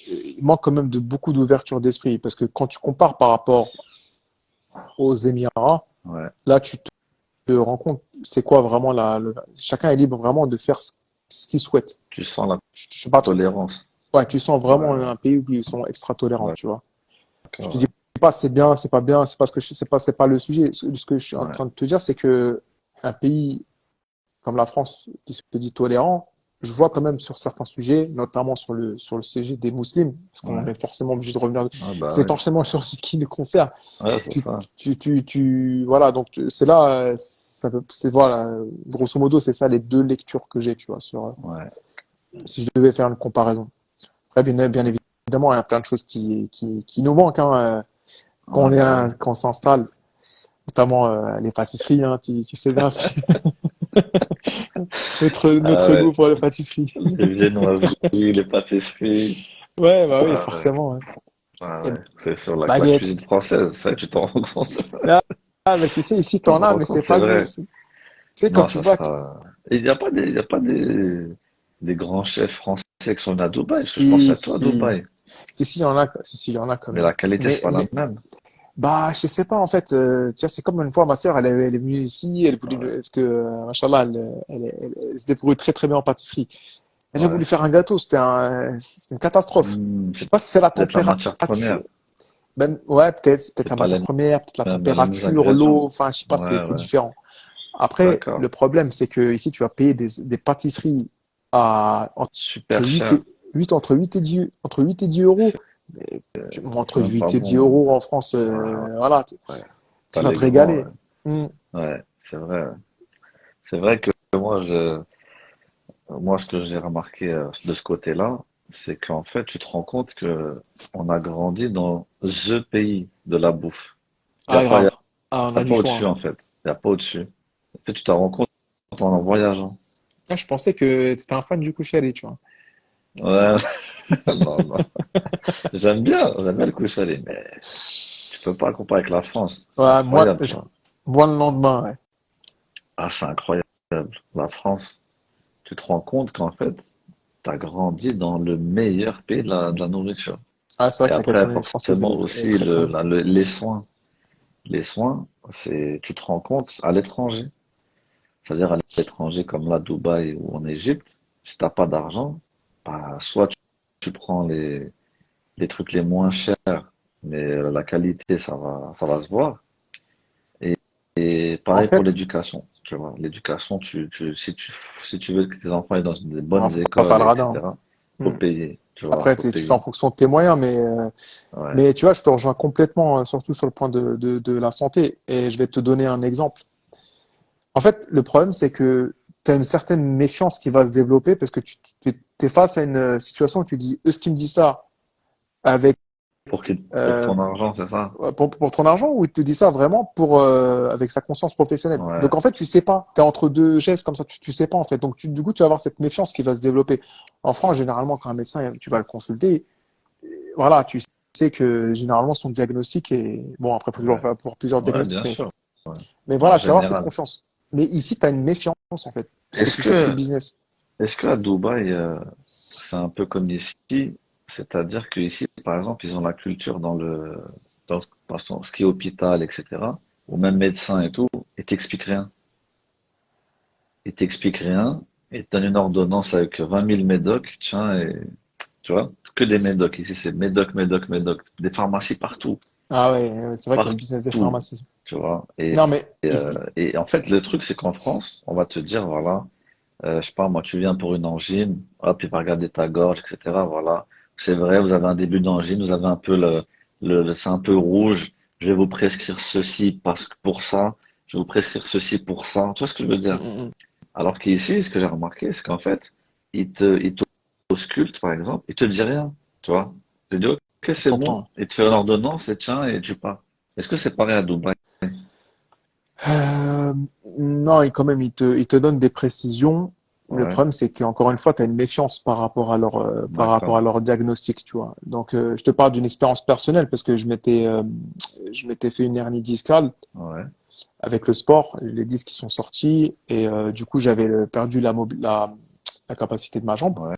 il manque quand même de beaucoup d'ouverture d'esprit parce que quand tu compares par rapport aux Émirats,
Ouais.
là tu te rends compte, c'est quoi vraiment chacun est libre vraiment de faire ce qu'il souhaite.
Tu sens la
Je sais pas trop.
tolérance.
Ouais, tu sens vraiment
Ouais,
un pays où ils sont extra tolérants, tu vois. Je te dis
d'accord.
pas c'est bien, c'est pas bien, c'est pas ce que c'est pas le sujet. Ce que je suis en
Ouais,
train de te dire, c'est que un pays comme la France qui se dit tolérant, je vois quand même sur certains sujets, notamment sur le sujet des musulmans, parce qu'on
ouais.
est forcément obligé de revenir,
Ah bah
c'est
oui.
forcément sur ce qui nous concerne.
Ouais, c'est ça.
Voilà, donc c'est là, voilà, grosso modo, c'est ça les deux lectures que j'ai, tu vois,
Ouais.
si je devais faire une comparaison. Après, bien évidemment, il y a plein de choses qui nous manquent, hein,
Ouais, bah oui.
quand on s'installe, notamment les pâtisseries, hein, tu sais bien,
Ah
notre
ouais.
goût pour les pâtisseries.
Les viennoiseries, les pâtisseries.
Ouais, bah oui,
Ah ouais.
forcément. Ouais.
Ah
Les
ouais. C'est sur la
baguettes.
cuisine française, ça, tu t'en rends compte.
Là, mais tu sais, ici,
Tu t'en
t'en as,
rends
mais
compte,
c'est
c'est
pas,
vrai.
tu sais, quand
Non,
tu
ça
vois,
sera. Et il y a pas des grands chefs français qui sont à Dubaï, parce que je pensais
si,
à toi à Dubaï.
si, il y en a, si, il y en a quand
Mais
même.
la qualité, c'est
Mais,
pas la
mais,
même.
Bah, je sais pas, en fait, tu vois, c'est comme une fois, ma sœur, elle est venue ici, elle voulait,
Ouais,
parce que, machallah, elle se débrouille très très bien en pâtisserie. Elle a voulu
ouais.
faire un gâteau, c'était une catastrophe. Je sais
C'est
pas si c'est la
peut-être la matière
température,
première.
même, ouais, peut-être, c'est peut-être
C'est
la
pas
matière première, peut-être la
les mêmes
température,
ingrédients.
l'eau, enfin, je sais pas,
Ouais,
c'est
ouais.
différent. Après,
D'accord.
le problème, c'est que ici, tu vas payer des pâtisseries à, entre
Super
8
cher.
et, 8 entre 8 et 10 euros. Mais
C'est
entre
même pas
8 et 10
bon, hein.
euros en France,
Ouais,
voilà,
ouais.
tu
Pas
vas te
les grands, ouais.
régaler. Hmm.
Ouais, c'est vrai. C'est vrai que moi, ce que j'ai remarqué de ce côté-là, c'est qu'en fait, tu te rends compte que on a grandi dans the pays de la bouffe. Il n'y a
Ah,
pas, il y
grave. Ah, on
a
a du
pas
choix,
au-dessus,
hein.
en fait. Il n'y a pas au-dessus. En fait, tu t'en rends compte en voyageant.
Ah, je pensais que tu étais un fan du coucher tu vois.
Ouais, non, non. J'aime bien le coucher, mais tu peux pas le comparer avec la France. C'est
Ouais,
incroyable, ça.
moi le lendemain, ouais.
Ah, c'est incroyable. La France, tu te rends compte qu'en fait, tu as grandi dans le meilleur pays de la nourriture.
Ah, c'est vrai
Et
que la
après,
gastronomie française,
forcément
elle est
aussi,
très très bonne.
les soins. Les soins, tu te rends compte à l'étranger. C'est-à-dire à l'étranger, comme là, Dubaï ou en Égypte, si t'as pas d'argent, bah, soit tu prends les trucs les moins chers, mais la qualité, ça va se voir. Et, et
En
pareil pour
fait,
l'éducation. Tu vois, l'éducation, si tu veux que tes enfants aient dans des
on
bonnes
faut pas faire
écoles,
le radin.
etc., faut
Hmm.
payer. Tu vois,
Après,
faut
tu fais en
payer.
fonction de tes moyens,
Ouais.
mais tu vois, je te rejoins complètement, surtout sur le point de la santé. Et je vais te donner un exemple. En fait, le problème, c'est que tu as une certaine méfiance qui va se développer parce que tu es face à une situation où tu dis, eux, ce qui me dit ça avec
Pour
euh,
ton argent, c'est ça?
pour ton argent ou il te dit ça vraiment pour avec sa conscience professionnelle.
Ouais.
Donc en fait, tu sais pas. Tu es entre deux gestes comme ça, tu sais pas en fait. Donc du coup, tu vas avoir cette méfiance qui va se développer. En France, généralement, quand un médecin, tu vas le consulter, voilà, tu sais que généralement son diagnostic est bon. Après, il faut toujours
Ouais.
faire pour plusieurs
Ouais,
diagnostics,
bien sûr. Ouais.
mais
En
voilà, tu vas avoir cette
général.
confiance. Mais ici, tu as une méfiance en fait, parce que
Est-ce
tu sais que c'est
que,
business.
est-ce que à Dubaï, c'est un peu comme ici, c'est-à-dire qu'ici, par exemple, ils ont la culture dans ce qui est hôpital, etc., ou même médecin et tout, et t'expliquent rien. Ils t'expliquent rien, et te donnent une ordonnance avec 20 000 médocs, tiens, et tu vois, que des médocs. Ici, c'est médoc, médoc, médoc. Des pharmacies partout,
Ah ouais, c'est vrai qu'il y a le business des
partout,
pharmacies.
tu vois.
Non mais
Et en fait, le truc, c'est qu'en France, on va te dire, voilà, je sais pas, moi, tu viens pour une angine, hop, il va regarder ta gorge, etc. Voilà. C'est vrai, vous avez un début d'angine, vous avez un peu c'est un peu rouge. Je vais vous prescrire ceci parce que pour ça. Je vais vous prescrire ceci pour ça. Tu vois ce que je veux
mm,
dire?
mm, mm,
Alors qu'ici, ce que j'ai remarqué, c'est qu'en fait, il te ausculte, par exemple, il te dit rien. Tu vois? Il te dit, ok,
je
c'est bon.
comprends.
Il te fait une ordonnance et tiens, et tu pars. Est-ce que c'est pareil à Dubaï?
Euh, non, et quand même, il te donne des précisions. Le
Ouais,
problème, c'est qu'encore une fois, tu as une méfiance par rapport
d'accord.
à leur diagnostic, tu vois. Donc, je te parle d'une expérience personnelle parce que je m'étais fait une hernie discale
Ouais,
avec le sport, les disques qui sont sortis et du coup, j'avais perdu la capacité de ma jambe
ouais.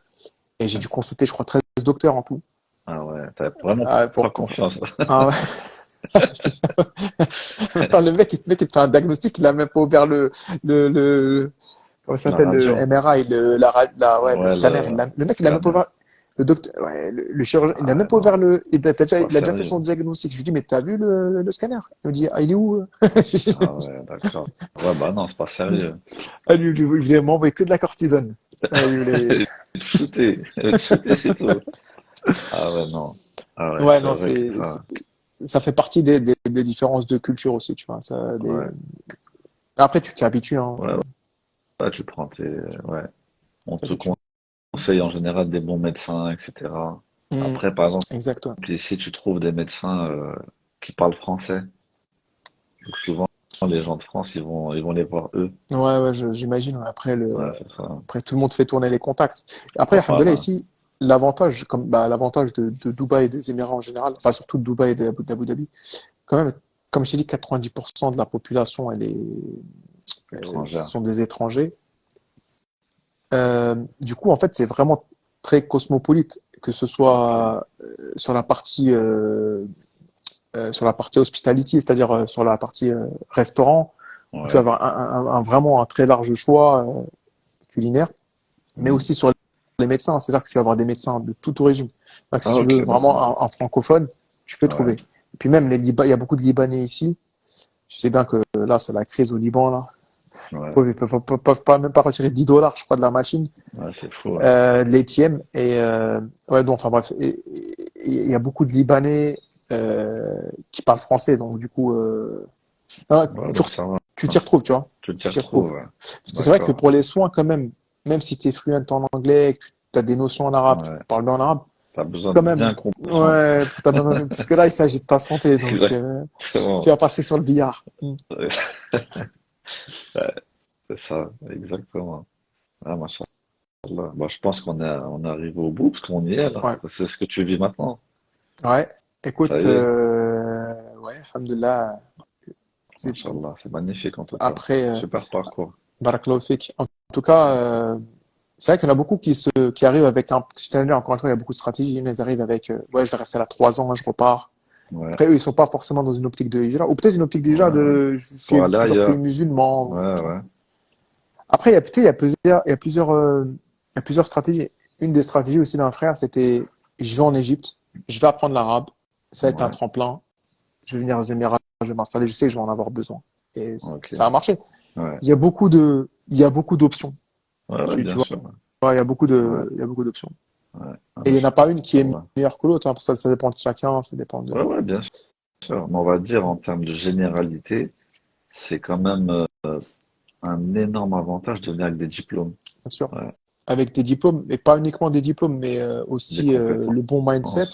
et j'ai dû consulter, je crois, 13 docteurs en tout.
Ah ouais, t'as vraiment
Ah,
pas confiance.
ah ouais. Attends, le mec, il te fait un diagnostic, il a même pas ouvert comment ça
La
s'appelle, le
radio.
MRI, ouais, le
Ouais,
scanner. Le mec, il a même pas
scanner.
ouvert, le docteur, ouais, le chirurgien, il a même
Ah
pas ouvert
non, c'est pas
il a déjà fait
sérieux.
son diagnostic. Je lui dis, mais t'as vu le scanner? Il me dit, ah, il est où?
Ah ouais, d'accord. Ouais, bah non, c'est pas sérieux.
Ah, lui, il voulait m'envoyer que de la cortisone. Ah, il voulait,
Shooter, c'est tout. Ah ouais, non. Ah ouais,
ouais,
c'est
non,
vrai que ça.
ça fait partie des différences de culture aussi, tu vois,
Ouais,
après, tu t'y habitues, hein.
ouais, ouais, tu prends ouais. On
Tu
te
t'habitues.
conseille en général des bons médecins, etc.
Hmm,
Après, par exemple,
exact, ouais.
ici, tu trouves des médecins qui parlent français. Donc souvent, les gens de France, ils vont les voir eux.
Ouais, ouais, j'imagine. Ouais.
Ouais, c'est ça.
Après, tout le monde fait tourner les contacts. Après, alhamdoulilah,
Voilà.
ici, l'avantage de Dubaï et des Émirats en général, enfin, surtout de Dubaï et d'Abu Dhabi, quand même, comme je t'ai dit, 90% de la population,
Étrangère.
sont des étrangers. Du coup, en fait, c'est vraiment très cosmopolite, que ce soit sur la partie sur la partie hospitality, c'est-à-dire sur la partie restaurant, où tu vas
Ouais.
avoir vraiment un très large choix culinaire, mais
Mhm.
aussi sur les médecins, c'est-à-dire que tu vas avoir des médecins de toute origine. Donc, si
Ah,
tu
ok,
veux
d'accord.
vraiment un francophone, tu peux
Ouais.
trouver. Et puis même il y a beaucoup de Libanais ici. Tu sais bien que là, c'est la crise au Liban, là.
Ouais.
Peuvent pas même pas retirer 10 dollars, je crois, de la machine,
Ouais, c'est fou, ouais.
de l'ATM. Et ouais, donc, enfin bref, il y a beaucoup de Libanais qui parlent français, donc du coup, non,
Ouais, donc ça va.
tu t'y retrouves, tu vois.
Tu t'y
Tu t'y
retrouves,
retrouves.
ouais.
Parce que c'est vrai que
D'accord.
pour les soins, quand même, même si tu es fluent en anglais, que tu as des notions en arabe, tu
Ouais.
parles bien en arabe,
T'as besoin
quand
de
même,
bien comprendre.
ouais, parce que là, il s'agit de ta santé, donc tu
Exactement.
vas passer sur le billard. Mm.
Ouais, c'est ça, exactement. Ah, machallah. Bah, je pense on est arrivé au bout parce qu'on y est là.
Ouais,
C'est ce que tu vis maintenant.
ouais.
Ça
Écoute,
y est.
ouais, alhamdoulilah, c'est
Machallah, c'est magnifique en tout cas.
après,
Super parcours.
barakallahu fik. En tout cas, c'est vrai qu'il y en a beaucoup qui arrivent avec un, je t'ai dit, encore une fois, il y a beaucoup de stratégies. Ils arrivent avec, ouais, je vais rester là 3 ans, je repars.
Ouais,
Après, eux, ils sont pas forcément dans une optique de hijra, ou peut-être une optique déjà
ouais, ouais.
de, je
Pour
fais
aller
plusieurs pays
ailleurs.
musulmans,
Ouais,
tu vois.
ouais.
Après, il y a plusieurs stratégies. Une des stratégies aussi d'un frère, c'était, je vais en Égypte, je vais apprendre l'arabe, ça va être un
Ouais,
tremplin, je vais venir aux Émirats, je vais m'installer, je sais que je vais en avoir besoin. Et
ok.
ça a marché.
Ouais,
Il y a beaucoup d'options.
ouais, ouais,
Tu
bien
vois,
sûr.
Ouais,
Ouais,
il y a beaucoup d'options.
ouais. Ah,
Et il n'y en a pas une qui est
machallah.
meilleure que l'autre, hein, parce que ça dépend de chacun, ça dépend de,
Ouais, ouais, bien sûr. Mais on va dire en termes de généralité, c'est quand même un énorme avantage de venir avec des diplômes.
bien sûr,
Ouais.
avec des diplômes, mais pas uniquement des diplômes, mais
Des
aussi
compétences.
le bon mindset,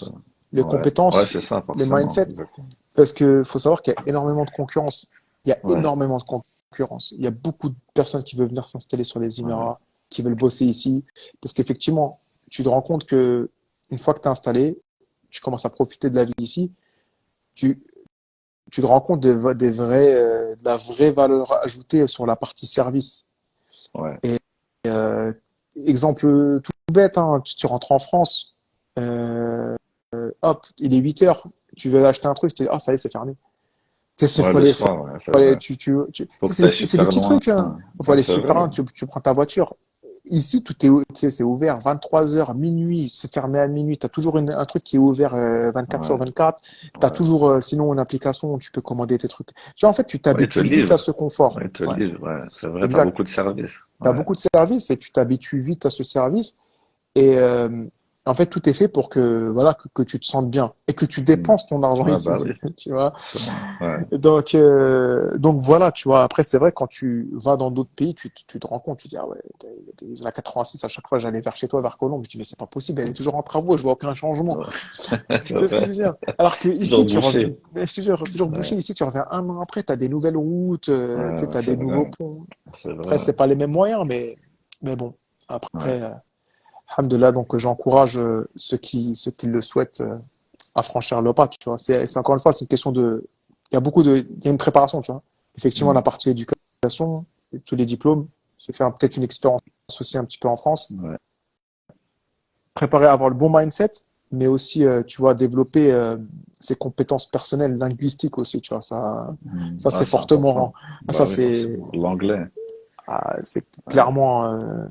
les
Ouais, ouais,
compétences,
c'est ça,
les
forcément.
mindsets,
Exactement.
parce que faut savoir qu'il y a énormément de concurrence. Il y a
Ouais,
énormément de concurrence. Il y a beaucoup de personnes qui veulent venir s'installer sur les
ouais,
Émirats, qui veulent bosser ici, parce qu'effectivement, tu te rends compte que une fois que tu es installé, tu commences à profiter de la vie ici, tu, tu te rends compte de la vraie valeur ajoutée sur la partie service.
ouais,
Et euh, exemple tout bête, hein, tu rentres en France, euh, hop, il est 8 heures, tu veux acheter un truc, tu te dis, ah, ça y est, c'est fermé. Tu sais,
ouais, le soir, ouais, c'est vrai.
tu
Faut
sais,
que tu ailles
c'est des
super
petits
loin.
trucs, hein. Faut
Ouais,
aller
c'est
super
vrai.
loin, tu prends ta voiture. Ici, tu sais, c'est ouvert 23 heures, minuit, c'est fermé à minuit. Tu as toujours un truc qui est ouvert 24 sur
Ouais,
24. Tu as
ouais.
toujours, sinon, une application où tu peux commander tes trucs. Tu vois, en fait, tu
Ouais, ils te
t'habitues vite à
livrent.
ce confort.
Ouais, ils te
Ouais,
livrent. Ouais, c'est vrai, t'as
exact.
beaucoup de services.
Tu as
Ouais.
beaucoup de services et tu t'habitues vite à ce service. Et en fait, tout est fait pour que, voilà, que tu te sentes bien et que tu
Hmm.
dépenses ton argent
Ouais, bah
ici.
oui,
Tu vois.
justement. Ouais,
Donc voilà, tu vois. Après, c'est vrai, quand tu vas dans d'autres pays, tu te rends compte, tu dis, ah ouais, la 86, à chaque fois, j'allais vers chez toi, vers Colombe. Je dis, mais c'est pas possible, elle est toujours en travaux, je vois aucun changement.
ouais. C'est
Tu vois ce que je
vrai.
veux dire? Alors que
Toujours
ici,
bouché.
je te jure, toujours bouché,
Ouais,
ici, tu reviens un an après, tu as des nouvelles routes, tu
ouais,
sais,
ouais,
tu as
c'est
des nouveaux
vrai.
ponts.
C'est
Après,
vrai.
c'est pas les mêmes moyens, mais bon.
Ouais.
Après, alhamdoulilah, donc j'encourage ceux qui le souhaitent à franchir le pas, tu vois. C'est encore une fois, c'est une question de, il y a une préparation, tu vois. Effectivement,
Hmm.
la partie éducation, et tous les diplômes, se faire peut-être une expérience aussi un petit peu en France,
Ouais.
préparer à avoir le bon mindset, mais aussi, tu vois, développer ses compétences personnelles, linguistiques aussi, tu vois.
Hmm.
Ça
Ah,
c'est
c'est
fortement,
important.
ça
Bah oui, forcément. L'anglais.
c'est
Ouais.
clairement,
Ouais.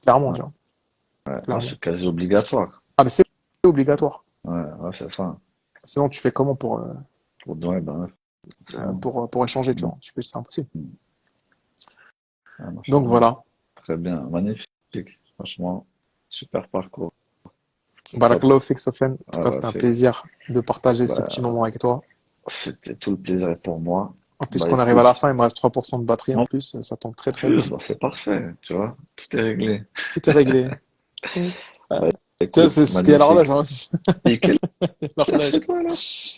tu vois,
Ah,
clairement.
c'est quasi obligatoire.
Ah, mais c'est obligatoire.
Ouais, ouais, c'est ça.
Sinon, tu fais comment
Ouais, ben, ouais, forcément.
pour échanger, tu
Hmm.
vois. C'est impossible.
Hmm. Ah,
Donc
machallah.
voilà.
Très bien. Magnifique. Franchement, super parcours. Top.
Barakallahu fik, Sofiane. En tout
Ah,
cas,
bah,
c'était un
fait.
plaisir de partager ce petit
Bah,
moment avec toi.
c'était tout le plaisir est pour moi.
En plus
Bah,
qu'on arrive à
écoute,
la fin, il me reste 3% de batterie en
en
plus. Ça tombe très très bien.
plus, bah, c'est parfait. Tu vois, tout est réglé.
Tout est réglé. Ouais.
Bah,
Tu vois,
écoute,
c'est ce qui est l'horloge,
magnifique.
hein.
Et quelle heure
L'horloge.
chez toi, là?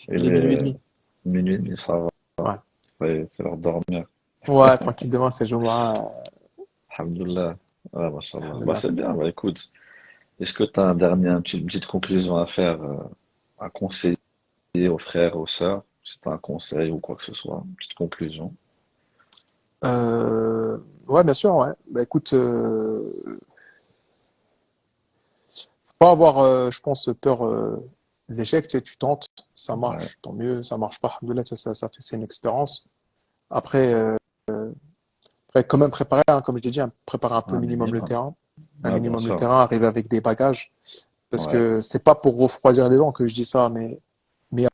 Il
Il
est minuit et
est
demi.
minuit, mais ça va.
Ouais.
Ouais, c'est l'heure de dormir.
Ouais, tranquille, demain c'est Jumu'ah.
Alhamdulillah. Ah, machallah. Bah,
Alhamdulillah.
c'est bien. Bah, écoute, est-ce que tu as une petite conclusion à faire, à conseiller aux frères, aux sœurs? Si tu as un conseil ou quoi que ce soit, une petite conclusion.
Euh, ouais, bien sûr, ouais. Bah écoute, faut pas avoir, je pense, peur les échecs, tu sais, tu tentes, ça
Ouais,
marche, tant mieux, ça marche pas, alhamdoulilah, ça fait, c'est une expérience. Après, après, quand même préparer, hein, comme je t'ai dit, hein, préparer un peu
un
minimum le
minimum.
terrain, un
Ouais, bien
minimum le
sûr.
terrain, arriver avec des bagages, parce
Ouais,
que c'est pas pour refroidir les gens que je dis ça, mais il y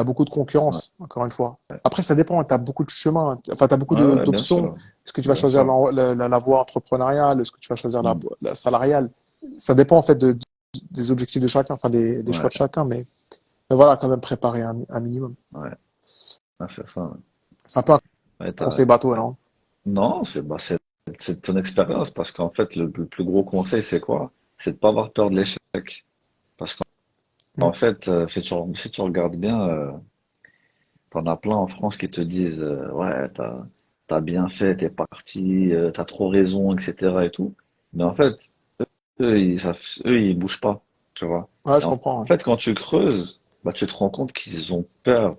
a beaucoup de
ouais,
concurrence, encore une fois. Après, ça dépend, tu as beaucoup de chemins, enfin, tu as beaucoup
ouais, ouais, bien
d'options.
sûr.
Est-ce que tu vas
Bien
choisir
sûr.
la voie entrepreneuriale? Est-ce que tu vas choisir
Hmm.
la salariale? Ça dépend, en fait, des objectifs de chacun, enfin, des choix
Ouais,
de chacun, mais voilà, quand même préparer un minimum.
ouais. Ah, c'est ça. Ouais.
C'est un peu un
Ouais,
conseil bateau, non?
non, c'est ton expérience parce qu'en fait, le plus gros conseil, c'est quoi? C'est de pas avoir peur de l'échec. Parce qu'en
Mm.
fait, si tu regardes bien, t'en as plein en France qui te disent, ouais, t'as bien fait, t'es parti, t'as trop raison, etc. et tout. Mais en fait, eux, ils bougent pas, tu vois.
Ouais,
Et
je
en
comprends. Ouais.
fait, quand tu creuses, bah, tu te rends compte qu'ils ont peur,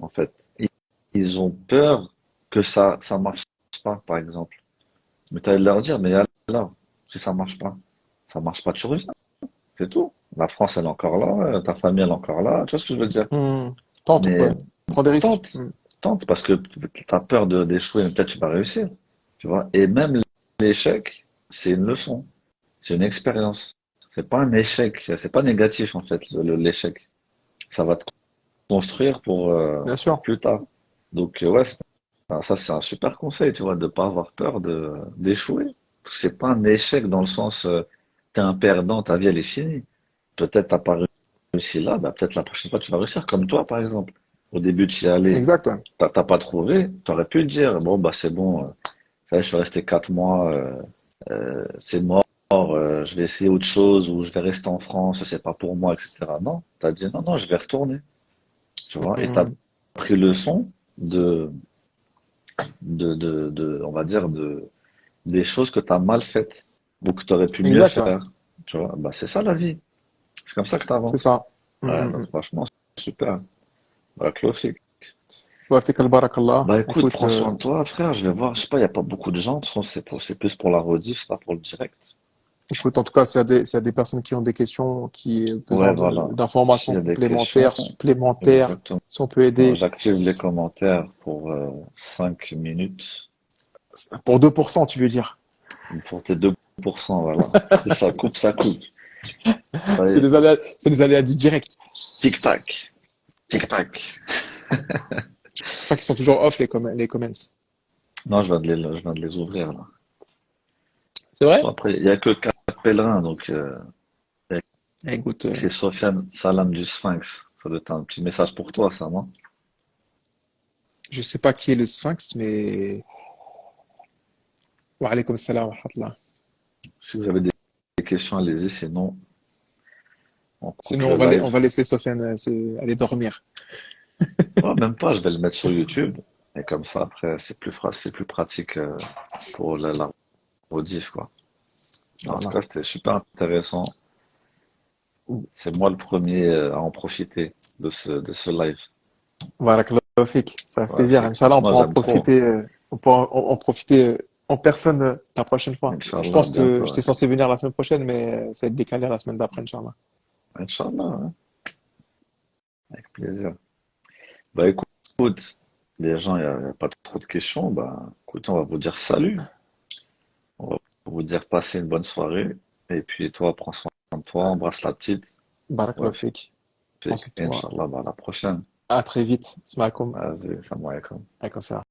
en fait. Ils, ils ont peur que ça marche pas, par exemple. Mais t'allais leur dire, mais alors, si ça marche pas, tu reviens, c'est tout. La France, elle est encore là, ta famille, elle est encore là, tu vois ce que je veux dire?
Mm. Tente,
Mais
ouais. Prends des risques.
tente,
Mm.
tente, parce que t'as peur d'échouer, mais peut-être tu vas réussir, tu vois. Et même l'échec, c'est une leçon, c'est une expérience. C'est pas un échec, c'est pas négatif, en fait, l'échec. Ça va te construire
Bien
pour
sûr.
plus tard. Donc, ouais, ça, c'est un super conseil, tu vois, de pas avoir peur d'échouer. C'est pas un échec dans le sens, t'es un perdant, ta vie, elle est finie. Peut-être t'as pas réussi là, bah, peut-être la prochaine fois, tu vas réussir. Comme toi, par exemple. Au début, tu y allais,
Exact, ouais.
t'as pas trouvé, t'aurais pu te dire, bon, bah, c'est bon, ça y est, je suis resté 4 mois, c'est mort, je vais essayer autre chose, ou je vais rester en France, c'est pas pour moi, etc. Non, t'as dit, non, non, je vais retourner, tu vois, et t'as
Mm.
pris leçon de, on va dire, des choses que tu as mal faites ou que tu aurais pu mieux
Exact, ouais.
faire. Tu vois, bah, c'est ça la vie. C'est comme ça que tu
C'est
avances.
ça. Mm,
Ouais,
mm,
bah,
mm.
franchement, super. Bah, classique.
Ouais, fik al barakallah.
Bah, écoute,
Écoute,
prends soin de toi, frère. Je vais voir. Je sais pas, il n'y a pas beaucoup de gens. De toute façon, c'est plus pour la rediff, c'est pas pour le direct.
écoute, en tout cas, s'il y a des personnes qui ont des questions, qui ont
Ouais,
besoin
voilà. S'il
d'informations
y a des questions,
complémentaires, supplémentaires,
exactement.
si on peut aider
J'active les commentaires pour 5 minutes.
pour 2%, tu veux dire.
Pour tes 2%, voilà. Si ça coupe, ça coupe. Ça y est.
C'est les aléas du direct.
Tic-tac. Tic-tac.
Je crois qu'ils sont toujours off, les comments.
Non, je viens de les ouvrir, là.
C'est vrai?
Soit après, il y a que 4 pèlerins, donc il y a
Écoute,
écrit Sofiane Salam du Sphinx. Ça doit être un petit message pour toi, ça, non?
je sais pas qui est le Sphinx, mais wa alaykoum salam wa rahmatullah.
Si vous avez des questions, allez-y, sinon on coupe
Sinon,
le live.
on va laisser Sofiane aller dormir.
Oh, même pas, je vais le mettre sur YouTube. Et comme ça, après, c'est plus pratique pour la rediff, quoi. En tout
Voilà.
cas, c'était super intéressant. C'est moi le premier à en profiter de ce live.
Barakallahu fik. Ça fait
Ouais,
plaisir. Inch'Allah, on
moi,
pourra en
j'aime trop.
profiter, on pourra en profiter en personne la prochaine fois. Je
Inch'Allah,
pense que
bientôt. Ouais.
j'étais censé venir la semaine prochaine, mais ça va être décalé à la semaine d'après, Inch'Allah.
Inch'Allah, ouais. Avec plaisir. Bah écoute, les gens, il y a pas trop de questions. Bah écoute, on va vous dire salut. On va vous dire passez une bonne soirée. Et puis toi, prends soin de toi, embrasse la petite. Ouais,
Barakallahu fik. Prends soin de toi.
Inch'Allah, bah à la prochaine.
À très vite. Assalamu alaikum.
Vas-y, salam alaikum.
Alaikum salam.